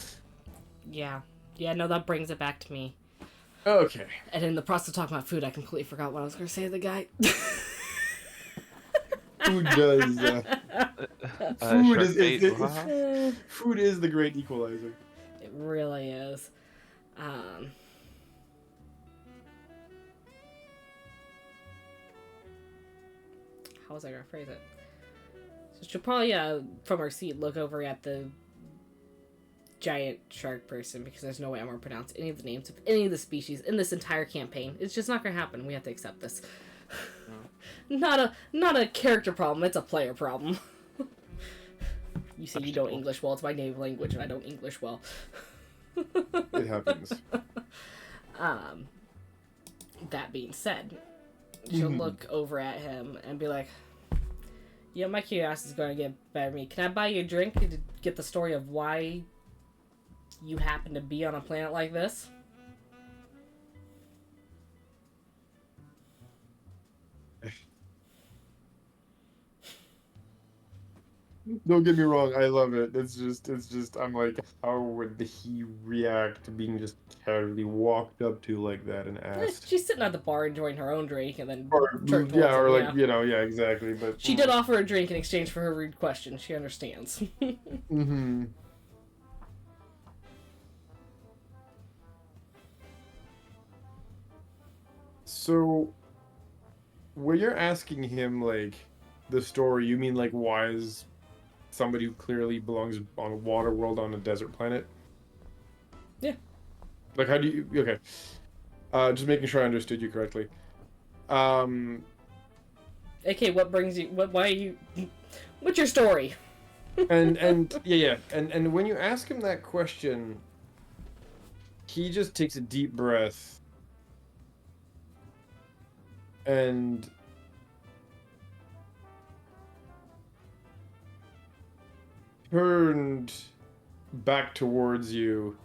Yeah. Yeah, no, that brings it back to me. Okay. And in the process of talking about food, I completely forgot what I was going to say to the guy. Food does. Food Shark bait, is waha. food is the great equalizer. It really is. How was I gonna phrase it? So she'll probably, from her seat, look over at the giant shark person, because there's no way I'm gonna pronounce any of the names of any of the species in this entire campaign. It's just not gonna happen. We have to accept this. Not a character problem. It's a player problem. You say you don't English well. It's my native language, and I don't English well. It happens. That being said, she'll look over at him and be like, "Yeah, my curiosity is going to get better of me. Can I buy you a drink to get the story of why you happen to be on a planet like this?" Don't get me wrong, I love it. It's just, I'm like, how would he react to being just casually walked up to like that and asked? She's sitting at the bar enjoying her own drink and then Or, turned towards yeah, or him, like, yeah. you know, yeah, exactly. But She did offer a drink in exchange for her rude question. She understands. Mm-hmm. So, when you're asking him like the story, you mean like why is somebody who clearly belongs on a water world on a desert planet? Yeah. Like, how do you? Okay. Just making sure I understood you correctly. Okay, what brings you? Why are you? What's your story? and yeah, and when you ask him that question, he just takes a deep breath and turned back towards you.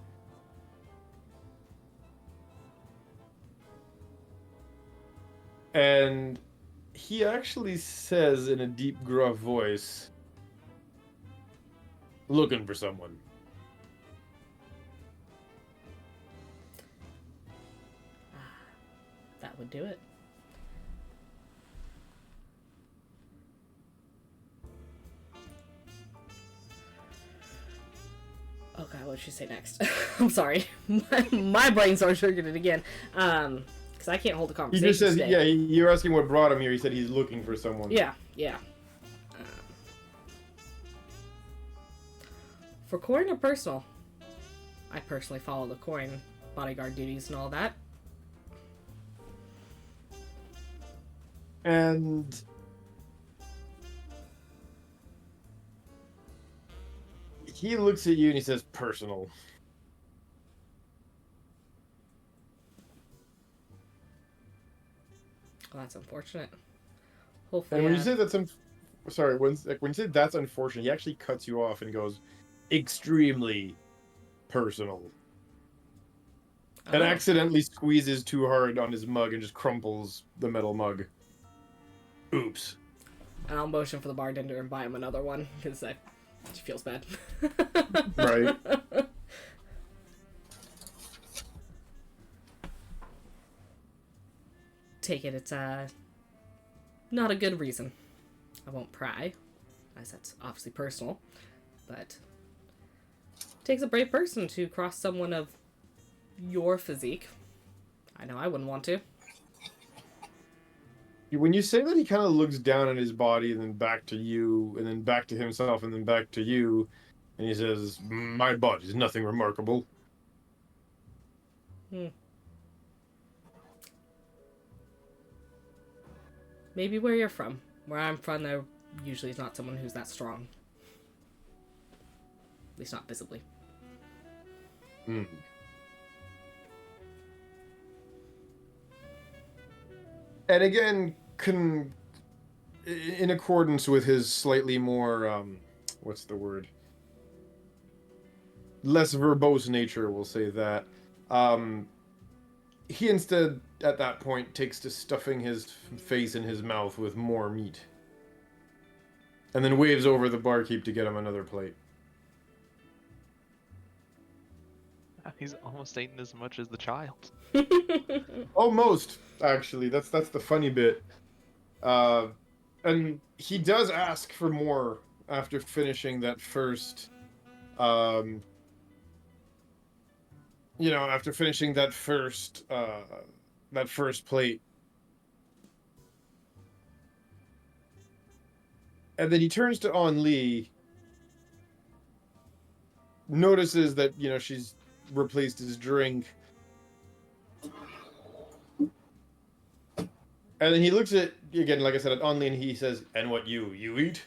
And he actually says in a deep, gruff voice, looking for someone. That would do it. Oh god, what did she say next? I'm sorry. My brain started triggering it again. Because I can't hold a He conversation just says, today. yeah, you're asking what brought him here. He said he's looking for someone. Yeah, yeah. For coin or personal? I personally follow the coin, bodyguard duties and all that. And he looks at you and he says, personal. Well, that's unfortunate. Hopefully, And when you say that's sorry, when you say that's unfortunate, he actually cuts you off and goes, extremely personal. And accidentally squeezes too hard on his mug and just crumples the metal mug. Oops. And I'll motion for the bartender and buy him another one because she feels bad. Right. Take it, it's not a good reason. I won't pry, as that's obviously personal, but it takes a brave person to cross someone of your physique. I know I wouldn't want to. When you say that, he kind of looks down at his body and then back to you, and then back to himself, and then back to you, and he says, my body's nothing remarkable. Maybe where you're from. Where I'm from, there usually is not someone who's that strong. At least not visibly. Hmm. And again, in accordance with his slightly more, what's the word? Less verbose nature, we'll say that. He instead, at that point, takes to stuffing his face in his mouth with more meat. And then waves over the barkeep to get him another plate. He's almost eaten as much as the child. Almost, actually. That's the funny bit. And he does ask for more after finishing that first, after finishing that first plate. And then he turns to On Lee, notices that, she's replaced his drink. And then he looks at, again, like I said, at On Lee, and he says, and what you eat?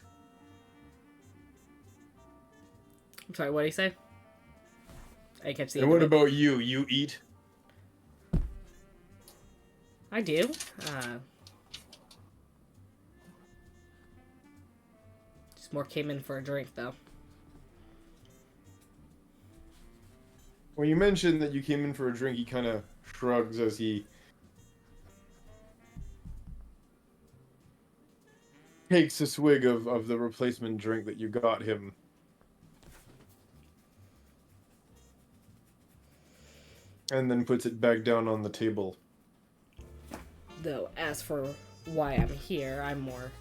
I'm sorry, what did he say? I didn't catch the And end what of it. about you? You eat? I do. Just more came in for a drink, though. When you mentioned that you came in for a drink, he kind of shrugs as he takes a swig of the replacement drink that you got him. And then puts it back down on the table. Though, as for why I'm here, I'm more...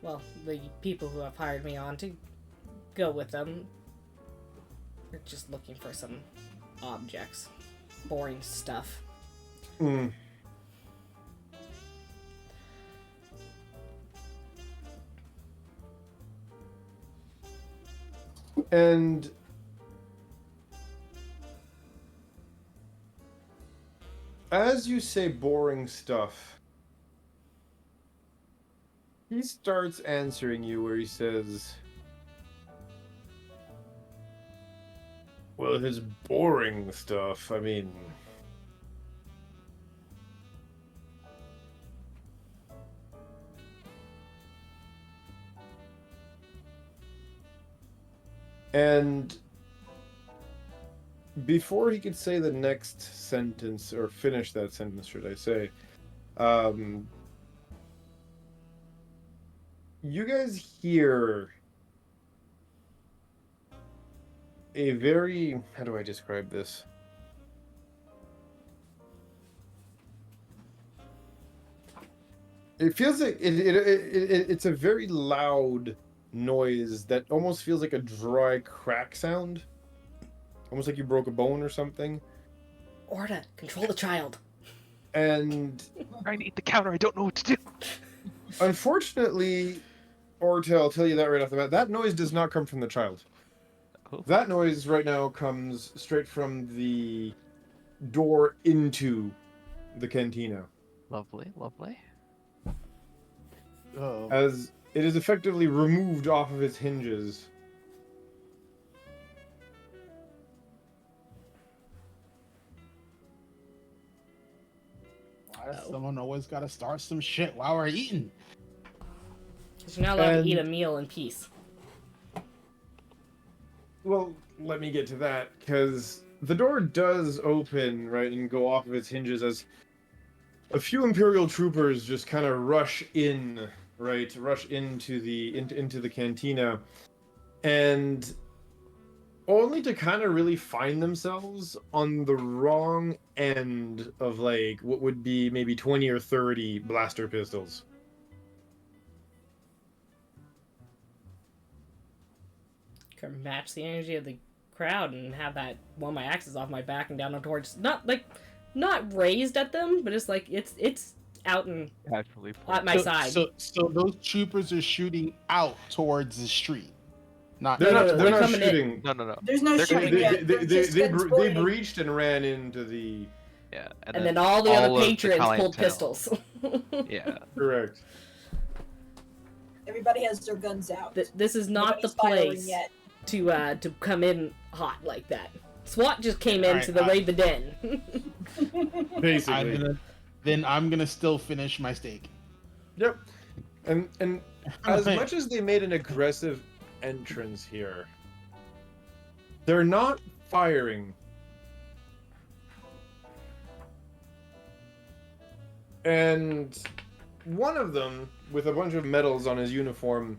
Well, the people who have hired me on to go with them are just looking for some objects. Boring stuff. Mm. And as you say boring stuff, he starts answering you where he says, well, his boring stuff, I mean... And before he could say the next sentence, or finish that sentence, should I say, you guys hear a very... How do I describe this? It feels like it's a very loud noise that almost feels like a dry crack sound. Almost like you broke a bone or something. Orta, control the child. And I need the counter. I don't know what to do. unfortunately, Orta, I'll tell you that right off the bat, that noise does not come from the child. Oh. That noise right now comes straight from the door into the cantina. Lovely, lovely. Oh. As it is effectively removed off of its hinges. Why does someone always gotta start some shit while we're eating? Because you're not allowed And- to eat a meal in peace. Well, let me get to that, because the door does open, right, and go off of its hinges as a few Imperial troopers just kind of rush in, right, into the cantina, and only to kind of really find themselves on the wrong end of, like, what would be maybe 20 or 30 blaster pistols. Could match the energy of the crowd and have that one of my axes off my back and down towards not raised at them, but it's like it's out and Casually at my side. So those troopers are shooting out towards the street. Not They're No, not, no, they're not coming in. shooting. No. There's no They're shooting They, yet. they, They're they, just they, exploding. they breached and ran into the... Yeah. And then all the other of patrons pulled clientele. pistols. Yeah. Correct. Everybody has their guns out. This is not Nobody's the firing place yet. to come in hot like that. SWAT just came in Alright, to raid the den. Basically. I'm gonna still finish my steak. Yep. And as Okay. much as they made an aggressive entrance here, they're not firing. And one of them, with a bunch of medals on his uniform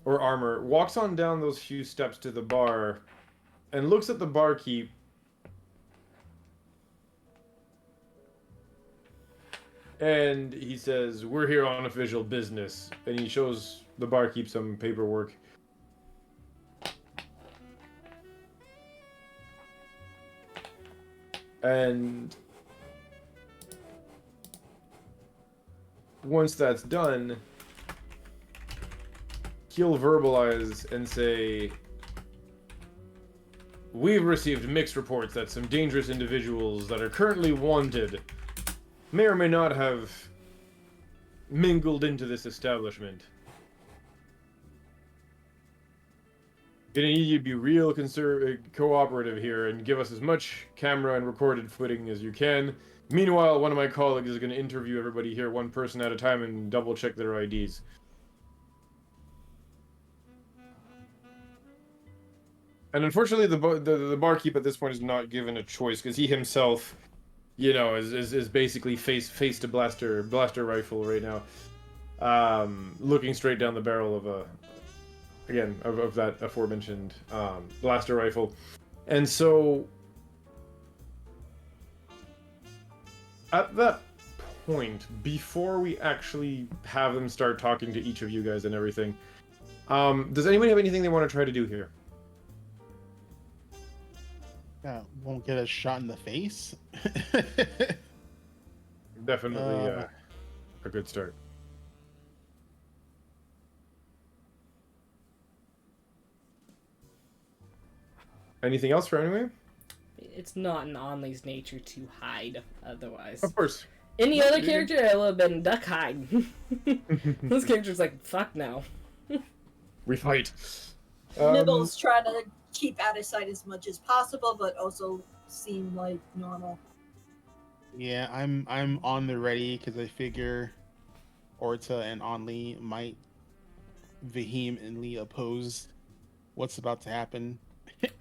or armor, walks on down those few steps to the bar and looks at the barkeep. And he says, "We're here on official business." And he shows the barkeep some paperwork. And once that's done, he'll verbalize and say, "We've received mixed reports that some dangerous individuals that are currently wanted may or may not have mingled into this establishment. Gonna need you to be real cooperative here and give us as much camera and recorded footing as you can. Meanwhile, one of my colleagues is going to interview everybody here one person at a time and double check their IDs." And unfortunately, the barkeep at this point is not given a choice because he himself is basically face to blaster rifle right now, looking straight down the barrel of of that aforementioned blaster rifle, and so at that point, before we actually have them start talking to each of you guys and everything, does anyone have anything they want to try to do here? Won't get a shot in the face. Definitely a good start. Anything else for anyone? It's not in Onley's nature to hide otherwise. Of course. Any other character, I would have been duck hide. This character's like, fuck no. We fight. Nibbles trying to keep out of sight as much as possible, but also seem like normal. Yeah, I'm on the ready because I figure Orta and Only might vehemently oppose what's about to happen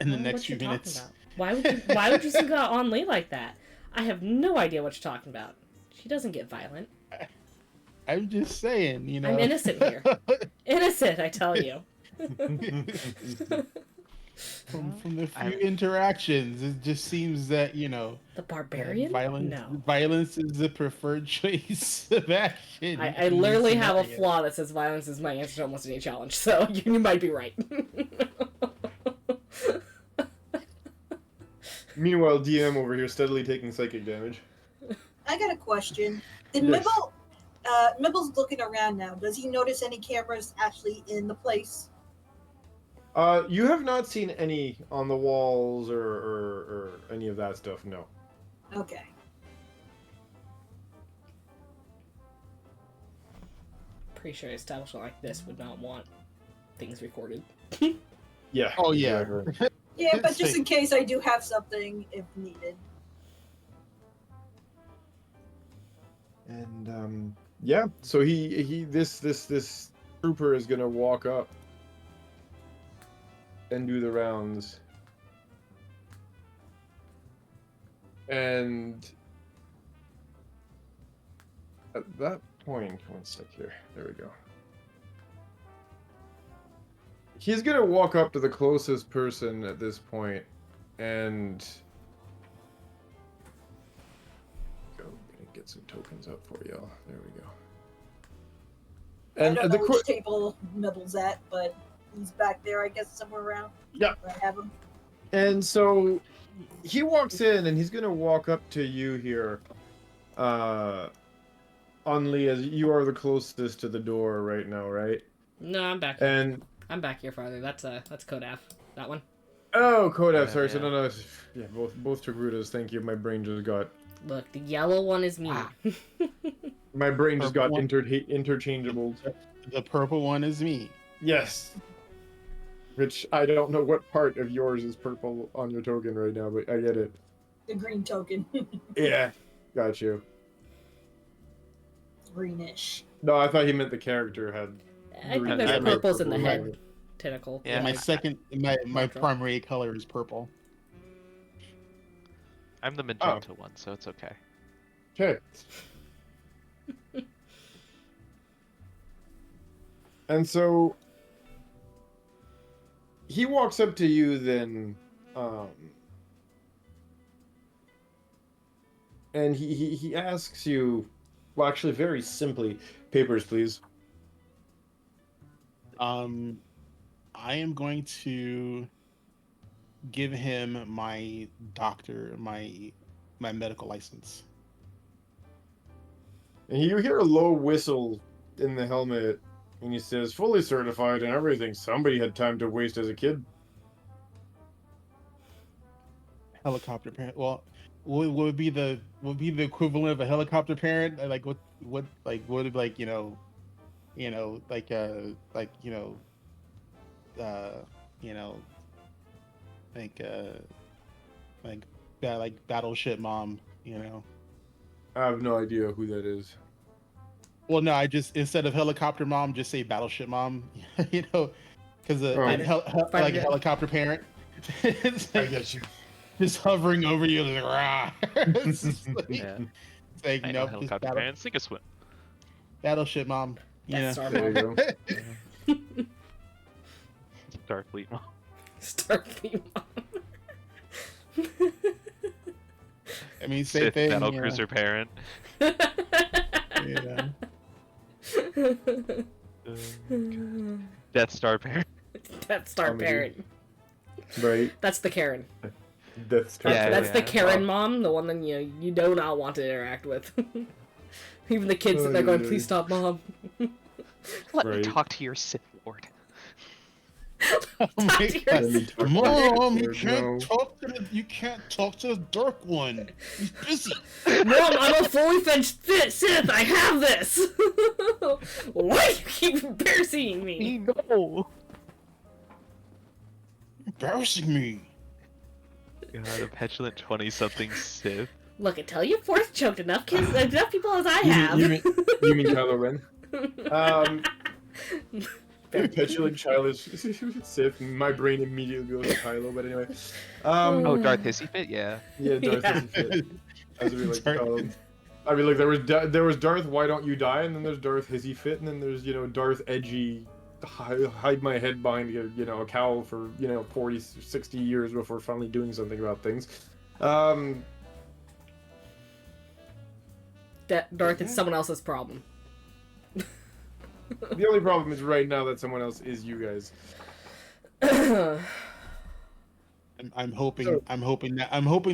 in the next few minutes. Why would you single out Only like that? I have no idea what you're talking about. She doesn't get violent. I'm just saying, you know. I'm innocent here. Innocent, I tell you. From the few interactions, it just seems that, you know, the barbarian. Violence is the preferred choice of action. I literally have a flaw that says violence is my answer to almost any challenge, so you might be right. Meanwhile, DM over here steadily taking psychic damage. I got a question. Did Yes. Mibble's looking around now. Does he notice any cameras actually in the place? You have not seen any on the walls or any of that stuff, no. Okay. Pretty sure an establishment like this would not want things recorded. Yeah. Oh, yeah. Exactly. Yeah, but just in case I do have something if needed. And yeah, so this trooper is gonna walk up and do the rounds. And at that point, one sec here. There we go. He's gonna walk up to the closest person at this point and get some tokens up for y'all. There we go. And I don't know which table Mibble's at, but he's back there, I guess, somewhere around. Yeah. Where I have him. And so he walks in and he's gonna walk up to you here. Only as you are the closest to the door right now, right? No, I'm back. And I'm back here farther. That's Kodaf. That one. oh, Kodaf, sorry. Yeah. So no, yeah, both Togrutas. Thank you. My brain just got. Look, the yellow one is me. My brain just got interchangeable. The purple one is me. Yes. Which I don't know what part of yours is purple on your token right now, but I get it. The green token. Yeah, got you. Greenish. No, I thought he meant the character had. I think there's purples in the head tentacle. Yeah, my primary color is purple. I'm the magenta one, so it's okay. Okay. And so he walks up to you then, and he asks you, well, actually, very simply, papers, please. I am going to give him my medical license. And you hear a low whistle in the helmet, and he says, fully certified and everything. Somebody had time to waste as a kid. Helicopter parent. Well, what would be the equivalent of a helicopter parent? Like what like like Battleship Mom, you know. I have no idea who that is. Well, no, I just, instead of helicopter mom, just say Battleship Mom, you know, because like a helicopter parent. I get you. just hovering over you, like, rah. It's just like, Yeah. it's like, I know nope, just helicopter parents. Sink or swim. battleship, mom. That's Yeah. There you go. Starfleet mom. Starfleet mom. I mean, same Sith thing. battle Yeah. cruiser parent. Yeah. Death Star parent. Death Star Comedy. parent. Right. That's the Karen. That's Yeah, That's the yeah. Karen mom, the one that you do not want to interact with. Even the kids that they're going, please stop, mom. Let me Right. talk to your Sith Lord. Oh my to God. your Mom, Lord, no. you can't talk to the dark one. He's busy. Mom, I'm a fully fledged Sith. I have this. Why do you keep embarrassing me? No. Embarrassing me. God, a petulant 20-something Sith. Look, until you're force choked enough kids, enough people as I You have. mean Kylo Ren? Petulant childish Sith. My brain immediately goes to Kylo, but anyway. Oh, Darth Hissy Fit? Yeah. Yeah, Darth Yeah. Hissy Fit, as we like to Darth- call him. I mean, like there was Darth Why Don't You Die, and then there's Darth Hissy Fit, and then there's Darth Edgy hide my head behind a cowl for 40, 60 years before finally doing something about things. That Darth is someone else's problem. The only problem is right now that someone else is you guys. I'm hoping. So- I'm hoping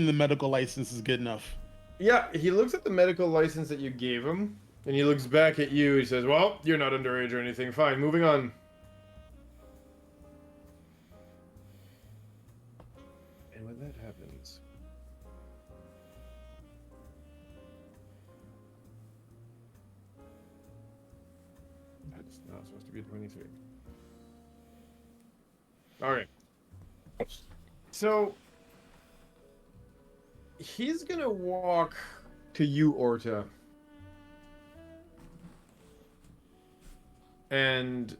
the medical license is good enough. Yeah, he looks at the medical license that you gave him, and he looks back at you. He says, "Well, you're not underage or anything. Fine, moving on." And when that happens, that's not supposed to be 23. All right. So he's gonna walk to you, Orta, and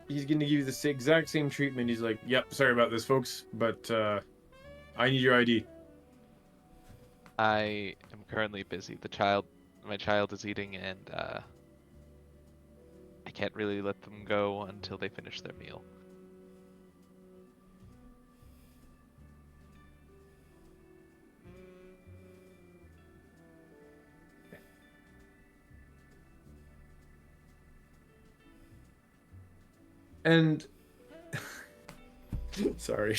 he's gonna give you the exact same treatment. He's like, "Yep, sorry about this, folks, but I need your ID." I am currently busy. My child is eating, and I can't really let them go until they finish their meal. And sorry.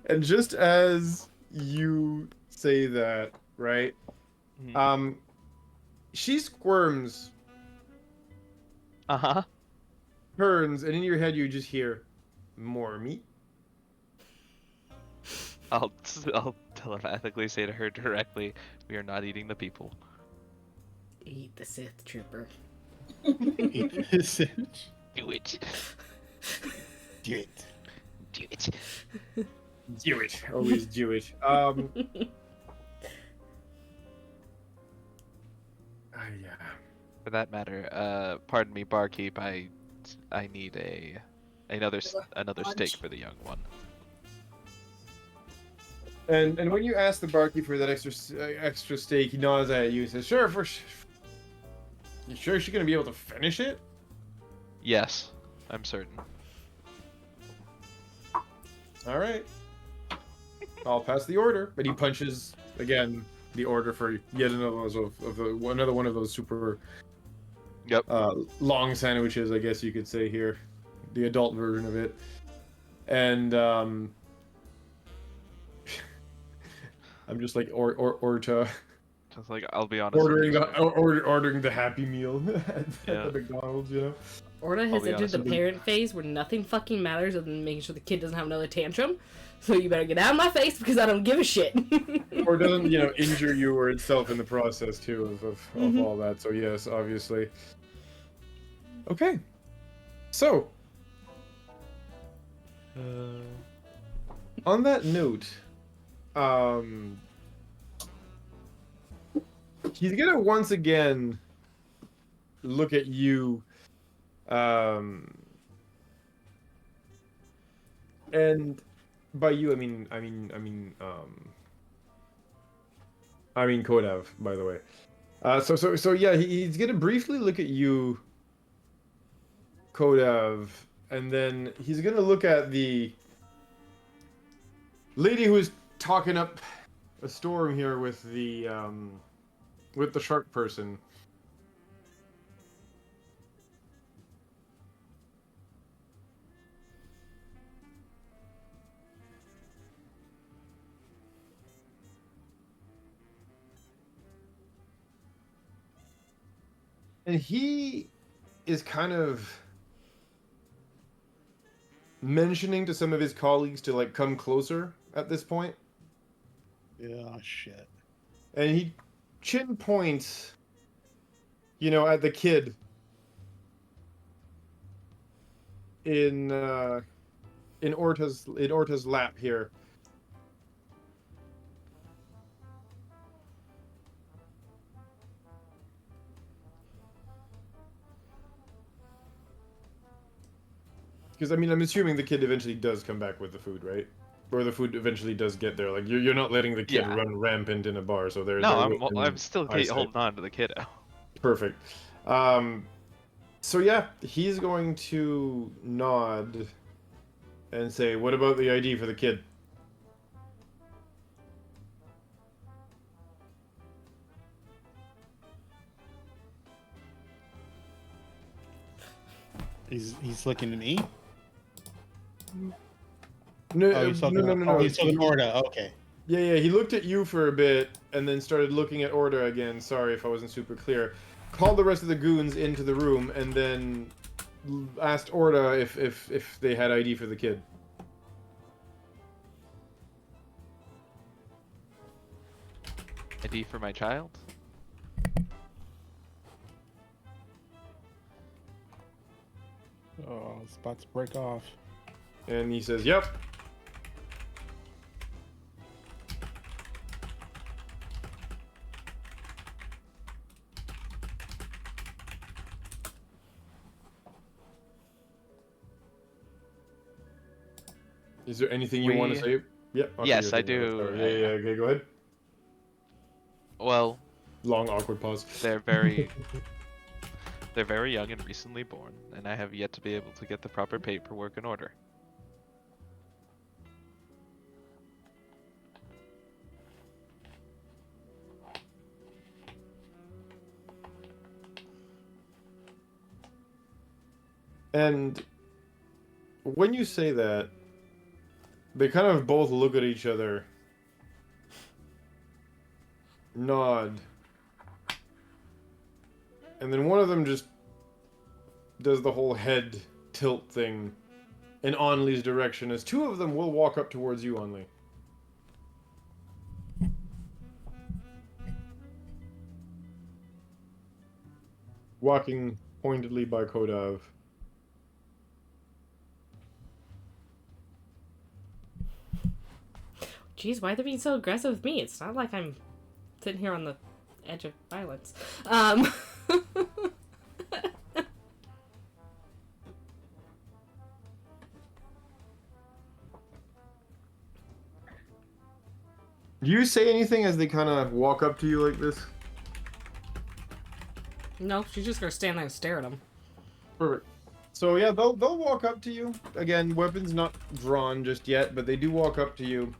And just as you say that, right? Mhm. She squirms, Uh-huh. turns, and in your head you just hear more meat. I'll telepathically say to her directly, we are not eating the people. Eat the Sith trooper. Do it. Do it. Do it. Do it. Always do it. Yeah. For that matter, pardon me, barkeep. I need another steak for the young one. And when you ask the barkeep for that extra steak, he nods at you and says, "Sure, you sure she's gonna be able to finish it?" Yes, I'm certain. All right. I'll pass the order. But he punches again the order for yet another another one of those super Yep. long sandwiches, I guess you could say here, the adult version of it. And I'm just like Orta Just like, I'll be honest. ordering the Happy Meal at Yeah. the McDonald's, Orta I'll has be entered honest the with you. parent phase where nothing fucking matters other than making sure the kid doesn't have another tantrum. So you better get out of my face because I don't give a shit. Or doesn't injure you or itself in the process too of all that. So yes, obviously. Okay. So on that note, he's gonna once again look at you, and by you, I mean Kodav, by the way. So yeah, he's gonna briefly look at you, Kodav, and then he's gonna look at the lady who is talking up a storm here with the shark person. And he is kind of mentioning to some of his colleagues to like come closer at this point. Yeah, shit. And he chin points, you know, at the kid in Orta's lap here. Because I mean, I'm assuming the kid eventually does come back with the food, right? Or the food eventually does get there. Like you're not letting the kid Yeah. run rampant in a bar, so there. No, there will I'm still eyesight. holding on to the kiddo. Perfect. So yeah, he's going to nod and say, "What about the ID for the kid?" He's looking at me. No, Oh, he's talking. no. He's talking Orda. Okay. Yeah. He looked at you for a bit and then started looking at Order again. Sorry if I wasn't super clear. Called the rest of the goons into the room and then asked Orda if they had ID for the kid. ID for my child? Oh, it's about to break off. And he says, "Yep." Is there anything you want to say? Yeah. Okay, Yes, you're I thinking do. about it. Yeah. Okay, go ahead. Well, Long awkward pause. they're very they're very young and recently born, and I have yet to be able to get the proper paperwork in order. And when you say that, they kind of both look at each other, nod, and then one of them just does the whole head tilt thing in Onley's direction, as two of them will walk up towards you, Onley. Walking pointedly by Kodav. Jeez, why are they being so aggressive with me? It's not like I'm sitting here on the edge of violence. Do you say anything as they kind of walk up to you like this? No, she's just gonna stand there and stare at him. Perfect. So yeah, they'll walk up to you. Again, weapons not drawn just yet, but they do walk up to you.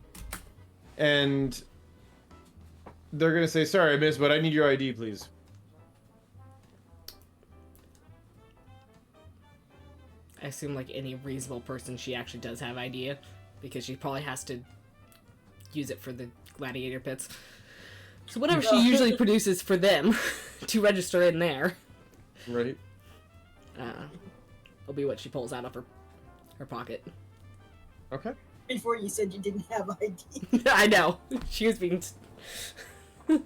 And they're gonna say, "Sorry, miss, but I need your ID, please." I assume like any reasonable person, she actually does have idea, because she probably has to use it for the gladiator pits. So whatever she usually produces for them to register in there, Right. will be what she pulls out of her pocket. Okay. Before you said you didn't have ID. I know. She was being... she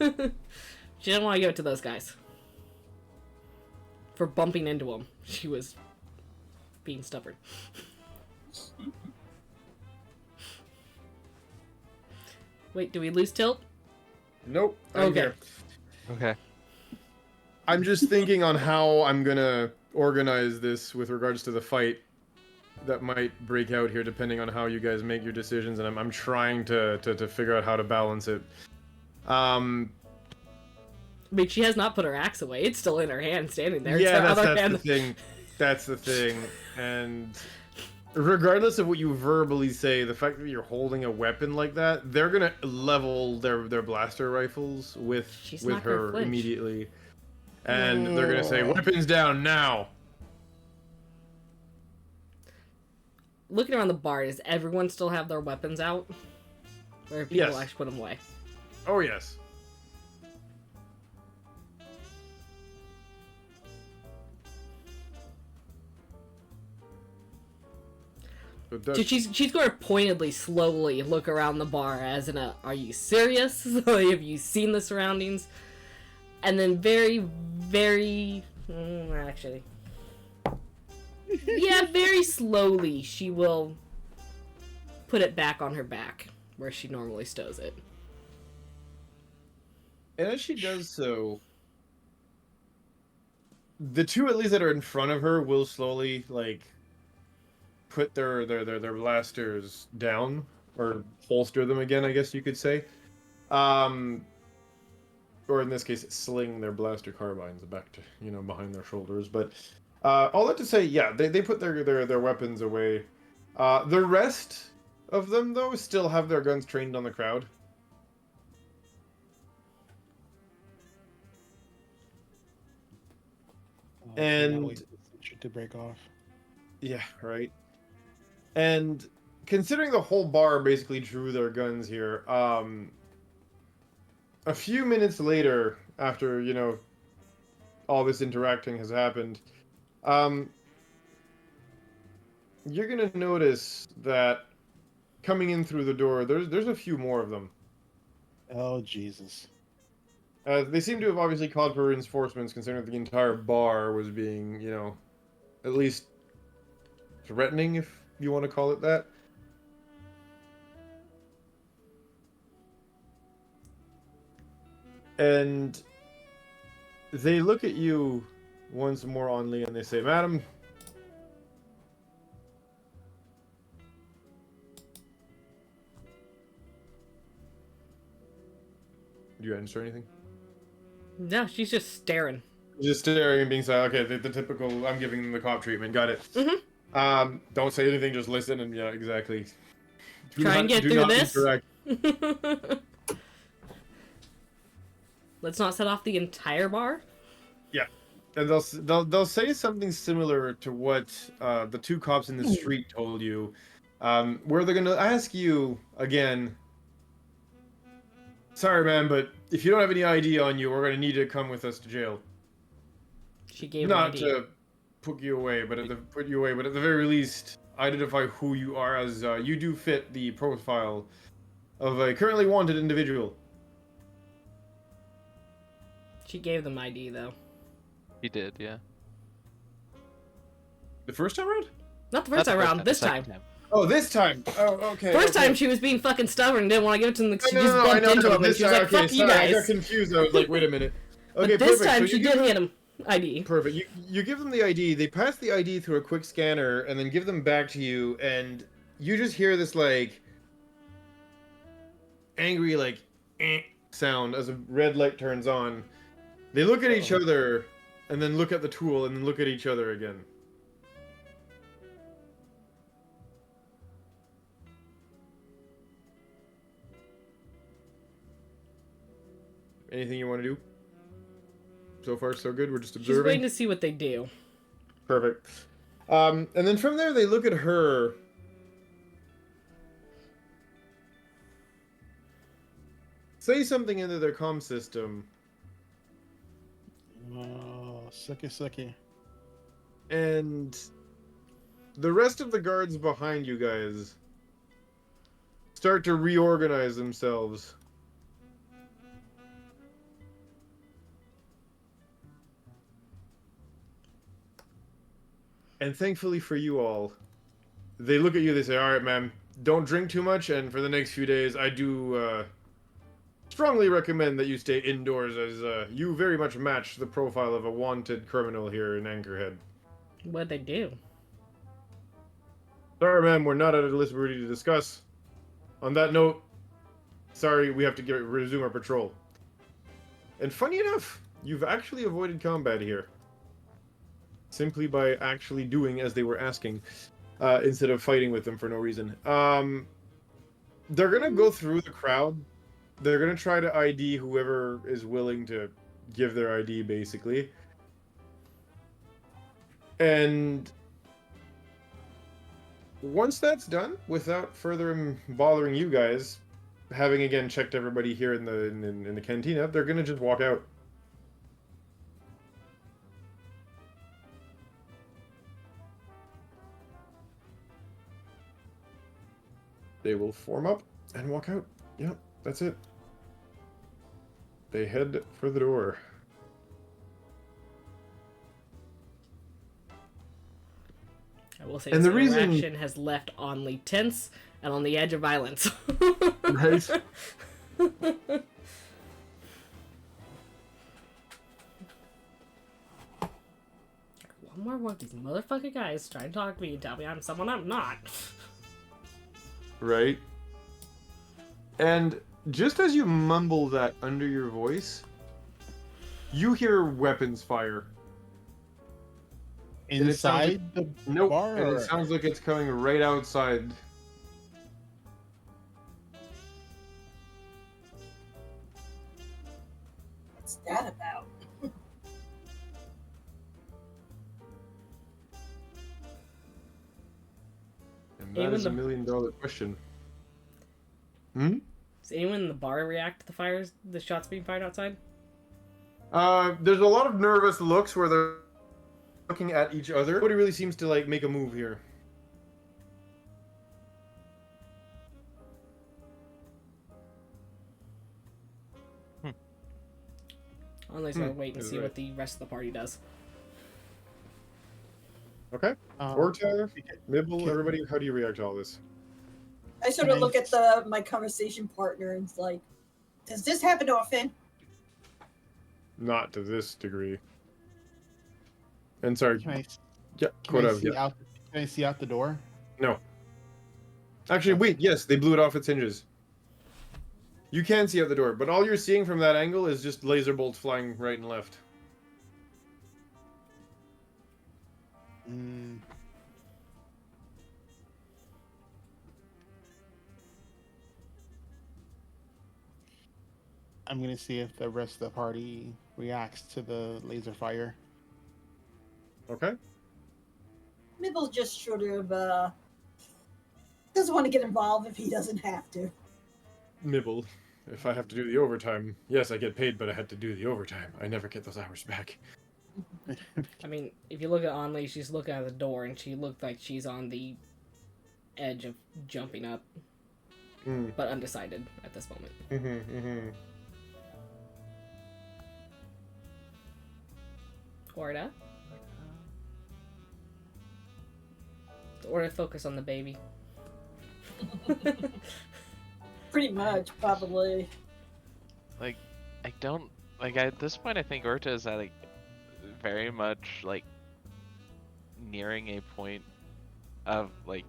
didn't want to give it to those guys. For bumping into them. She was being stubborn. Wait, do we lose tilt? Nope. I'm Okay. here. Okay. I'm just thinking on how I'm gonna organize this with regards to the fight. that might break out here, depending on how you guys make your decisions, and I'm trying to figure out how to balance it. I mean, she has not put her axe away. It's still in her hand, standing there. Yeah, It's her that's other hand. the thing. That's the thing. And regardless of what you verbally say, the fact that you're holding a weapon like that, they're gonna level their blaster rifles with She's not gonna her flinch. immediately, and they're gonna say, "Weapons down now." Looking around the bar, does everyone still have their weapons out? Or have people Yes. actually put them away? Oh yes. It does- So she's going to pointedly, slowly look around the bar as in a, are you serious? Have you seen the surroundings? And then very, very, actually, yeah, very slowly she will put it back on her back where she normally stows it. And as she does so, the two at least that are in front of her will slowly like put their blasters down or holster them again, I guess you could say. Or in this case, sling their blaster carbines back to behind their shoulders. But all that to say, yeah, they put their weapons away. The rest of them though still have their guns trained on the crowd. And to break off. yeah, right. And considering the whole bar basically drew their guns here, a few minutes later, after all this interacting has happened, you're gonna notice that coming in through the door, there's a few more of them. Oh Jesus! They seem to have obviously called for reinforcements, considering that the entire bar was being, at least threatening, if you want to call it that. And they look at you once more on Lee and they say, "Madam, do you answer anything?" No, she's just staring. Just staring and being silent. Okay, the typical, I'm giving them the cop treatment. Got it. Mm-hmm. Don't say anything, just listen, and yeah, exactly. Try and get do through not this. interact. Let's not set off the entire bar. Yeah, and they'll say something similar to what the two cops in the street told you, where they're gonna ask you again. Sorry, man, but if you don't have any ID on you, we're gonna need you to come with us to jail. She gave Not ID. to put you away, but at the very least, identify who you are, as you do fit the profile of a currently wanted individual. She gave them ID though. He did, yeah. The first time around? Not the Not first the time first around. the This second time. Oh, this time. Oh, okay. First okay. time she was being fucking stubborn and didn't want to give it to them. She No, just I bumped know, into him and this she was time- like, okay, "Fuck you sorry, I got guys." confused. I was like, wait a minute. Okay, But this perfect. time So she you did give hand him ID. Perfect. You give them the ID. They pass the ID through a quick scanner and then give them back to you, and you just hear this like angry sound as a red light turns on. They look at each other and then look at the tool and then look at each other again. Anything you want to do? So far, so good. We're just She's observing. waiting to see what they do. Perfect. And then from there, they look at her. Say something into their comm system. Oh, sucky. And the rest of the guards behind you guys start to reorganize themselves. And thankfully for you all, they look at you, they say, "All right, ma'am, don't drink too much, and for the next few days, I do strongly recommend that you stay indoors, as you very much match the profile of a wanted criminal here in Anchorhead." What'd they do? Sorry, ma'am, we're not at a liberty to discuss. On that note, sorry, we have to resume our patrol. And funny enough, you've actually avoided combat here. Simply by actually doing as they were asking, instead of fighting with them for no reason. They're gonna go through the crowd. They're gonna try to ID whoever is willing to give their ID, basically. And once that's done, without further bothering you guys, having again checked everybody here in the cantina, they're gonna just walk out. They will form up and walk out. Yep, that's it. They head for the door. I will say And this the reason- interaction has left Onley tense and on the edge of violence. Right? One more one of these motherfucking guys trying to talk to me and tell me I'm someone I'm not. Right? And just as you mumble that under your voice, you hear weapons fire. And it sounds Inside the Nope. bar? And or- it sounds like it's coming right outside. What's that about? And that Even is a the- $1 million question. Hmm? Does anyone in the bar react to the shots being fired outside? There's a lot of nervous looks where they're looking at each other. Nobody really seems to like make a move here. Onley's gonna wait and You're see right. what the rest of the party does. Okay. Um, Orta, Mibble, everybody, how do you react to all this? I sort of look at my conversation partner and it's like, does this happen often? Not to this degree. And sorry, Can I, yeah, can I Kodav, see yeah. out? Can I see out the door? No. Actually, wait, yes, they blew it off its hinges. You can see out the door, but all you're seeing from that angle is just laser bolts flying right and left. Mm. I'm gonna see if the rest of the party reacts to the laser fire. Okay? Mibble just sort of doesn't want to get involved if he doesn't have to. Mibble. If I have to do the overtime, yes, I get paid, but I had to do the overtime. I never get those hours back. I mean, if you look at Onley, she's looking at the door and she looked like she's on the edge of jumping up, Mm. but undecided at this moment. Mm-hmm, mm-hmm. Orda? Orda, focus on the baby. Pretty much, probably. Like, I don't like at this point. I think Orta is at like very much like nearing a point of like.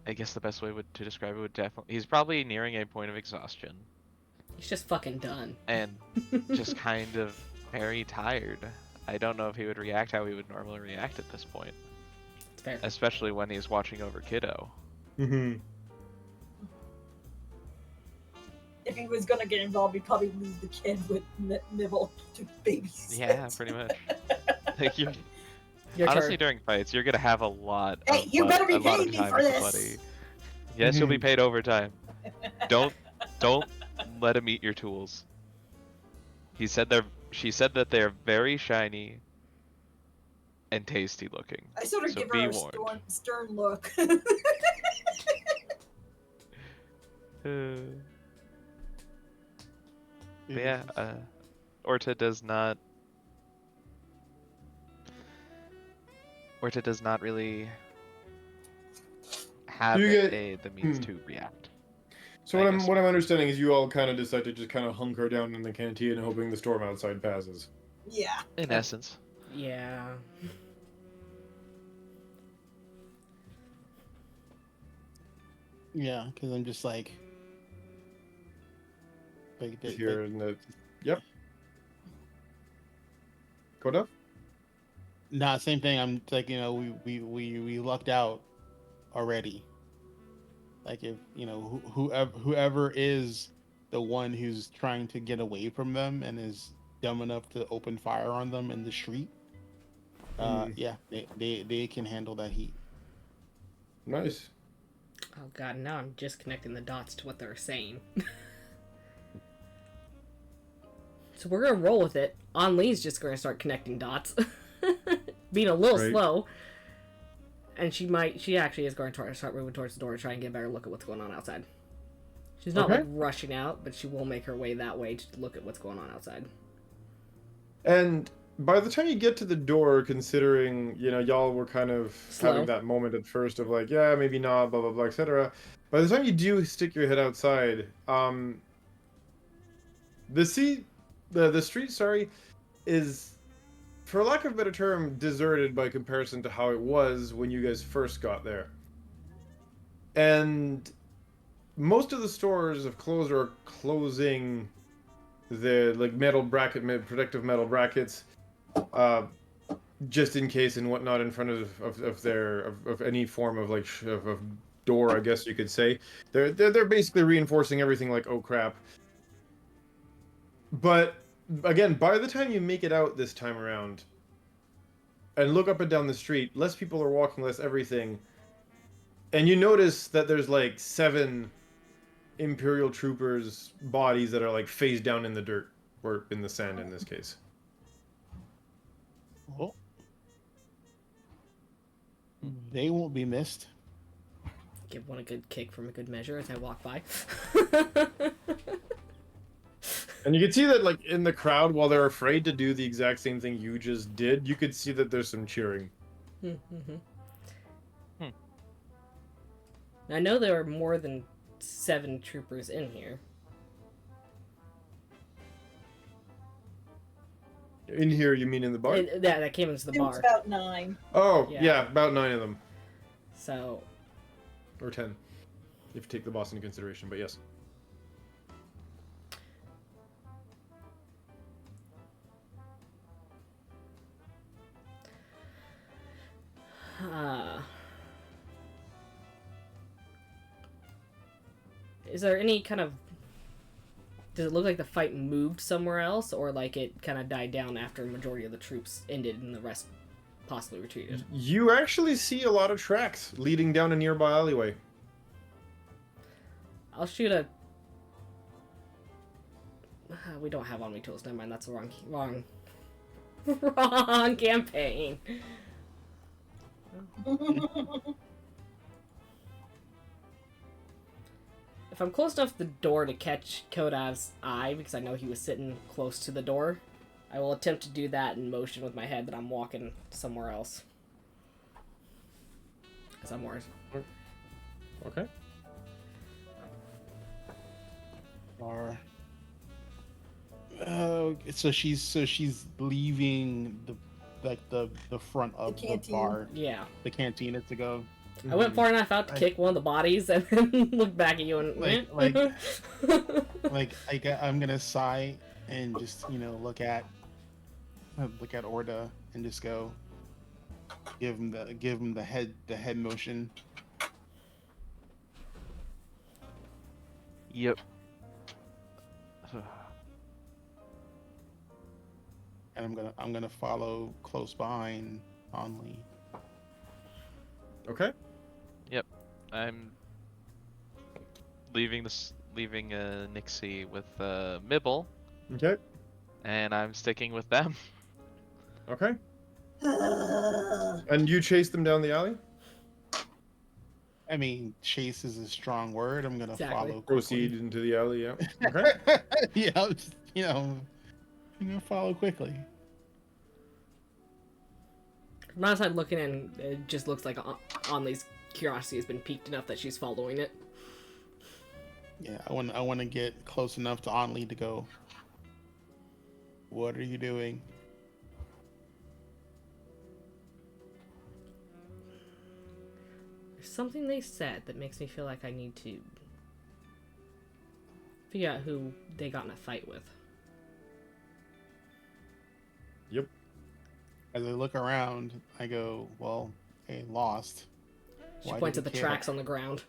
I guess the best way to describe it would definitely. He's probably nearing a point of exhaustion He's just fucking done. and just kind of very tired. I don't know if he would react how he would normally react at this point, It's fair. especially when he's watching over Kiddo. Mm-hmm. If he was gonna get involved, he'd probably leave the kid with Nibble to babysit. Yeah, pretty much. Like you. Your Honestly, turn. during fights, you're gonna have a lot. Hey, of you better be a lot of paying me time for with this. Buddy. Yes, you'll be paid overtime. Don't let him eat your tools. She said that they're very shiny and tasty looking. I sort of So give be her a warned. stern look. But yeah, Orta does not. Orta does not really have You get- the means to react. So I what guess. I'm understanding is you all kind of decide to just kind of hunker down in the canteen, hoping the storm outside passes. Yeah. In essence. Yeah. Yeah, because I'm just Here in the. Yep. Coda? nah, same thing. I'm like, we lucked out already. Like if whoever is the one who's trying to get away from them and is dumb enough to open fire on them in the street, Hmm. yeah, they can handle that heat. Nice. Oh god, now I'm just connecting the dots to what they're saying. So we're gonna roll with it. On Lee's just gonna start connecting dots. Being a little Right. slow. And she actually is going to start moving towards the door to try and get a better look at what's going on outside. She's not Okay. like rushing out, but she will make her way that way to look at what's going on outside. And by the time you get to the door, considering, y'all were kind of Slow. having that moment at first of like, yeah, maybe not, blah, blah, blah, etc. By the time you do stick your head outside, the street, is, for lack of a better term, deserted by comparison to how it was when you guys first got there. And most of the stores have closed or are closing the protective metal brackets, just in case and whatnot in front of any form of of door, I guess you could say. They're basically reinforcing everything like, oh crap. But again, by the time you make it out this time around and look up and down the street, less people are walking, less everything. And you notice that there's like 7 Imperial troopers' bodies that are like face down in the dirt, or in the sand in this case. Well, they won't be missed. Give one a good kick from a good measure as I walk by. And you can see that, like, in the crowd, while they're afraid to do the exact same thing you just did, you could see that there's some cheering. I know there are more than 7 troopers in here. In here, you mean in the bar? That came into the It was bar. about 9. Oh, Yeah. yeah, about 9 of them. So, Or 10. If you take the boss into consideration, but yes. is there any kind of... Does it look like the fight moved somewhere else, or like it kind of died down after the majority of the troops ended and the rest possibly retreated? You actually see a lot of tracks leading down a nearby alleyway. I'll shoot a... We don't have on-me tools. Never mind, that's the wrong campaign. If I'm close enough to the door to catch Kodav's eye, because I know he was sitting close to the door, I will attempt to do that in motion with my head that I'm walking somewhere else. Because I'm more... Okay. Or so she's leaving the front of the canteen. bar, Yeah. the cantina to go. I went far enough out to kick one of the bodies and then look back at you and... I'm gonna sigh and just look at Orda and just go give him the head motion. Yep. And I'm gonna follow close behind Only. Okay. I'm leaving Nixie with Mibble, Okay. and I'm sticking with them. Okay. And you chase them down the alley? I mean, chase is a strong word. I'm gonna Exactly. follow. Proceed Quickly. into the alley, yeah. Okay. Yeah, just, I'm gonna follow quickly. From outside looking in, it just looks like Onley's curiosity has been piqued enough that she's following it. Yeah, I want to get close enough to Only to go. What are you doing? something they said that makes me feel like I need to figure out who they got in a fight with. Yep. As I look around, I go, well, they lost. She Why points did at the they care? tracks on the ground.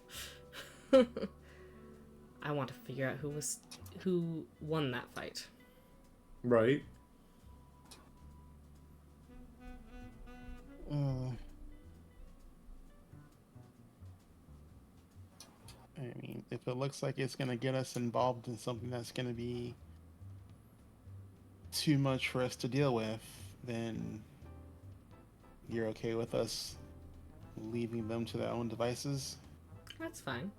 I want to figure out who won that fight. Right. I mean, if it looks like it's going to get us involved in something that's going to be too much for us to deal with, then you're okay with us leaving them to their own devices? That's fine.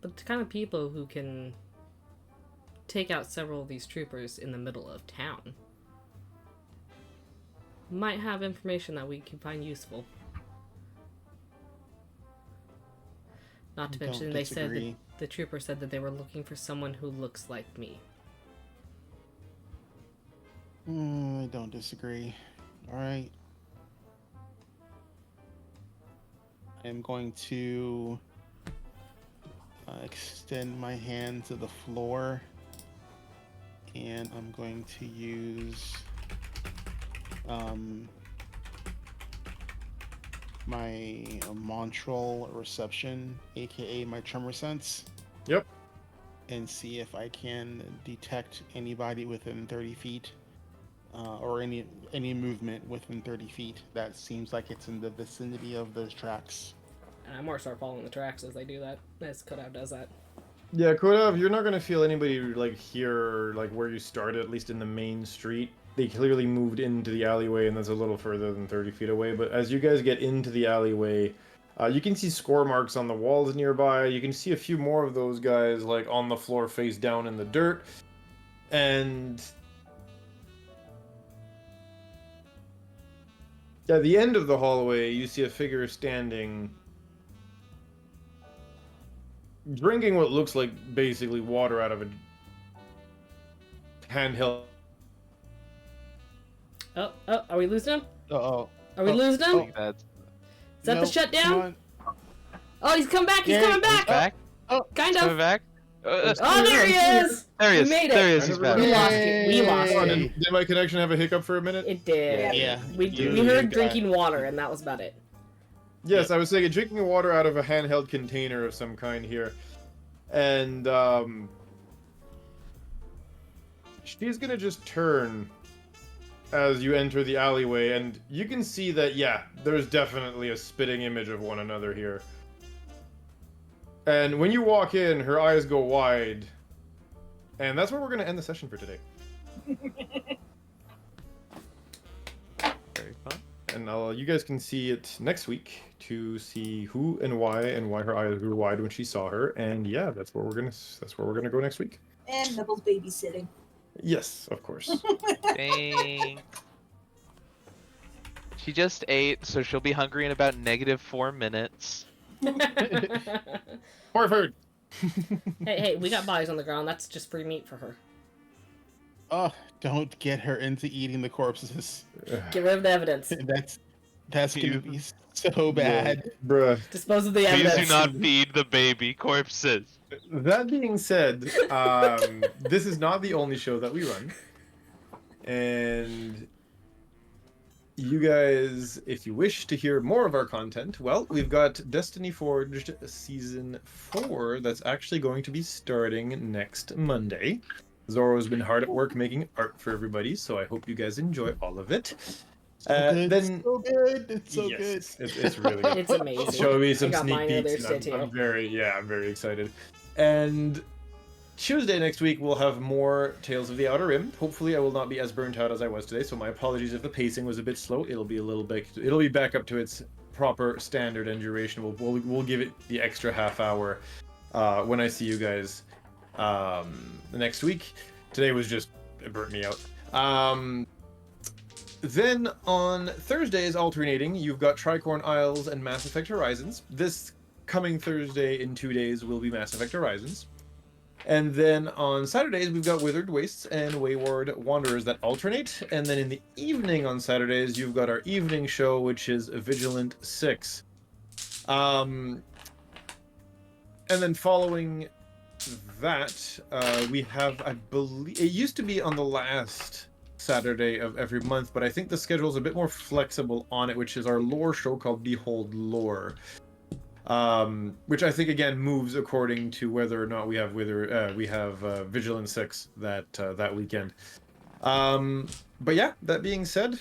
But the kind of people who can take out several of these troopers in the middle of town might have information that we can find useful. Not to mention, Don't they said that disagree. the trooper said that they were looking for someone who looks like me. I don't disagree. All right. I'm going to extend my hand to the floor, and I'm going to use my Montreal reception, aka my tremor sense. Yep. And see if I can detect anybody within 30 feet, or any movement within 30 feet that seems like it's in the vicinity of those tracks. And I'm more start following the tracks as they do that, as Kodav does that. Yeah, Kodav, you're not gonna feel anybody like here, like where you started, at least in the main street. They clearly moved into the alleyway, and that's a little further than 30 feet away. But as you guys get into the alleyway, you can see score marks on the walls nearby. You can see a few more of those guys, like on the floor, face down in the dirt. And at the end of the hallway, you see a figure standing, drinking what looks like basically water out of a handheld. Oh, are we losing him? Uh-oh. Are we losing him? I think that's Is that the Nope, shutdown? come on. Oh, he's come back! He's Yeah, coming he's back! back. Kind Coming of. back. Oh, there he is! There he We is. made There he it. is. He's back. We lost it. We lost Oh, it. did my connection have a hiccup for a minute? It did. Yeah. We You heard got- drinking water, and that was about it. Yes, I was saying drinking water out of a handheld container of some kind here. And she's gonna just turn as you enter the alleyway, and you can see that, yeah, there's definitely a spitting image of one another here. And when you walk in, her eyes go wide. And that's where we're gonna end the session for today. Very fun. And you guys can see it next week to see who and why her eyes grew wide when she saw her. And yeah, that's where we're gonna go next week. And Nibbles babysitting. Yes, of course. Thanks. She just ate, so she'll be hungry in about -4 minutes. More food. Hey, we got bodies on the ground. That's just free meat for her. Oh, don't get her into eating the corpses. Get rid of the evidence. That's gonna be so bad. Bruh. Dispose of the Please evidence. do not feed the baby corpses. That being said, this is not the only show that we run. And you guys, if you wish to hear more of our content, well, we've got Destiny Forged Season 4 that's actually going to be starting next Monday. Zoro's been hard at work making art for everybody, so I hope you guys enjoy all of it. Good, Then so good. It's so yes, good. It's really good. It's amazing. Show me some I got sneak mine earlier peeks. today, I'm too. very excited. And Tuesday next week we'll have more Tales of the Outer Rim. Hopefully I will not be as burnt out as I was today, so my apologies if the pacing was a bit slow. It'll be back up to its proper standard and duration. We'll give it the extra half hour when I see you guys next week. Today was just, it burnt me out. Then on Thursdays alternating, you've got Tricorn Isles and Mass Effect Horizons. This coming Thursday in 2 days will be Mass Effect Horizons. And then on Saturdays, we've got Withered Wastes and Wayward Wanderers that alternate. And then in the evening on Saturdays, you've got our evening show, which is Vigilant 6. And then following that, we have, I believe, it used to be on the last Saturday of every month, but I think the schedule is a bit more flexible on it, which is our lore show called Behold Lore. Which I think again moves according to whether or not we have Vigilance 6 that weekend. But yeah, that being said,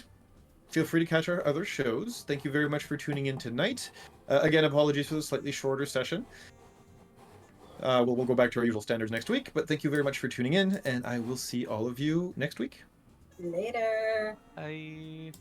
feel free to catch our other shows. Thank you very much for tuning in tonight. Again, apologies for the slightly shorter session. We'll go back to our usual standards next week, but thank you very much for tuning in, and I will see all of you next week. Later. Bye.